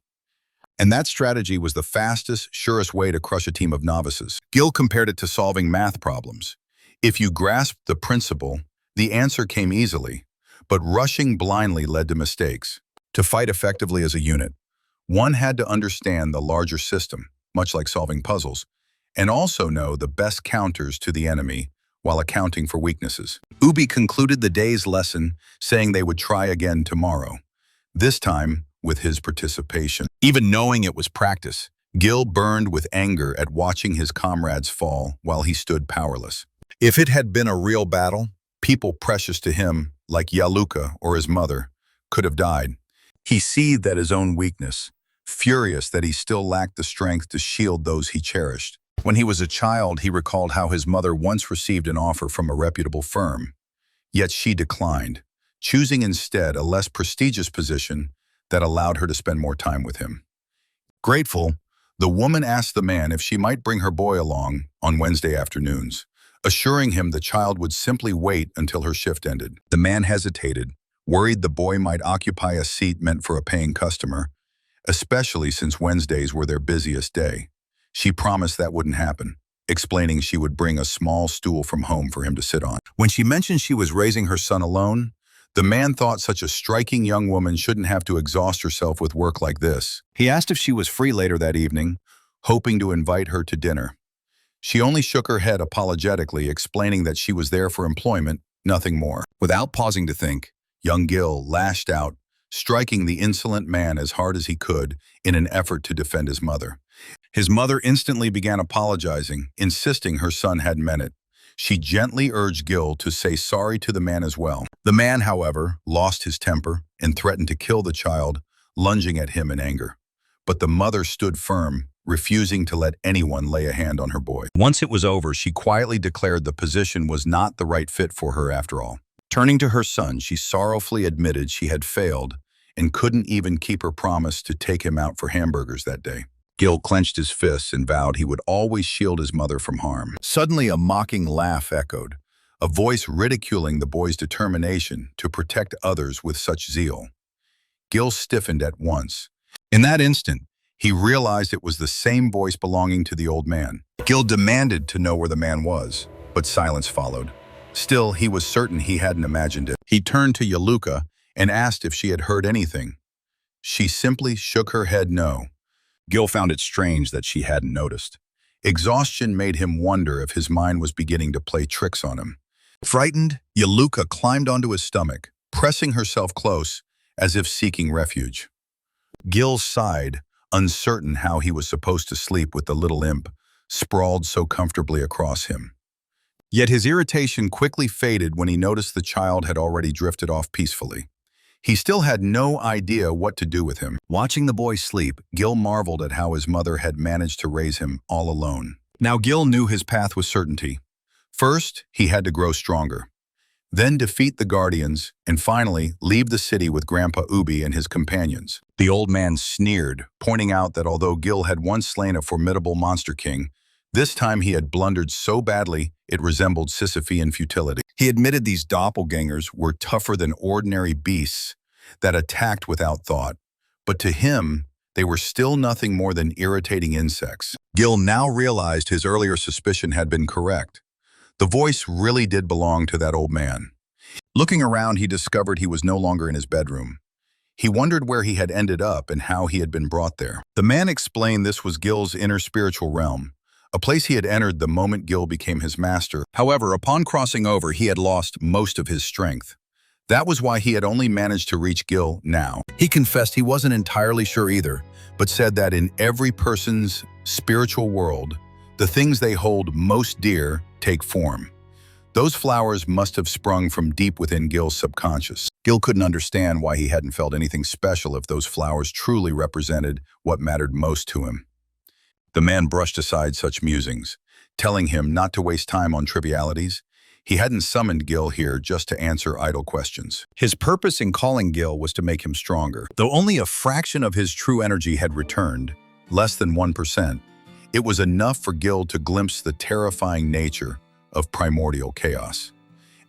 And that strategy was the fastest, surest way to crush a team of novices. Gil compared it to solving math problems. If you grasped the principle, The answer came easily, but rushing blindly led to mistakes. To fight effectively as a unit, one had to understand the larger system, much like solving puzzles, and also know the best counters to the enemy while accounting for weaknesses. Ubi concluded the day's lesson, saying they would try again tomorrow, this time with his participation. Even knowing it was practice, Gil burned with anger at watching his comrades fall while he stood powerless. If it had been a real battle, people precious to him, like Yaluka or his mother, could have died. He seethed at his own weakness, furious that he still lacked the strength to shield those he cherished. When he was a child, he recalled how his mother once received an offer from a reputable firm, yet she declined, choosing instead a less prestigious position that allowed her to spend more time with him. Grateful, the woman asked the man if she might bring her boy along on Wednesday afternoons, assuring him the child would simply wait until her shift ended. The man hesitated, worried the boy might occupy a seat meant for a paying customer, especially since Wednesdays were their busiest day. She promised that wouldn't happen, explaining she would bring a small stool from home for him to sit on. When she mentioned she was raising her son alone, the man thought such a striking young woman shouldn't have to exhaust herself with work like this. He asked if she was free later that evening, hoping to invite her to dinner. She only shook her head apologetically, explaining that she was there for employment, nothing more. Without pausing to think, young Gil lashed out, striking the insolent man as hard as he could in an effort to defend his mother. His mother instantly began apologizing, insisting her son hadn't meant it. She gently urged Gil to say sorry to the man as well. The man, however, lost his temper and threatened to kill the child, lunging at him in anger. But the mother stood firm, refusing to let anyone lay a hand on her boy. Once it was over, she quietly declared the position was not the right fit for her after all. Turning to her son, she sorrowfully admitted she had failed and couldn't even keep her promise to take him out for hamburgers that day. Gil clenched his fists and vowed he would always shield his mother from harm. Suddenly, a mocking laugh echoed, a voice ridiculing the boy's determination to protect others with such zeal. Gil stiffened at once. In that instant, he realized it was the same voice belonging to the old man. Gil demanded to know where the man was, but silence followed. Still, he was certain he hadn't imagined it. He turned to Yaluka and asked if she had heard anything. She simply shook her head no. Gil found it strange that she hadn't noticed. Exhaustion made him wonder if his mind was beginning to play tricks on him. Frightened, Yaluka climbed onto his stomach, pressing herself close, as if seeking refuge. Gil sighed, uncertain how he was supposed to sleep with the little imp, sprawled so comfortably across him. Yet his irritation quickly faded when he noticed the child had already drifted off peacefully. He still had no idea what to do with him. Watching the boy sleep, Gil marveled at how his mother had managed to raise him all alone. Now Gil knew his path with certainty. First, he had to grow stronger. Then defeat the Guardians, and finally leave the city with Grandpa Ubi and his companions. The old man sneered, pointing out that although Gil had once slain a formidable monster king, this time he had blundered so badly it resembled Sisyphean futility. He admitted these doppelgangers were tougher than ordinary beasts that attacked without thought, but to him, they were still nothing more than irritating insects. Gil now realized his earlier suspicion had been correct. The voice really did belong to that old man. Looking around, he discovered he was no longer in his bedroom. He wondered where he had ended up and how he had been brought there. The man explained this was Gil's inner spiritual realm, a place he had entered the moment Gil became his master. However, upon crossing over, he had lost most of his strength. That was why he had only managed to reach Gil now. He confessed he wasn't entirely sure either, but said that in every person's spiritual world, the things they hold most dear take form. Those flowers must have sprung from deep within Gil's subconscious. Gil couldn't understand why he hadn't felt anything special if those flowers truly represented what mattered most to him. The man brushed aside such musings, telling him not to waste time on trivialities. He hadn't summoned Gil here just to answer idle questions. His purpose in calling Gil was to make him stronger. Though only a fraction of his true energy had returned, less than 1%, it was enough for Gil to glimpse the terrifying nature of primordial chaos.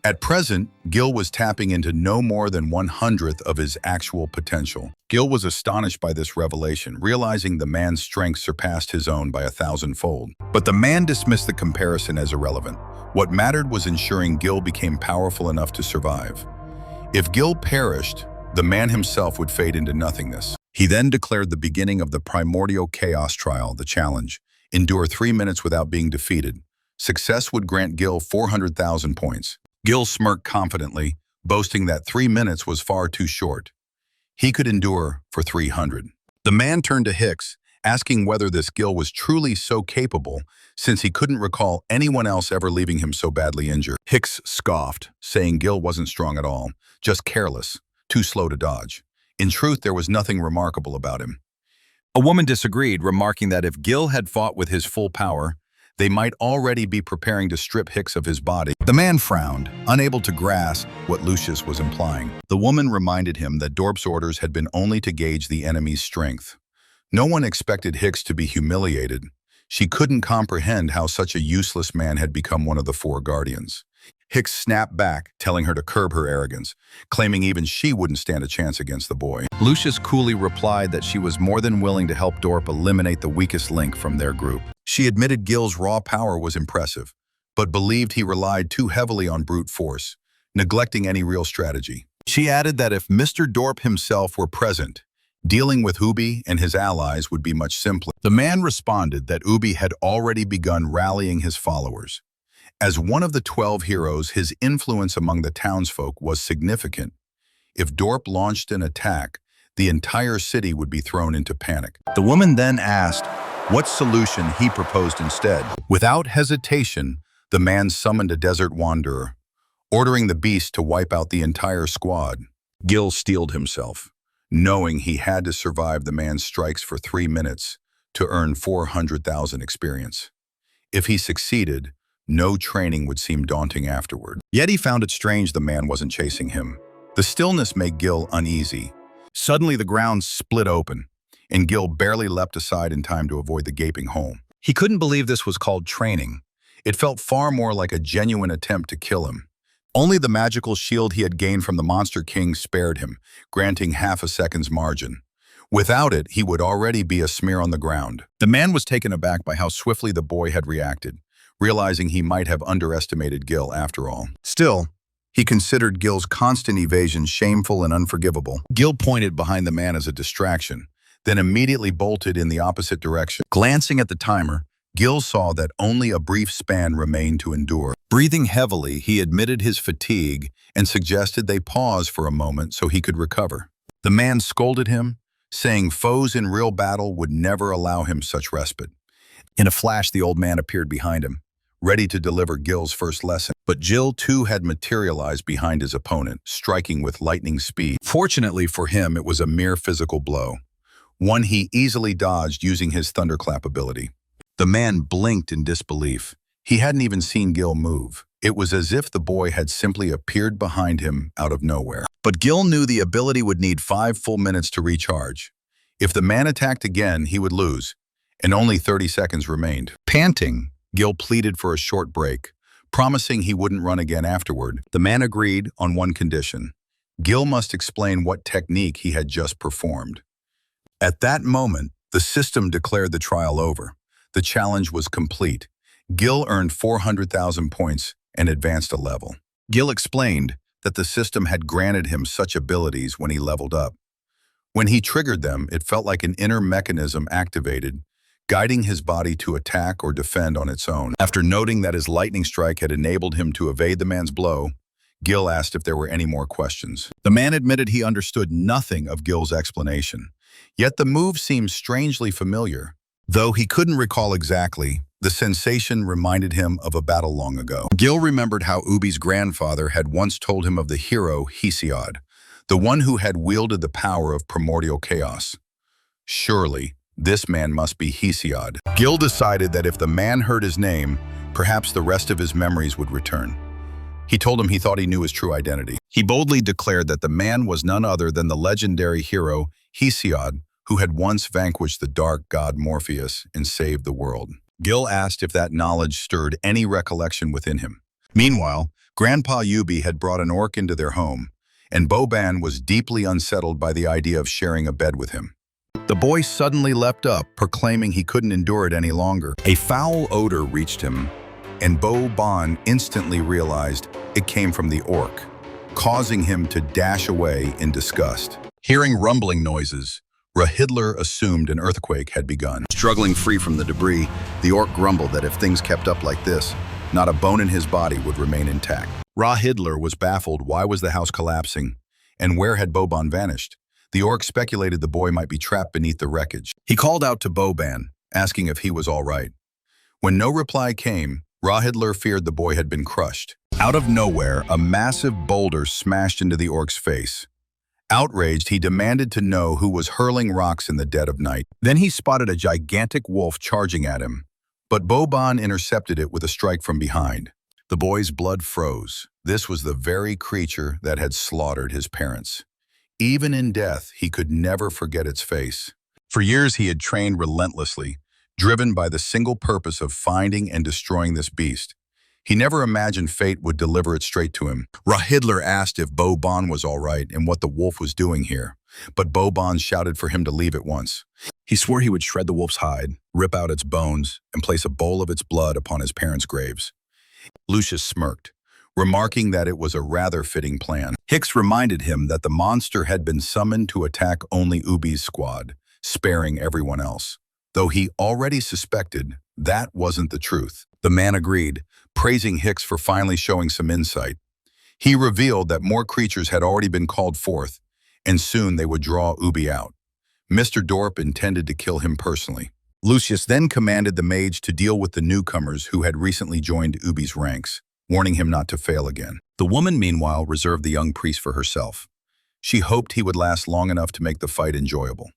At present, Gil was tapping into no more than 1/100th of his actual potential. Gil was astonished by this revelation, realizing the man's strength surpassed his own by 1,000-fold. But the man dismissed the comparison as irrelevant. What mattered was ensuring Gil became powerful enough to survive. If Gil perished, the man himself would fade into nothingness. He then declared the beginning of the primordial chaos trial, the challenge. Endure 3 minutes without being defeated. Success would grant Gil 400,000 points. Gil smirked confidently, boasting that 3 minutes was far too short. He could endure for 300. The man turned to Hicks, asking whether this Gil was truly so capable, since he couldn't recall anyone else ever leaving him so badly injured. Hicks scoffed, saying Gil wasn't strong at all, just careless, too slow to dodge. In truth, there was nothing remarkable about him. A woman disagreed, remarking that if Gil had fought with his full power, they might already be preparing to strip Hicks of his body. The man frowned, unable to grasp what Lucius was implying. The woman reminded him that Dorp's orders had been only to gauge the enemy's strength. No one expected Hicks to be humiliated. She couldn't comprehend how such a useless man had become one of the 4 guardians. Hicks snapped back, telling her to curb her arrogance, claiming even she wouldn't stand a chance against the boy. Lucius coolly replied that she was more than willing to help Dorp eliminate the weakest link from their group. She admitted Gil's raw power was impressive, but believed he relied too heavily on brute force, neglecting any real strategy. She added that if Mr. Dorp himself were present, dealing with Ubi and his allies would be much simpler. The man responded that Ubi had already begun rallying his followers. As one of the 12 heroes, his influence among the townsfolk was significant. If Dorp launched an attack, the entire city would be thrown into panic. The woman then asked what solution he proposed instead. Without hesitation, the man summoned a desert wanderer, ordering the beast to wipe out the entire squad. Gil steeled himself, knowing he had to survive the man's strikes for 3 minutes to earn 400,000 experience. If he succeeded, no training would seem daunting afterward. Yet he found it strange the man wasn't chasing him. The stillness made Gil uneasy. Suddenly the ground split open, and Gil barely leapt aside in time to avoid the gaping hole. He couldn't believe this was called training. It felt far more like a genuine attempt to kill him. Only the magical shield he had gained from the Monster King spared him, granting half a second's margin. Without it, he would already be a smear on the ground. The man was taken aback by how swiftly the boy had reacted, realizing he might have underestimated Gil after all. Still, he considered Gil's constant evasion shameful and unforgivable. Gil pointed behind the man as a distraction, then immediately bolted in the opposite direction. Glancing at the timer, Gil saw that only a brief span remained to endure. Breathing heavily, he admitted his fatigue and suggested they pause for a moment so he could recover. The man scolded him, saying foes in real battle would never allow him such respite. In a flash, the old man appeared behind him, ready to deliver Gil's first lesson. But Gil too had materialized behind his opponent, striking with lightning speed. Fortunately for him, it was a mere physical blow, one he easily dodged using his thunderclap ability. The man blinked in disbelief. He hadn't even seen Gil move. It was as if the boy had simply appeared behind him out of nowhere. But Gil knew the ability would need 5 full minutes to recharge. If the man attacked again, he would lose, and only 30 seconds remained. Panting, Gil pleaded for a short break, promising he wouldn't run again afterward. The man agreed on one condition. Gil must explain what technique he had just performed. At that moment, the system declared the trial over. The challenge was complete. Gil earned 400,000 points and advanced a level. Gil explained that the system had granted him such abilities when he leveled up. When he triggered them, it felt like an inner mechanism activated, guiding his body to attack or defend on its own. After noting that his lightning strike had enabled him to evade the man's blow, Gil asked if there were any more questions. The man admitted he understood nothing of Gil's explanation, yet the move seemed strangely familiar. Though he couldn't recall exactly, the sensation reminded him of a battle long ago. Gil remembered how Ubi's grandfather had once told him of the hero Hesiod, the one who had wielded the power of primordial chaos. Surely, this man must be Hesiod. Gil decided that if the man heard his name, perhaps the rest of his memories would return. He told him he thought he knew his true identity. He boldly declared that the man was none other than the legendary hero Hesiod, who had once vanquished the dark god Morpheus and saved the world. Gil asked if that knowledge stirred any recollection within him. Meanwhile, Grandpa Yubi had brought an orc into their home, and Boban was deeply unsettled by the idea of sharing a bed with him. The boy suddenly leapt up, proclaiming he couldn't endure it any longer. A foul odor reached him, and Boban instantly realized it came from the orc, causing him to dash away in disgust. Hearing rumbling noises, Rahidler assumed an earthquake had begun. Struggling free from the debris, the orc grumbled that if things kept up like this, not a bone in his body would remain intact. Rahidler was baffled. Why was the house collapsing? And where had Boban vanished? The orc speculated the boy might be trapped beneath the wreckage. He called out to Boban, asking if he was all right. When no reply came, Rahidler feared the boy had been crushed. Out of nowhere, a massive boulder smashed into the orc's face. Outraged, he demanded to know who was hurling rocks in the dead of night. Then he spotted a gigantic wolf charging at him, but Boban intercepted it with a strike from behind. The boy's blood froze. This was the very creature that had slaughtered his parents. Even in death, he could never forget its face. For years, he had trained relentlessly, driven by the single purpose of finding and destroying this beast. He never imagined fate would deliver it straight to him. Rahidler asked if Boban was all right and what the wolf was doing here, but Boban shouted for him to leave at once. He swore he would shred the wolf's hide, rip out its bones, and place a bowl of its blood upon his parents' graves. Lucius smirked, remarking that it was a rather fitting plan. Hicks reminded him that the monster had been summoned to attack only Ubi's squad, sparing everyone else. Though he already suspected that wasn't the truth. The man agreed, praising Hicks for finally showing some insight. He revealed that more creatures had already been called forth, and soon they would draw Ubi out. Mr. Dorp intended to kill him personally. Lucius then commanded the mage to deal with the newcomers who had recently joined Ubi's ranks, warning him not to fail again. The woman, meanwhile, reserved the young priest for herself. She hoped he would last long enough to make the fight enjoyable.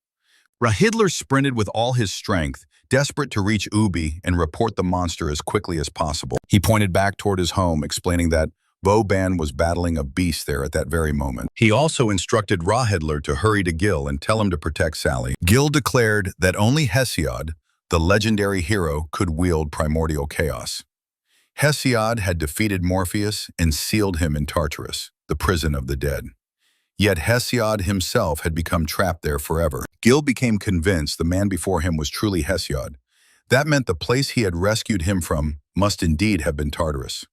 Rahidler sprinted with all his strength, desperate to reach Ubi and report the monster as quickly as possible. He pointed back toward his home, explaining that Boban was battling a beast there at that very moment. He also instructed Rahidler to hurry to Gil and tell him to protect Sally. Gil declared that only Hesiod, the legendary hero, could wield primordial chaos. Hesiod had defeated Morpheus and sealed him in Tartarus, the prison of the dead. Yet Hesiod himself had become trapped there forever. Gil became convinced the man before him was truly Hesiod. That meant the place he had rescued him from must indeed have been Tartarus.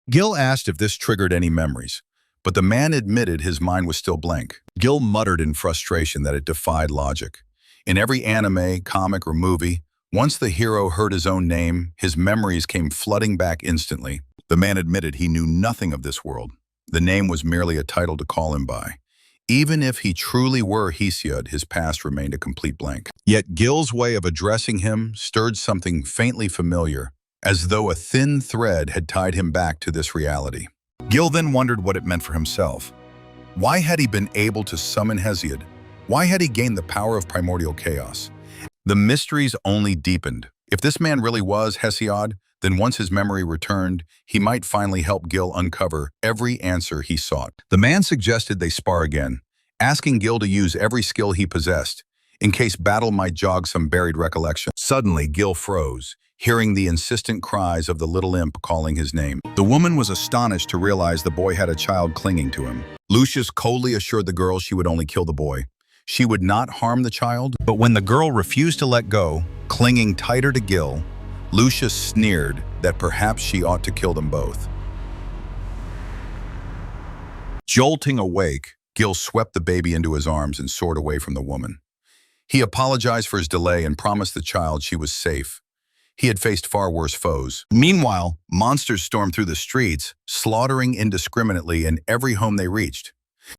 Gil asked if this triggered any memories, but the man admitted his mind was still blank. Gil muttered in frustration that it defied logic. In every anime, comic, or movie, once the hero heard his own name, his memories came flooding back instantly. The man admitted he knew nothing of this world. The name was merely a title to call him by. Even if he truly were Hesiod, his past remained a complete blank. Yet Gil's way of addressing him stirred something faintly familiar, as though a thin thread had tied him back to this reality. Gil then wondered what it meant for himself. Why had he been able to summon Hesiod? Why had he gained the power of primordial chaos? The mysteries only deepened. If this man really was Hesiod, then once his memory returned, he might finally help Gil uncover every answer he sought. The man suggested they spar again, asking Gil to use every skill he possessed, in case battle might jog some buried recollection. Suddenly, Gil froze, hearing the insistent cries of the little imp calling his name. The woman was astonished to realize the boy had a child clinging to him. Lucius coldly assured the girl she would only kill the boy. She would not harm the child, but when the girl refused to let go, clinging tighter to Gil, Lucius sneered that perhaps she ought to kill them both. Jolting awake, Gil swept the baby into his arms and soared away from the woman. He apologized for his delay and promised the child she was safe. He had faced far worse foes. Meanwhile, monsters stormed through the streets, slaughtering indiscriminately in every home they reached.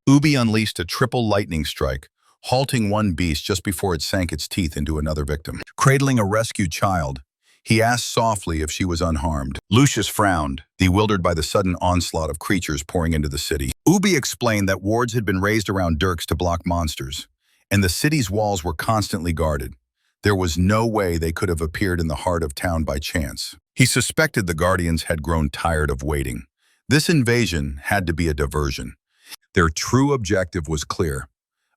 Ubi unleashed a triple lightning strike, halting one beast just before it sank its teeth into another victim. Cradling a rescued child, he asked softly if she was unharmed. Lucius frowned, bewildered by the sudden onslaught of creatures pouring into the city. Ubi explained that wards had been raised around Dirks to block monsters, and the city's walls were constantly guarded. There was no way they could have appeared in the heart of town by chance. He suspected the Guardians had grown tired of waiting. This invasion had to be a diversion. Their true objective was clear: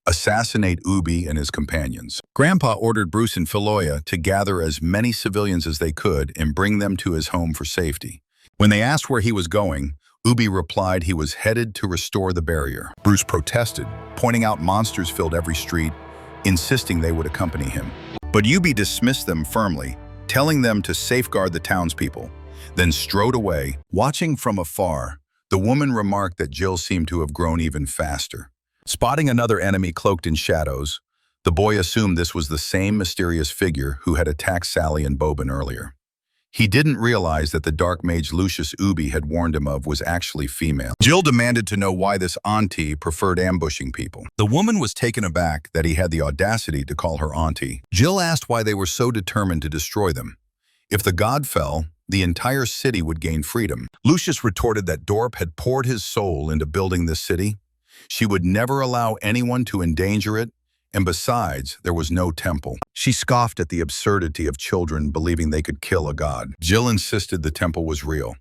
assassinate Ubi and his companions. Grandpa ordered Bruce and Philoia to gather as many civilians as they could and bring them to his home for safety. When they asked where he was going, Ubi replied he was headed to restore the barrier. Bruce protested, pointing out monsters filled every street, insisting they would accompany him. But Ubi dismissed them firmly, telling them to safeguard the townspeople, then strode away. Watching from afar, the woman remarked that Jill seemed to have grown even faster. Spotting another enemy cloaked in shadows, the boy assumed this was the same mysterious figure who had attacked Sally and Boban earlier. He didn't realize that the dark mage Lucius Ubi had warned him of was actually female. Jill demanded to know why this auntie preferred ambushing people. The woman was taken aback that he had the audacity to call her auntie. Jill asked why they were so determined to destroy them. If the god fell, the entire city would gain freedom. Lucius retorted that Dorp had poured his soul into building this city. She would never allow anyone to endanger it, and besides, there was no temple. She scoffed at the absurdity of children believing they could kill a god. Jill insisted the temple was real.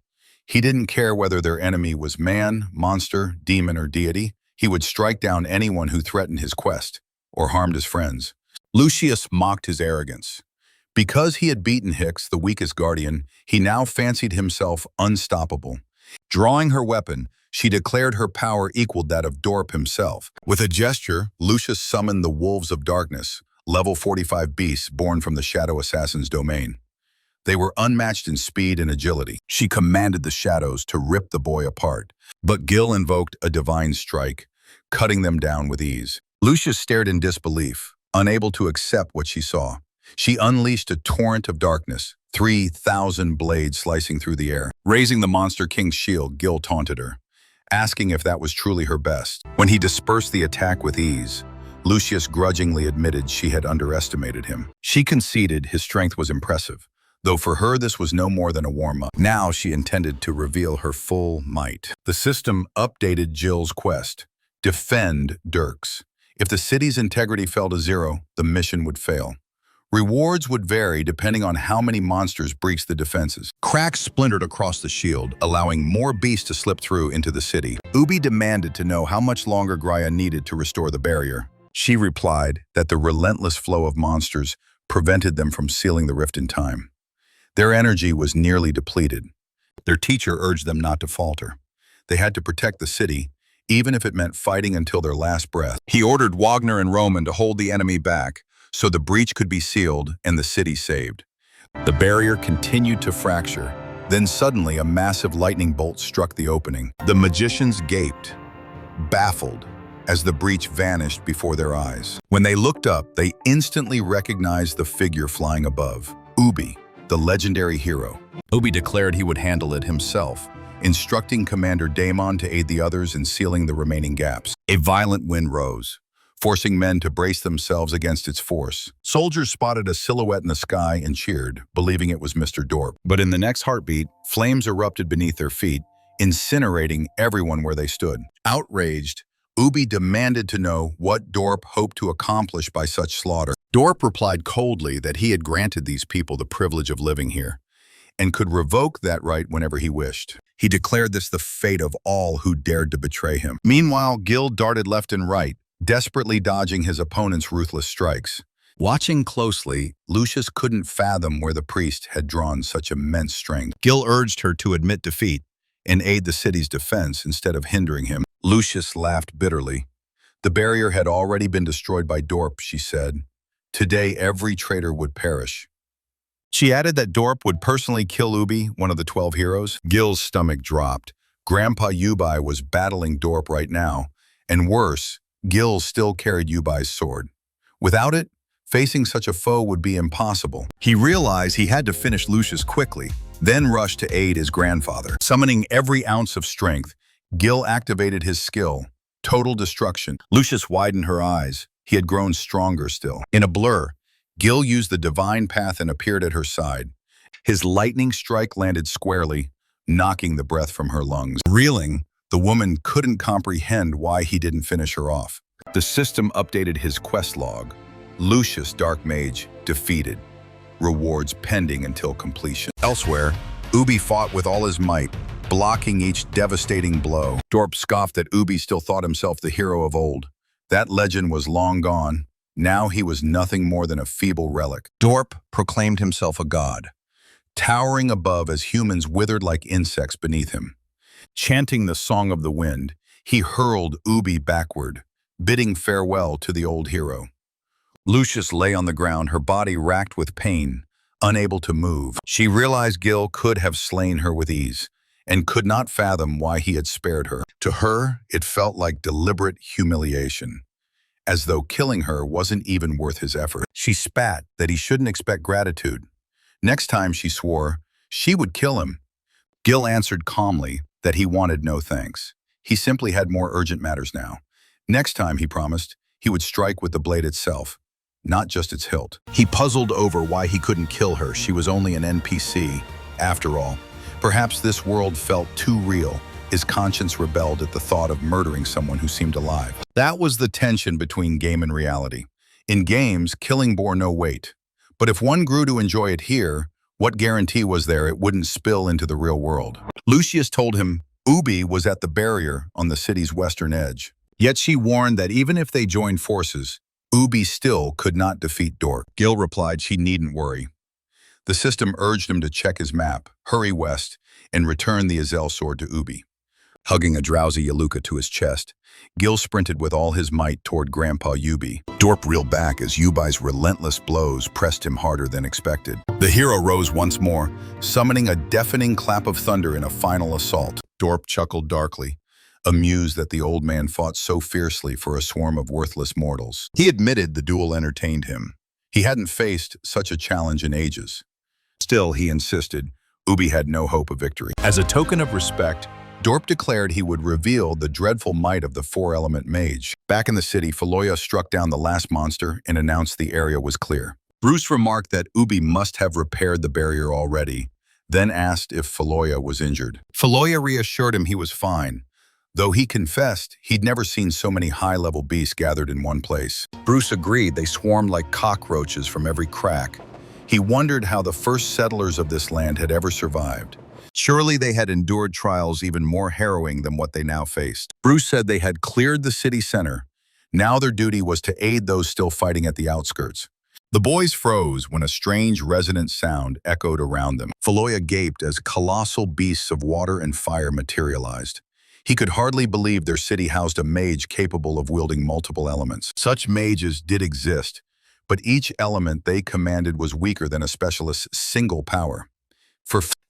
He didn't care whether their enemy was man, monster, demon, or deity. He would strike down anyone who threatened his quest or harmed his friends. Lucius mocked his arrogance. Because he had beaten Hicks, the weakest guardian, he now fancied himself unstoppable. Drawing her weapon, she declared her power equaled that of Dorp himself. With a gesture, Lucius summoned the Wolves of Darkness, level 45 beasts born from the Shadow Assassin's domain. They were unmatched in speed and agility. She commanded the shadows to rip the boy apart, but Gil invoked a divine strike, cutting them down with ease. Lucius stared in disbelief, unable to accept what she saw. She unleashed a torrent of darkness, 3,000 blades slicing through the air. Raising the Monster King's shield, Gil taunted her, asking if that was truly her best. When he dispersed the attack with ease, Lucius grudgingly admitted she had underestimated him. She conceded his strength was impressive, though for her this was no more than a warm-up. Now she intended to reveal her full might. The system updated Jill's quest. Defend Dirks. If the city's integrity fell to 0, the mission would fail. Rewards would vary depending on how many monsters breached the defenses. Cracks splintered across the shield, allowing more beasts to slip through into the city. Ubi demanded to know how much longer Graya needed to restore the barrier. She replied that the relentless flow of monsters prevented them from sealing the rift in time. Their energy was nearly depleted. Their teacher urged them not to falter. They had to protect the city, even if it meant fighting until their last breath. He ordered Wagner and Roman to hold the enemy back, so the breach could be sealed and the city saved. The barrier continued to fracture. Then suddenly a massive lightning bolt struck the opening. The magicians gaped, baffled, as the breach vanished before their eyes. When they looked up, they instantly recognized the figure flying above, Ubi, the legendary hero. Ubi declared he would handle it himself, instructing Commander Daemon to aid the others in sealing the remaining gaps. A violent wind rose, forcing men to brace themselves against its force. Soldiers spotted a silhouette in the sky and cheered, believing it was Mr. Dorp. But in the next heartbeat, flames erupted beneath their feet, incinerating everyone where they stood. Outraged, Ubi demanded to know what Dorp hoped to accomplish by such slaughter. Dorp replied coldly that he had granted these people the privilege of living here, and could revoke that right whenever he wished. He declared this the fate of all who dared to betray him. Meanwhile, Gil darted left and right, desperately dodging his opponent's ruthless strikes. Watching closely, Lucius couldn't fathom where the priest had drawn such immense strength. Gil urged her to admit defeat and aid the city's defense instead of hindering him. Lucius laughed bitterly. The barrier had already been destroyed by Dorp, she said. Today, every traitor would perish. She added that Dorp would personally kill Ubi, one of the 12 heroes. Gil's stomach dropped. Grandpa Ubi was battling Dorp right now, and worse, Gil still carried Ubi's sword. Without it, facing such a foe would be impossible. He realized he had to finish Lucius quickly, then rushed to aid his grandfather. Summoning every ounce of strength, Gil activated his skill, Total Destruction. Lucius widened her eyes. He had grown stronger still. In a blur, Gil used the divine path and appeared at her side. His lightning strike landed squarely, knocking the breath from her lungs. Reeling, the woman couldn't comprehend why he didn't finish her off. The system updated his quest log. Lucius, Dark Mage, defeated. Rewards pending until completion. Elsewhere, Ubi fought with all his might, blocking each devastating blow. Dorp scoffed that Ubi still thought himself the hero of old. That legend was long gone. Now he was nothing more than a feeble relic. Dorp proclaimed himself a god, towering above as humans withered like insects beneath him. Chanting the song of the wind, he hurled Ubi backward, bidding farewell to the old hero. Lucius lay on the ground, her body racked with pain, unable to move. She realized Gil could have slain her with ease, and could not fathom why he had spared her. To her, it felt like deliberate humiliation, as though killing her wasn't even worth his effort. She spat that he shouldn't expect gratitude. Next time, she swore, she would kill him. Gil answered calmly that he wanted no thanks. He simply had more urgent matters now. Next time, he promised, he would strike with the blade itself, not just its hilt. He puzzled over why he couldn't kill her. She was only an NPC, after all. Perhaps this world felt too real. His conscience rebelled at the thought of murdering someone who seemed alive. That was the tension between game and reality. In games, killing bore no weight. But if one grew to enjoy it here, what guarantee was there it wouldn't spill into the real world? Lucius told him Ubi was at the barrier on the city's western edge. Yet she warned that even if they joined forces, Ubi still could not defeat Dork. Gil replied she needn't worry. The system urged him to check his map, hurry west, and return the Azel sword to Ubi. Hugging a drowsy Yaluka to his chest, Gil sprinted with all his might toward Grandpa Ubi. Dorp reeled back as Ubi's relentless blows pressed him harder than expected. The hero rose once more, summoning a deafening clap of thunder in a final assault. Dorp chuckled darkly, amused that the old man fought so fiercely for a swarm of worthless mortals. He admitted the duel entertained him. He hadn't faced such a challenge in ages. Still, he insisted, Ubi had no hope of victory. As a token of respect, Dorp declared he would reveal the dreadful might of the four-element mage. Back in the city, Faloya struck down the last monster and announced the area was clear. Bruce remarked that Ubi must have repaired the barrier already, then asked if Faloya was injured. Faloya reassured him he was fine, though he confessed he'd never seen so many high-level beasts gathered in one place. Bruce agreed they swarmed like cockroaches from every crack. He wondered how the first settlers of this land had ever survived. Surely they had endured trials even more harrowing than what they now faced. Bruce said they had cleared the city center. Now their duty was to aid those still fighting at the outskirts. The boys froze when a strange resonant sound echoed around them. Faloya gaped as colossal beasts of water and fire materialized. He could hardly believe their city housed a mage capable of wielding multiple elements. Such mages did exist, but each element they commanded was weaker than a specialist's single power.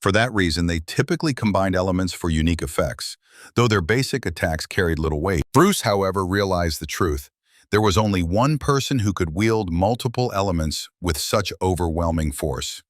For that reason, they typically combined elements for unique effects, though their basic attacks carried little weight. Bruce, however, realized the truth. There was only one person who could wield multiple elements with such overwhelming force.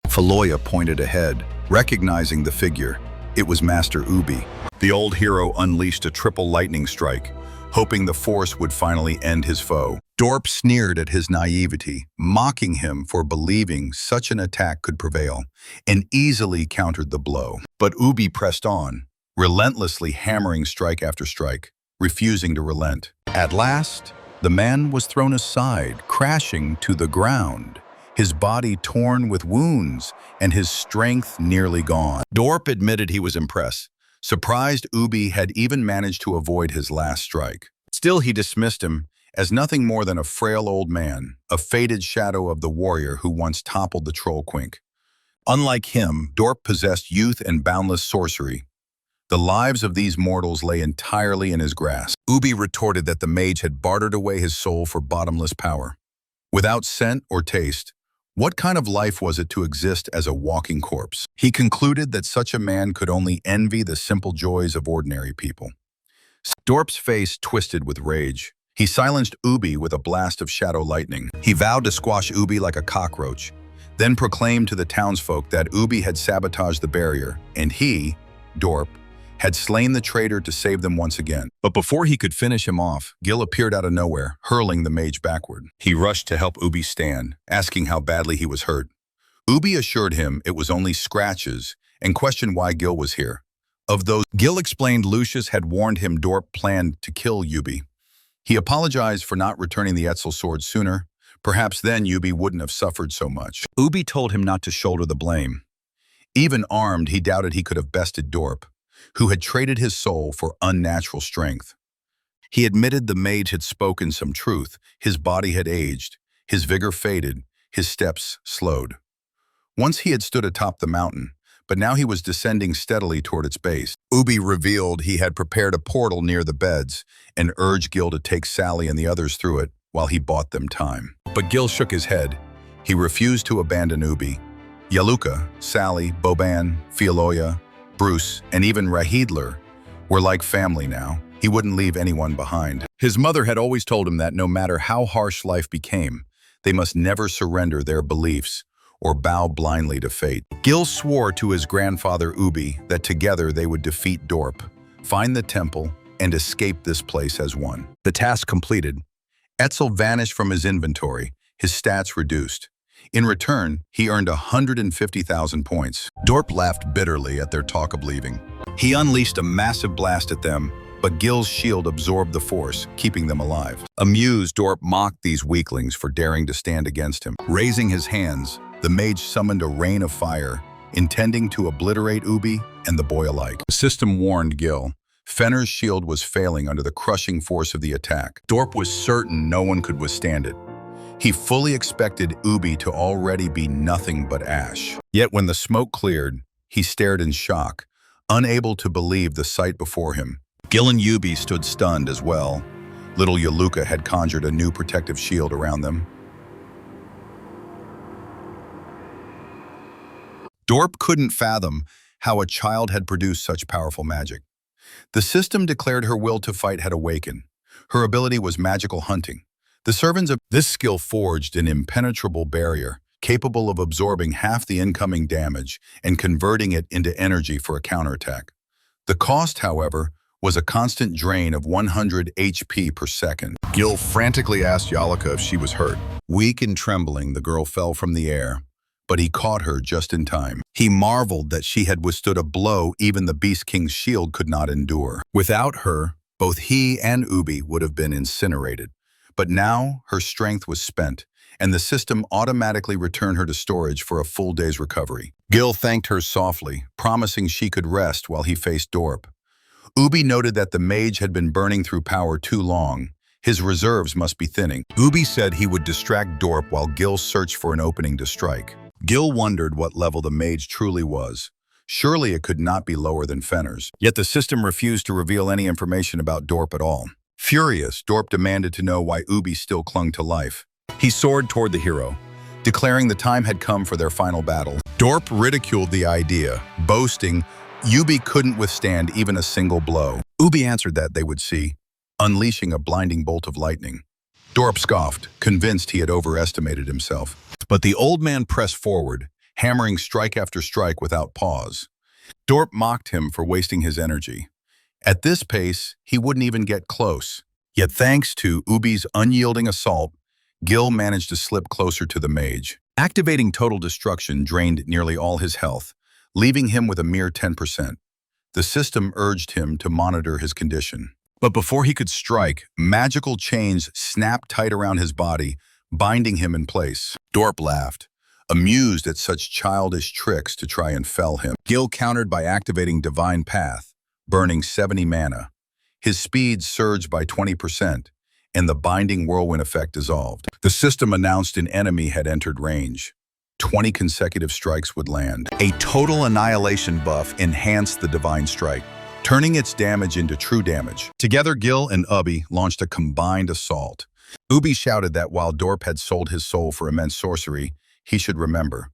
Faloya pointed ahead, recognizing the figure. It was Master Ubi. The old hero unleashed a triple lightning strike, hoping the force would finally end his foe. Dorp sneered at his naivety, mocking him for believing such an attack could prevail, and easily countered the blow. But Ubi pressed on, relentlessly hammering strike after strike, refusing to relent. At last, the man was thrown aside, crashing to the ground, his body torn with wounds and his strength nearly gone. Dorp admitted he was impressed, surprised Ubi had even managed to avoid his last strike. Still, he dismissed him as nothing more than a frail old man, a faded shadow of the warrior who once toppled the troll Quink. Unlike him, Dorp possessed youth and boundless sorcery. The lives of these mortals lay entirely in his grasp. Ubi retorted that the mage had bartered away his soul for bottomless power. Without scent or taste, what kind of life was it to exist as a walking corpse? He concluded that such a man could only envy the simple joys of ordinary people. Dorp's face twisted with rage. He silenced Ubi with a blast of shadow lightning. He vowed to squash Ubi like a cockroach, then proclaimed to the townsfolk that Ubi had sabotaged the barrier, and he, Dorp, had slain the traitor to save them once again. But before he could finish him off, Gil appeared out of nowhere, hurling the mage backward. He rushed to help Ubi stand, asking how badly he was hurt. Ubi assured him it was only scratches and questioned why Gil was here. Gil explained Lucius had warned him Dorp planned to kill Ubi. He apologized for not returning the Etzel sword sooner. Perhaps then Ubi wouldn't have suffered so much. Ubi told him not to shoulder the blame. Even armed, he doubted he could have bested Dorp, who had traded his soul for unnatural strength. He admitted the mage had spoken some truth. His body had aged, his vigor faded, his steps slowed. Once he had stood atop the mountain, but now he was descending steadily toward its base. Ubi revealed he had prepared a portal near the beds and urged Gil to take Sally and the others through it while he bought them time. But Gil shook his head. He refused to abandon Ubi. Yaluka, Sally, Boban, Fialoya, Bruce, and even Rahidler were like family now. He wouldn't leave anyone behind. His mother had always told him that no matter how harsh life became, they must never surrender their beliefs or bow blindly to fate. Gil swore to his grandfather Ubi that together they would defeat Dorp, find the temple, and escape this place as one. The task completed, Etzel vanished from his inventory, his stats reduced. In return, he earned 150,000 points. Dorp laughed bitterly at their talk of leaving. He unleashed a massive blast at them, but Gil's shield absorbed the force, keeping them alive. Amused, Dorp mocked these weaklings for daring to stand against him. Raising his hands, the mage summoned a rain of fire, intending to obliterate Ubi and the boy alike. The system warned Gil. Fenner's shield was failing under the crushing force of the attack. Dorp was certain no one could withstand it. He fully expected Ubi to already be nothing but ash. Yet when the smoke cleared, he stared in shock, unable to believe the sight before him. Gil and Ubi stood stunned as well. Little Yaluka had conjured a new protective shield around them. Dorp couldn't fathom how a child had produced such powerful magic. The system declared her will to fight had awakened. Her ability was magical hunting. The servants of this skill forged an impenetrable barrier, capable of absorbing half the incoming damage and converting it into energy for a counterattack. The cost, however, was a constant drain of 100 HP per second. Gil frantically asked Yaluka if she was hurt. Weak and trembling, the girl fell from the air, but he caught her just in time. He marveled that she had withstood a blow even the Beast King's shield could not endure. Without her, both he and Ubi would have been incinerated. But now her strength was spent, and the system automatically returned her to storage for a full day's recovery. Gil thanked her softly, promising she could rest while he faced Dorp. Ubi noted that the mage had been burning through power too long. His reserves must be thinning. Ubi said he would distract Dorp while Gil searched for an opening to strike. Gil wondered what level the mage truly was. Surely it could not be lower than Fenner's. Yet the system refused to reveal any information about Dorp at all. Furious, Dorp demanded to know why Ubi still clung to life. He soared toward the hero, declaring the time had come for their final battle. Dorp ridiculed the idea, boasting Ubi couldn't withstand even a single blow. Ubi answered that they would see, unleashing a blinding bolt of lightning. Dorp scoffed, convinced he had overestimated himself. But the old man pressed forward, hammering strike after strike without pause. Dorp mocked him for wasting his energy. At this pace, he wouldn't even get close. Yet thanks to Ubi's unyielding assault, Gil managed to slip closer to the mage. Activating total destruction drained nearly all his health, leaving him with a mere 10%. The system urged him to monitor his condition. But before he could strike, magical chains snapped tight around his body, binding him in place. Dorp laughed, amused at such childish tricks to try and fell him. Gil countered by activating Divine Path, burning 70 mana. His speed surged by 20%, and the binding whirlwind effect dissolved. The system announced an enemy had entered range. 20 consecutive strikes would land. A total annihilation buff enhanced the Divine Strike, turning its damage into true damage. Together, Gil and Ubi launched a combined assault. Ubi shouted that while Dorp had sold his soul for immense sorcery, he should remember,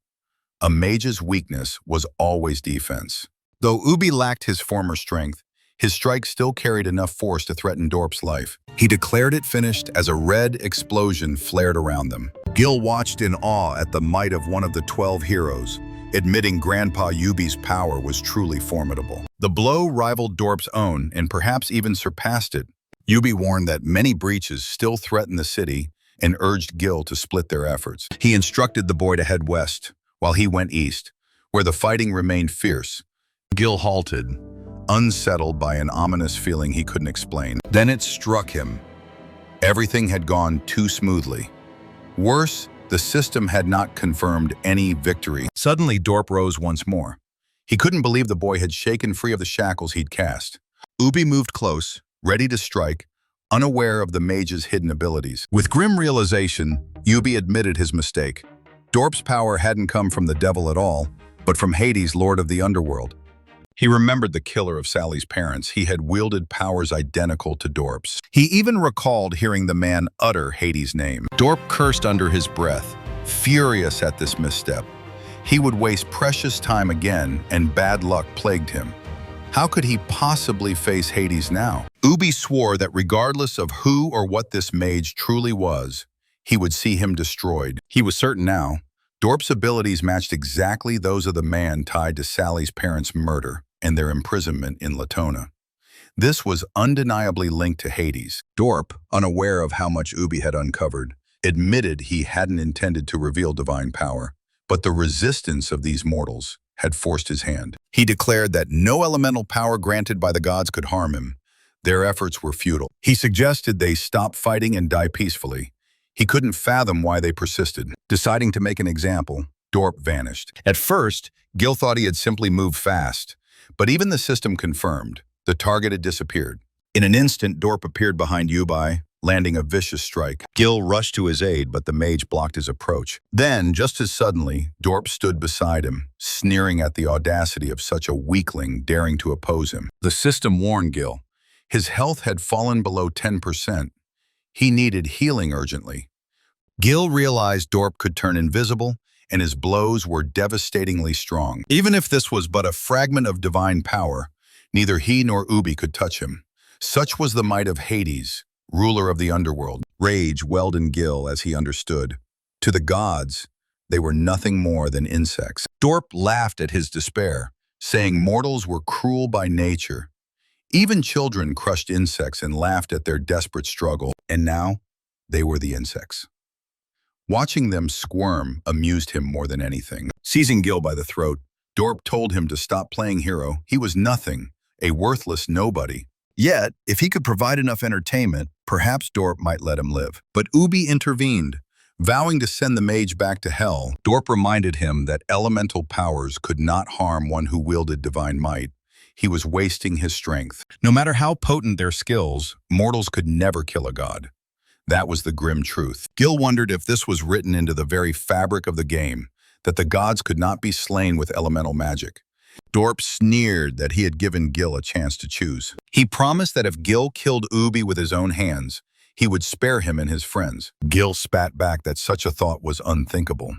a mage's weakness was always defense. Though Ubi lacked his former strength, his strike still carried enough force to threaten Dorp's life. He declared it finished as a red explosion flared around them. Gil watched in awe at the might of one of the 12 heroes, admitting Grandpa Ubi's power was truly formidable. The blow rivaled Dorp's own and perhaps even surpassed it. Ubi warned that many breaches still threatened the city and urged Gil to split their efforts. He instructed the boy to head west, while he went east, where the fighting remained fierce. Gil halted, unsettled by an ominous feeling he couldn't explain. Then it struck him. Everything had gone too smoothly. Worse, the system had not confirmed any victory. Suddenly, Dorp rose once more. He couldn't believe the boy had shaken free of the shackles he'd cast. Ubi moved close, ready to strike, unaware of the mage's hidden abilities. With grim realization, Ubi admitted his mistake. Dorp's power hadn't come from the devil at all, but from Hades, Lord of the Underworld. He remembered the killer of Sally's parents. He had wielded powers identical to Dorp's. He even recalled hearing the man utter Hades' name. Dorp cursed under his breath, furious at this misstep. He would waste precious time again, and bad luck plagued him. How could he possibly face Hades now? Ubi swore that regardless of who or what this mage truly was, he would see him destroyed. He was certain now. Dorp's abilities matched exactly those of the man tied to Sally's parents' murder and their imprisonment in Latona. This was undeniably linked to Hades. Dorp, unaware of how much Ubi had uncovered, admitted he hadn't intended to reveal divine power, but the resistance of these mortals had forced his hand. He declared that no elemental power granted by the gods could harm him. Their efforts were futile. He suggested they stop fighting and die peacefully. He couldn't fathom why they persisted. Deciding to make an example, Dorp vanished. At first, Gil thought he had simply moved fast, but even the system confirmed the target had disappeared. In an instant, Dorp appeared behind Ubi, landing a vicious strike. Gil rushed to his aid, but the mage blocked his approach. Then, just as suddenly, Dorp stood beside him, sneering at the audacity of such a weakling daring to oppose him. The system warned Gil. His health had fallen below 10%. He needed healing urgently. Gil realized Dorp could turn invisible, and his blows were devastatingly strong. Even if this was but a fragment of divine power, neither he nor Ubi could touch him. Such was the might of Hades, ruler of the underworld. Rage welled in Gil as he understood. To the gods, they were nothing more than insects. Dorp laughed at his despair, saying mortals were cruel by nature. Even children crushed insects and laughed at their desperate struggle, and now they were the insects. Watching them squirm amused him more than anything. Seizing Gil by the throat, Dorp told him to stop playing hero. He was nothing, a worthless nobody. Yet, if he could provide enough entertainment, perhaps Dorp might let him live. But Ubi intervened. Vowing to send the mage back to hell, Dorp reminded him that elemental powers could not harm one who wielded divine might. He was wasting his strength. No matter how potent their skills, mortals could never kill a god. That was the grim truth. Gil wondered if this was written into the very fabric of the game, that the gods could not be slain with elemental magic. Dorp sneered that he had given Gil a chance to choose. He promised that if Gil killed Ubi with his own hands, he would spare him and his friends. Gil spat back that such a thought was unthinkable.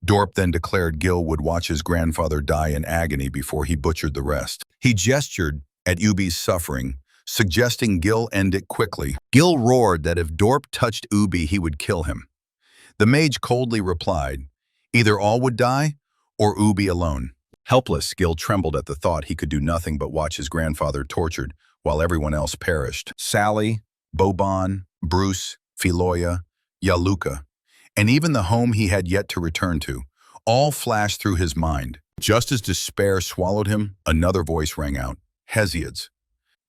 Dorp then declared Gil would watch his grandfather die in agony before he butchered the rest. He gestured at Ubi's suffering, suggesting Gil end it quickly. Gil roared that if Dorp touched Ubi, he would kill him. The mage coldly replied, either all would die or Ubi alone. Helpless, Gil trembled at the thought he could do nothing but watch his grandfather tortured while everyone else perished. Sally, Boban, Bruce, Philoia, Yaluka, and even the home he had yet to return to, all flashed through his mind. Just as despair swallowed him, another voice rang out, Hesiod's.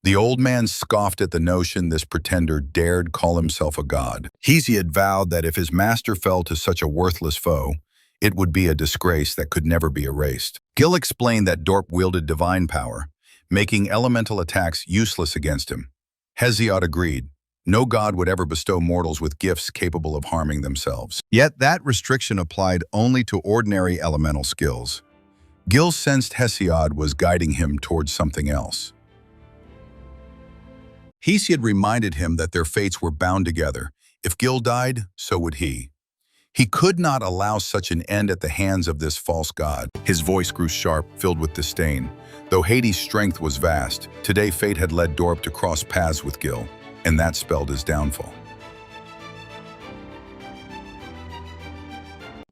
The old man scoffed at the notion this pretender dared call himself a god. Hesiod vowed that if his master fell to such a worthless foe, it would be a disgrace that could never be erased. Gil explained that Dorp wielded divine power, making elemental attacks useless against him. Hesiod agreed. No god would ever bestow mortals with gifts capable of harming themselves. Yet that restriction applied only to ordinary elemental skills. Gil sensed Hesiod was guiding him towards something else. Hesiod reminded him that their fates were bound together. If Gil died, so would he. He could not allow such an end at the hands of this false god. His voice grew sharp, filled with disdain. Though Hades' strength was vast, today fate had led Dorp to cross paths with Gil, and that spelled his downfall.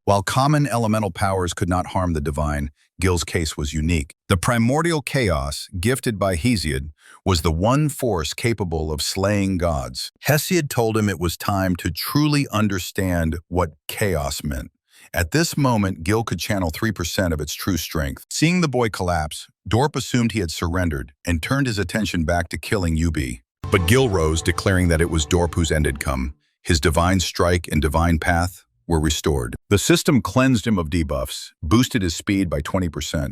While common elemental powers could not harm the divine, Gil's case was unique. The primordial chaos, gifted by Hesiod, was the one force capable of slaying gods. Hesiod told him it was time to truly understand what chaos meant. At this moment, Gil could channel 3% of its true strength. Seeing the boy collapse, Dorp assumed he had surrendered and turned his attention back to killing Ubi. But Gil rose, declaring that it was Dorp whose end had come. His divine strike and divine path were restored. The system cleansed him of debuffs, boosted his speed by 20%,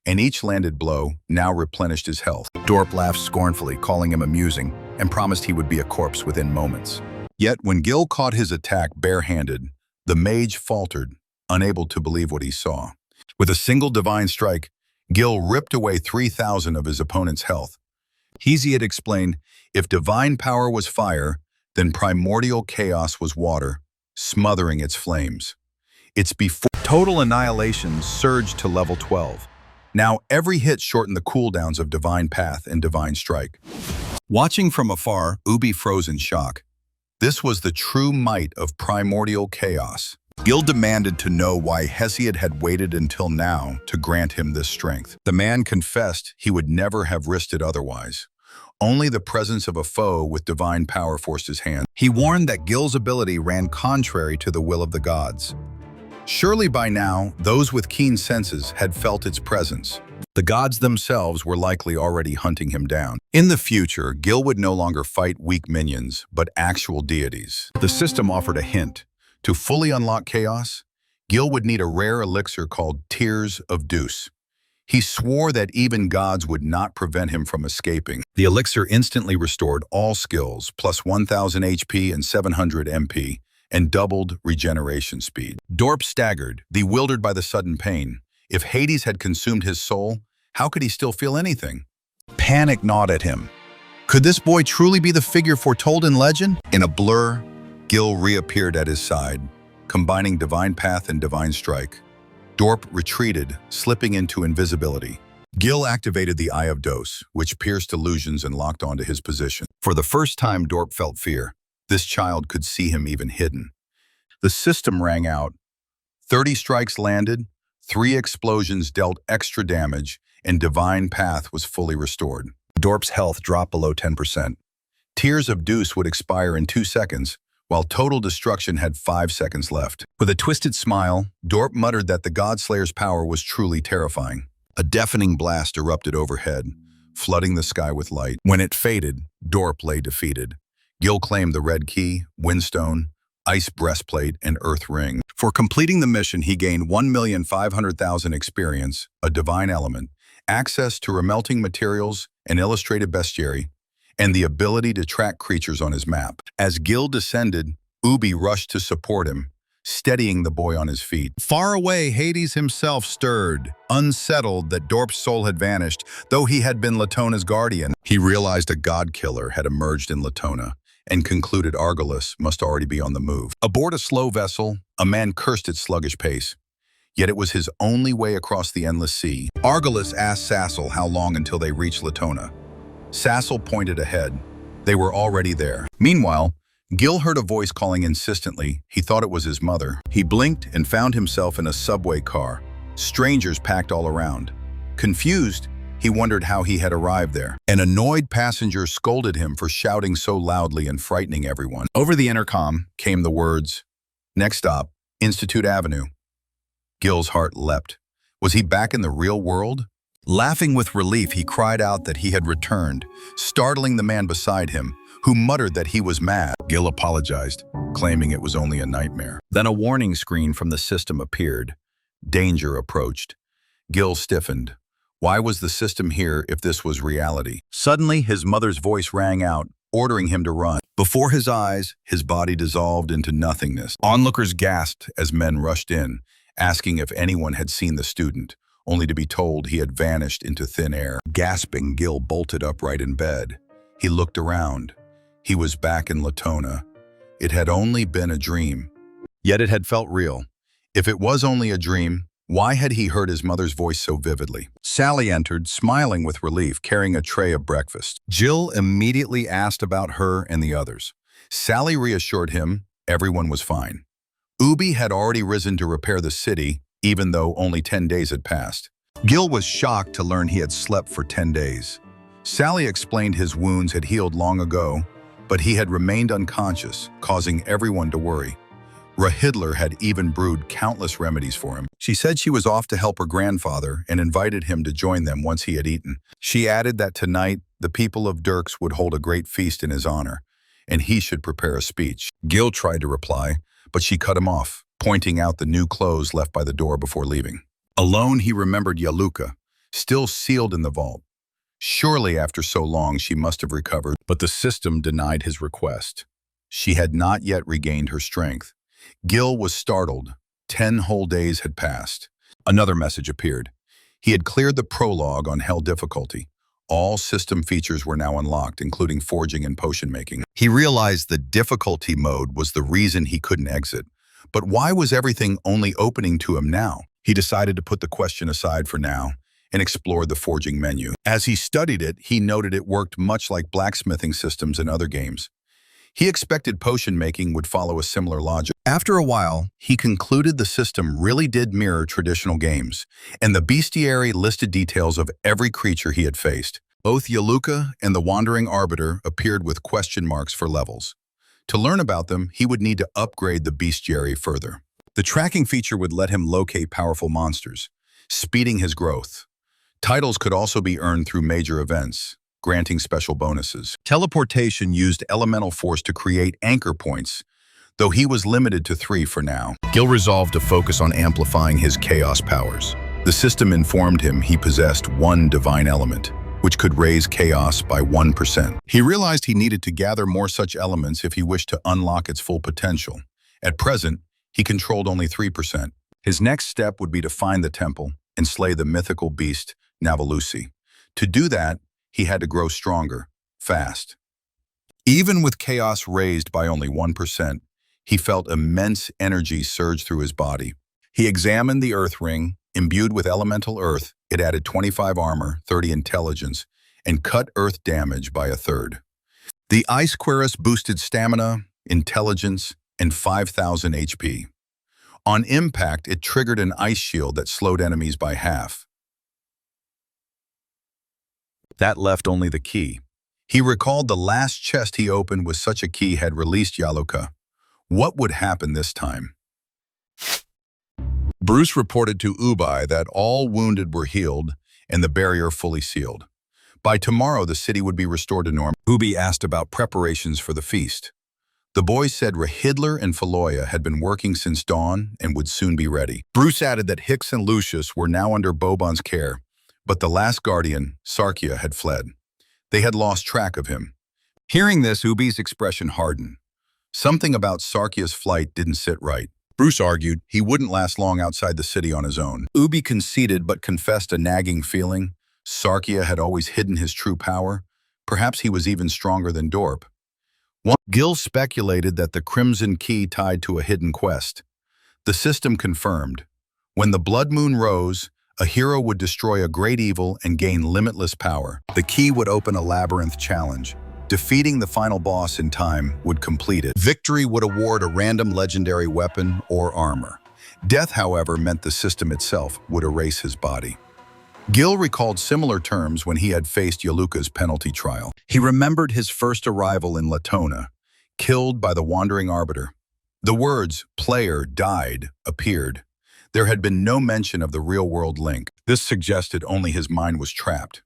and each landed blow now replenished his health. Dorp laughed scornfully, calling him amusing, and promised he would be a corpse within moments. Yet when Gil caught his attack barehanded, the mage faltered, unable to believe what he saw. With a single divine strike, Gil ripped away 3,000 of his opponent's health. Heezy had explained, if divine power was fire, then primordial chaos was water, smothering its flames. It's before total annihilation surged to level 12. Now every hit shortened the cooldowns of Divine Path and Divine Strike. Watching from afar, Ubi froze in shock. This was the true might of primordial chaos. Gil demanded to know why Hesiod had waited until now to grant him this strength. The man confessed he would never have risked it otherwise. Only the presence of a foe with divine power forced his hand. He warned that Gil's ability ran contrary to the will of the gods. Surely by now, those with keen senses had felt its presence. The gods themselves were likely already hunting him down. In the future, Gil would no longer fight weak minions, but actual deities. The system offered a hint. To fully unlock chaos, Gil would need a rare elixir called Tears of Deuce. He swore that even gods would not prevent him from escaping. The elixir instantly restored all skills, plus 1,000 HP and 700 MP, and doubled regeneration speed. Dorp staggered, bewildered by the sudden pain. If Hades had consumed his soul, how could he still feel anything? Panic gnawed at him. Could this boy truly be the figure foretold in legend? In a blur, Gil reappeared at his side, combining Divine Path and Divine Strike. Dorp retreated, slipping into invisibility. Gil activated the Eye of Dose, which pierced illusions and locked onto his position. For the first time, Dorp felt fear. This child could see him even hidden. The system rang out. 30 strikes landed, 3 explosions dealt extra damage, and Divine Path was fully restored. Dorp's health dropped below 10%. Tears of Deuce would expire in 2 seconds, while total destruction had 5 seconds left. With a twisted smile, Dorp muttered that the Godslayer's power was truly terrifying. A deafening blast erupted overhead, flooding the sky with light. When it faded, Dorp lay defeated. Gil claimed the Red Key, Windstone, Ice Breastplate, and Earth Ring. For completing the mission, he gained 1,500,000 experience, a divine element, access to remelting materials, an illustrated bestiary, and the ability to track creatures on his map. As Gil descended, Ubi rushed to support him, steadying the boy on his feet. Far away, Hades himself stirred, unsettled that Dorp's soul had vanished, though he had been Latona's guardian. He realized a god-killer had emerged in Latona, and concluded Argolis must already be on the move. Aboard a slow vessel, a man cursed its sluggish pace. Yet it was his only way across the endless sea. Argolis asked Sassel how long until they reached Latona. Sassel pointed ahead. They were already there. Meanwhile, Gil heard a voice calling insistently. He thought it was his mother. He blinked and found himself in a subway car. Strangers packed all around. Confused, he wondered how he had arrived there. An annoyed passenger scolded him for shouting so loudly and frightening everyone. Over the intercom came the words, "Next stop, Institute Avenue." Gil's heart leapt. Was he back in the real world? Laughing with relief, he cried out that he had returned, startling the man beside him, who muttered that he was mad. Gil apologized, claiming it was only a nightmare. Then a warning screen from the system appeared. Danger approached. Gil stiffened. Why was the system here if this was reality? Suddenly, his mother's voice rang out, ordering him to run. Before his eyes, his body dissolved into nothingness. Onlookers gasped as men rushed in, asking if anyone had seen the student, only to be told he had vanished into thin air. Gasping, Gil bolted upright in bed. He looked around. He was back in Latona. It had only been a dream. Yet it had felt real. If it was only a dream, why had he heard his mother's voice so vividly? Sally entered, smiling with relief, carrying a tray of breakfast. Gil immediately asked about her and the others. Sally reassured him everyone was fine. Ubi had already risen to repair the city, even though only 10 days had passed. Gil was shocked to learn he had slept for 10 days. Sally explained his wounds had healed long ago, but he had remained unconscious, causing everyone to worry. Rahidler had even brewed countless remedies for him. She said she was off to help her grandfather and invited him to join them once he had eaten. She added that tonight, the people of Dirks would hold a great feast in his honor, and he should prepare a speech. Gil tried to reply, but she cut him off, pointing out the new clothes left by the door before leaving. Alone, he remembered Yaluka, still sealed in the vault. Surely after so long she must have recovered, but the system denied his request. She had not yet regained her strength. Gil was startled. 10 whole days had passed. Another message appeared. He had cleared the prologue on Hell difficulty. All system features were now unlocked, including forging and potion making. He realized the difficulty mode was the reason he couldn't exit. But why was everything only opening to him now? He decided to put the question aside for now and explored the forging menu. As he studied it, he noted it worked much like blacksmithing systems in other games. He expected potion making would follow a similar logic. After a while, he concluded the system really did mirror traditional games, and the bestiary listed details of every creature he had faced. Both Yaluka and the Wandering Arbiter appeared with question marks for levels. To learn about them, he would need to upgrade the bestiary further. The tracking feature would let him locate powerful monsters, speeding his growth. Titles could also be earned through major events, granting special bonuses. Teleportation used elemental force to create anchor points, though he was limited to 3 for now. Gil resolved to focus on amplifying his chaos powers. The system informed him he possessed 1 divine element, which could raise chaos by 1%. He realized he needed to gather more such elements if he wished to unlock its full potential. At present, he controlled only 3%. His next step would be to find the temple and slay the mythical beast, Navalusi. To do that, he had to grow stronger, fast. Even with chaos raised by only 1%, he felt immense energy surge through his body. He examined the earth ring, imbued with elemental earth. It added 25 armor, 30 intelligence, and cut earth damage by 1/3. The ice cuirass boosted stamina, intelligence, and 5,000 HP. On impact, it triggered an ice shield that slowed enemies by half. That left only the key. He recalled the last chest he opened with such a key had released Yaluka. What would happen this time? Bruce reported to Ubai that all wounded were healed and the barrier fully sealed. By tomorrow, the city would be restored to normal. Ubi asked about preparations for the feast. The boys said Rahidler and Faloya had been working since dawn and would soon be ready. Bruce added that Hicks and Lucius were now under Boban's care, but the last guardian, Sarkia, had fled. They had lost track of him. Hearing this, Ubi's expression hardened. Something about Sarkia's flight didn't sit right. Bruce argued he wouldn't last long outside the city on his own. Ubi conceded but confessed a nagging feeling. Sarkia had always hidden his true power. Perhaps he was even stronger than Dorp. Gil speculated that the Crimson Key tied to a hidden quest. The system confirmed. When the blood moon rose, a hero would destroy a great evil and gain limitless power. The key would open a labyrinth challenge. Defeating the final boss in time would complete it. Victory would award a random legendary weapon or armor. Death, however, meant the system itself would erase his body. Gil recalled similar terms when he had faced Yaluka's penalty trial. He remembered his first arrival in Latona, killed by the Wandering Arbiter. The words, "player died," appeared. There had been no mention of the real-world link. This suggested only his mind was trapped.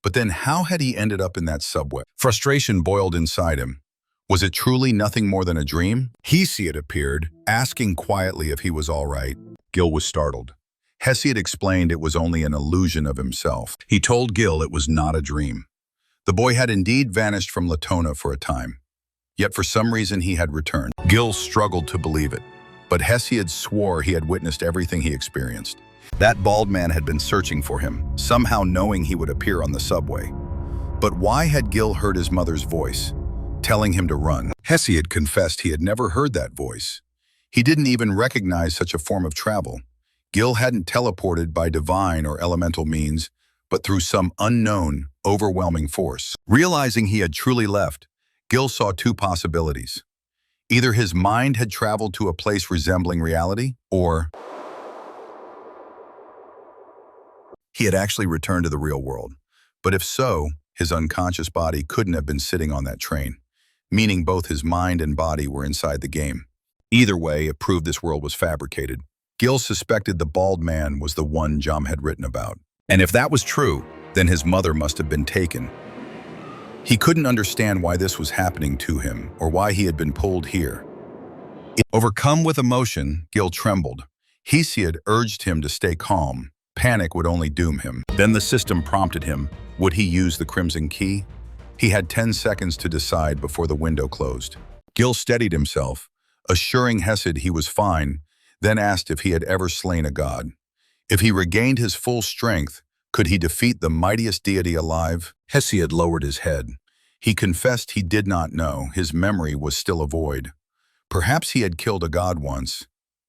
But then how had he ended up in that subway? Frustration boiled inside him. Was it truly nothing more than a dream? Hesiod appeared, asking quietly if he was all right. Gil was startled. Hesiod explained it was only an illusion of himself. He told Gil it was not a dream. The boy had indeed vanished from Latona for a time. Yet for some reason he had returned. Gil struggled to believe it, but Hesiod swore he had witnessed everything he experienced. That bald man had been searching for him, somehow knowing he would appear on the subway. But why had Gil heard his mother's voice, telling him to run? Hesiod confessed he had never heard that voice. He didn't even recognize such a form of travel. Gil hadn't teleported by divine or elemental means, but through some unknown, overwhelming force. Realizing he had truly left, Gil saw two possibilities. Either his mind had traveled to a place resembling reality, or he had actually returned to the real world. But if so, his unconscious body couldn't have been sitting on that train, meaning both his mind and body were inside the game. Either way, it proved this world was fabricated. Gil suspected the bald man was the one Jom had written about. And if that was true, then his mother must have been taken. He couldn't understand why this was happening to him, or why he had been pulled here. Overcome with emotion, Gil trembled. Hesiod urged him to stay calm. Panic would only doom him. Then the system prompted him. Would he use the Crimson Key? He had 10 seconds to decide before the window closed. Gil steadied himself, assuring Hesiod he was fine, then asked if he had ever slain a god. If he regained his full strength, could he defeat the mightiest deity alive? Hesiod lowered his head. He confessed he did not know. His memory was still a void. Perhaps he had killed a god once.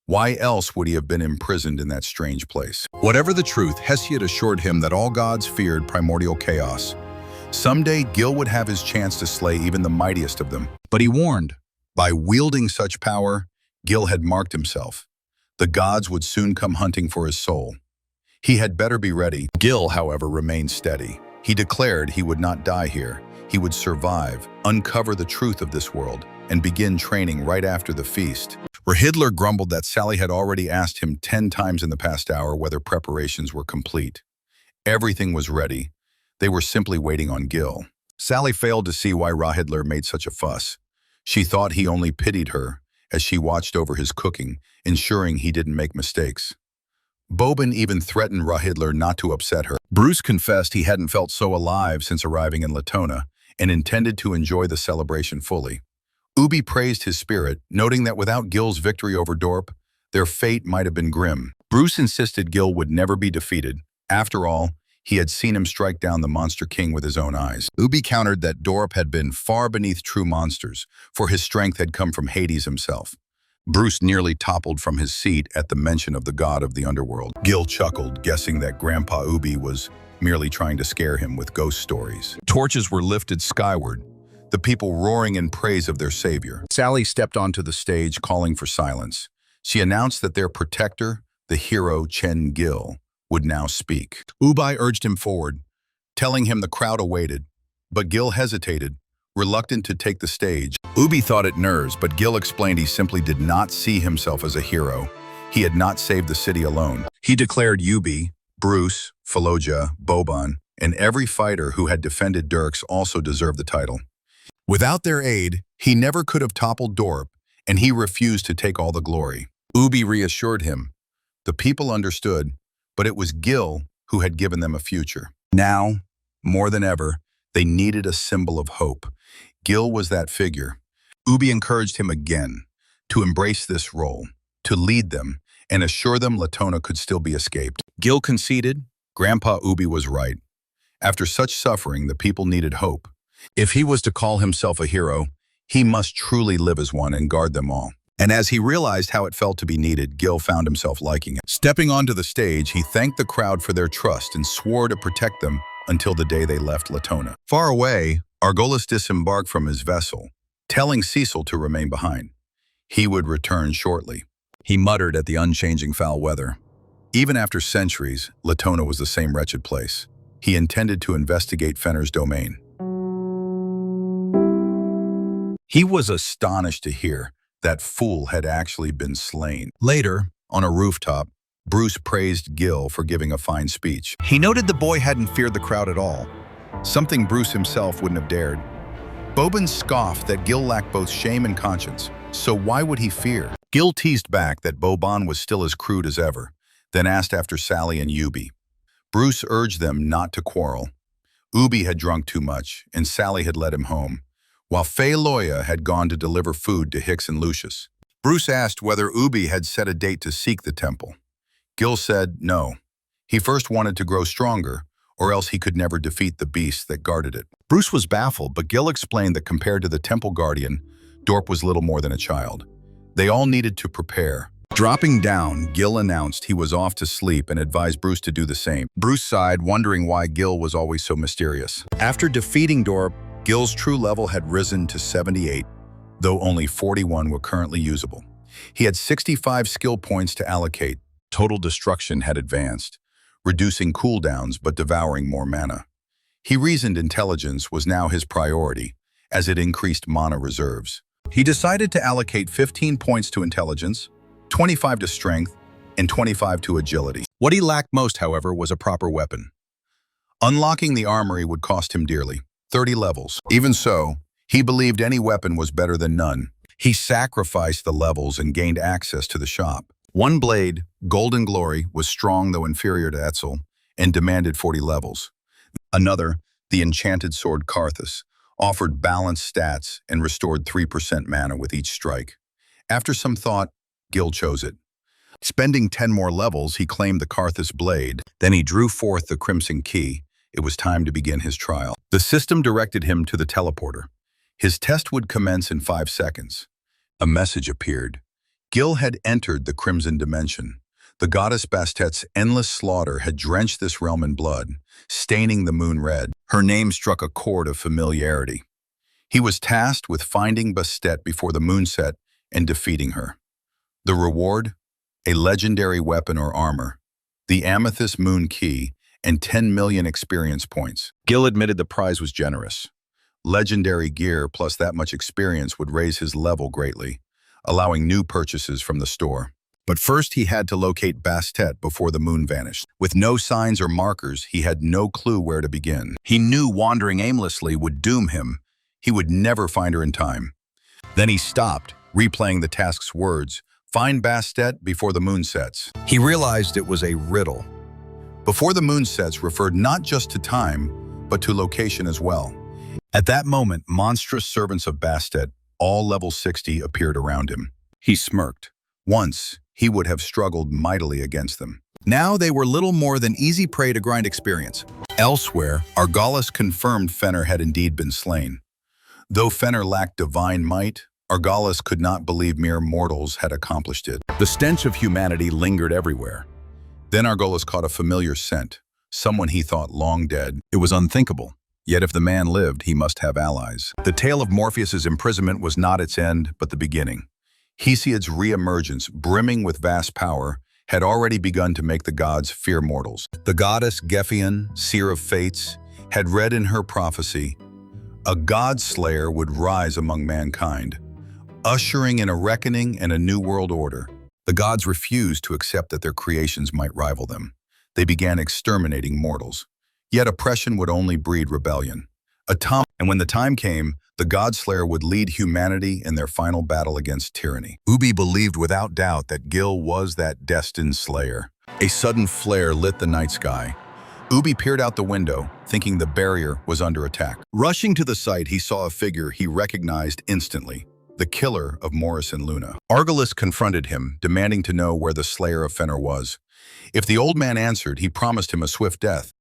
Why else would he have been imprisoned in that strange place? Whatever the truth, Hesiod assured him that all gods feared primordial chaos. Someday, Gil would have his chance to slay even the mightiest of them. But he warned, by wielding such power, Gil had marked himself. The gods would soon come hunting for his soul. He had better be ready. Gil, however, remained steady. He declared he would not die here. He would survive, uncover the truth of this world, and begin training right after the feast. Rahidler grumbled that Sally had already asked him 10 times in the past hour whether preparations were complete. Everything was ready. They were simply waiting on Gil. Sally failed to see why Rahidler made such a fuss. She thought he only pitied her as she watched over his cooking, ensuring he didn't make mistakes. Boban even threatened Rahidler not to upset her. Bruce confessed he hadn't felt so alive since arriving in Latona and intended to enjoy the celebration fully. Ubi praised his spirit, noting that without Gil's victory over Dorp, their fate might have been grim. Bruce insisted Gil would never be defeated. After all, he had seen him strike down the Monster King with his own eyes. Ubi countered that Dorp had been far beneath true monsters, for his strength had come from Hades himself. Bruce nearly toppled from his seat at the mention of the god of the underworld. Gil chuckled, guessing that Grandpa Ubi was merely trying to scare him with ghost stories. Torches were lifted skyward, the people roaring in praise of their savior. Sally stepped onto the stage, calling for silence. She announced that their protector, the hero Chen Gil, would now speak. Ubi urged him forward, telling him the crowd awaited, but Gil hesitated, reluctant to take the stage. Ubi thought it nerves, but Gil explained he simply did not see himself as a hero. He had not saved the city alone. He declared Ubi, Bruce, Faloja, Boban, and every fighter who had defended Dirks also deserved the title. Without their aid, he never could have toppled Dorp, and he refused to take all the glory. Ubi reassured him. The people understood, but it was Gil who had given them a future. Now, more than ever, they needed a symbol of hope. Gil was that figure. Ubi encouraged him again to embrace this role, to lead them, and assure them Latona could still be escaped. Gil conceded. Grandpa Ubi was right. After such suffering, the people needed hope. If he was to call himself a hero, he must truly live as one and guard them all. And as he realized how it felt to be needed, Gil found himself liking it. Stepping onto the stage, he thanked the crowd for their trust and swore to protect them until the day they left Latona. Far away, Argolis disembarked from his vessel, telling Cecil to remain behind. He would return shortly. He muttered at the unchanging foul weather. Even after centuries, Latona was the same wretched place. He intended to investigate Fenner's domain. He was astonished to hear that fool had actually been slain. Later, on a rooftop, Bruce praised Gil for giving a fine speech. He noted the boy hadn't feared the crowd at all, something Bruce himself wouldn't have dared. Boban scoffed that Gil lacked both shame and conscience, so why would he fear? Gil teased back that Boban was still as crude as ever, then asked after Sally and Ubi. Bruce urged them not to quarrel. Ubi had drunk too much, and Sally had led him home, while Faye Loya had gone to deliver food to Hicks and Lucius. Bruce asked whether Ubi had set a date to seek the temple. Gil said no. He first wanted to grow stronger, or else he could never defeat the beast that guarded it. Bruce was baffled, but Gil explained that compared to the temple guardian, Dorp was little more than a child. They all needed to prepare. Dropping down, Gil announced he was off to sleep and advised Bruce to do the same. Bruce sighed, wondering why Gil was always so mysterious. After defeating Dorp, Gil's true level had risen to 78, though only 41 were currently usable. He had 65 skill points to allocate. Total destruction had advanced, reducing cooldowns but devouring more mana. He reasoned intelligence was now his priority, as it increased mana reserves. He decided to allocate 15 points to intelligence, 25 to strength, and 25 to agility. What he lacked most, however, was a proper weapon. Unlocking the armory would cost him dearly, 30 levels. Even so, he believed any weapon was better than none. He sacrificed the levels and gained access to the shop. One blade, Golden Glory, was strong though inferior to Etzel, and demanded 40 levels. Another, the enchanted sword Karthus, offered balanced stats and restored 3% mana with each strike. After some thought, Gil chose it. Spending 10 more levels, he claimed the Karthus blade. Then he drew forth the Crimson Key. It was time to begin his trial. The system directed him to the teleporter. His test would commence in 5 seconds. A message appeared. Gil had entered the Crimson Dimension. The goddess Bastet's endless slaughter had drenched this realm in blood, staining the moon red. Her name struck a chord of familiarity. He was tasked with finding Bastet before the moon set and defeating her. The reward? A legendary weapon or armor, the Amethyst Moon Key, and 10 million experience points. Gil admitted the prize was generous. Legendary gear plus that much experience would raise his level greatly, allowing new purchases from the store. But first he had to locate Bastet before the moon vanished. With no signs or markers, he had no clue where to begin. He knew wandering aimlessly would doom him. He would never find her in time. Then he stopped, replaying the task's words, "Find Bastet before the moon sets." He realized it was a riddle. Before the moon sets referred not just to time, but to location as well. At that moment, monstrous servants of Bastet, all level 60, appeared around him. He smirked. Once, he would have struggled mightily against them. Now they were little more than easy prey to grind experience. Elsewhere, Argalis confirmed Fenner had indeed been slain. Though Fenner lacked divine might, Argalis could not believe mere mortals had accomplished it. The stench of humanity lingered everywhere. Then Argalis caught a familiar scent, someone he thought long dead. It was unthinkable. Yet if the man lived, he must have allies. The tale of Morpheus's imprisonment was not its end, but the beginning. Hesiod's re-emergence, brimming with vast power, had already begun to make the gods fear mortals. The goddess Gephion, seer of fates, had read in her prophecy, a god-slayer would rise among mankind, ushering in a reckoning and a new world order. The gods refused to accept that their creations might rival them. They began exterminating mortals. Yet oppression would only breed rebellion. And when the time came, the God-Slayer would lead humanity in their final battle against tyranny. Ubi believed without doubt that Gil was that destined slayer. A sudden flare lit the night sky. Ubi peered out the window, thinking the barrier was under attack. Rushing to the site, he saw a figure he recognized instantly, the killer of Morris and Luna. Argalis confronted him, demanding to know where the slayer of Fenner was. If the old man answered, he promised him a swift death.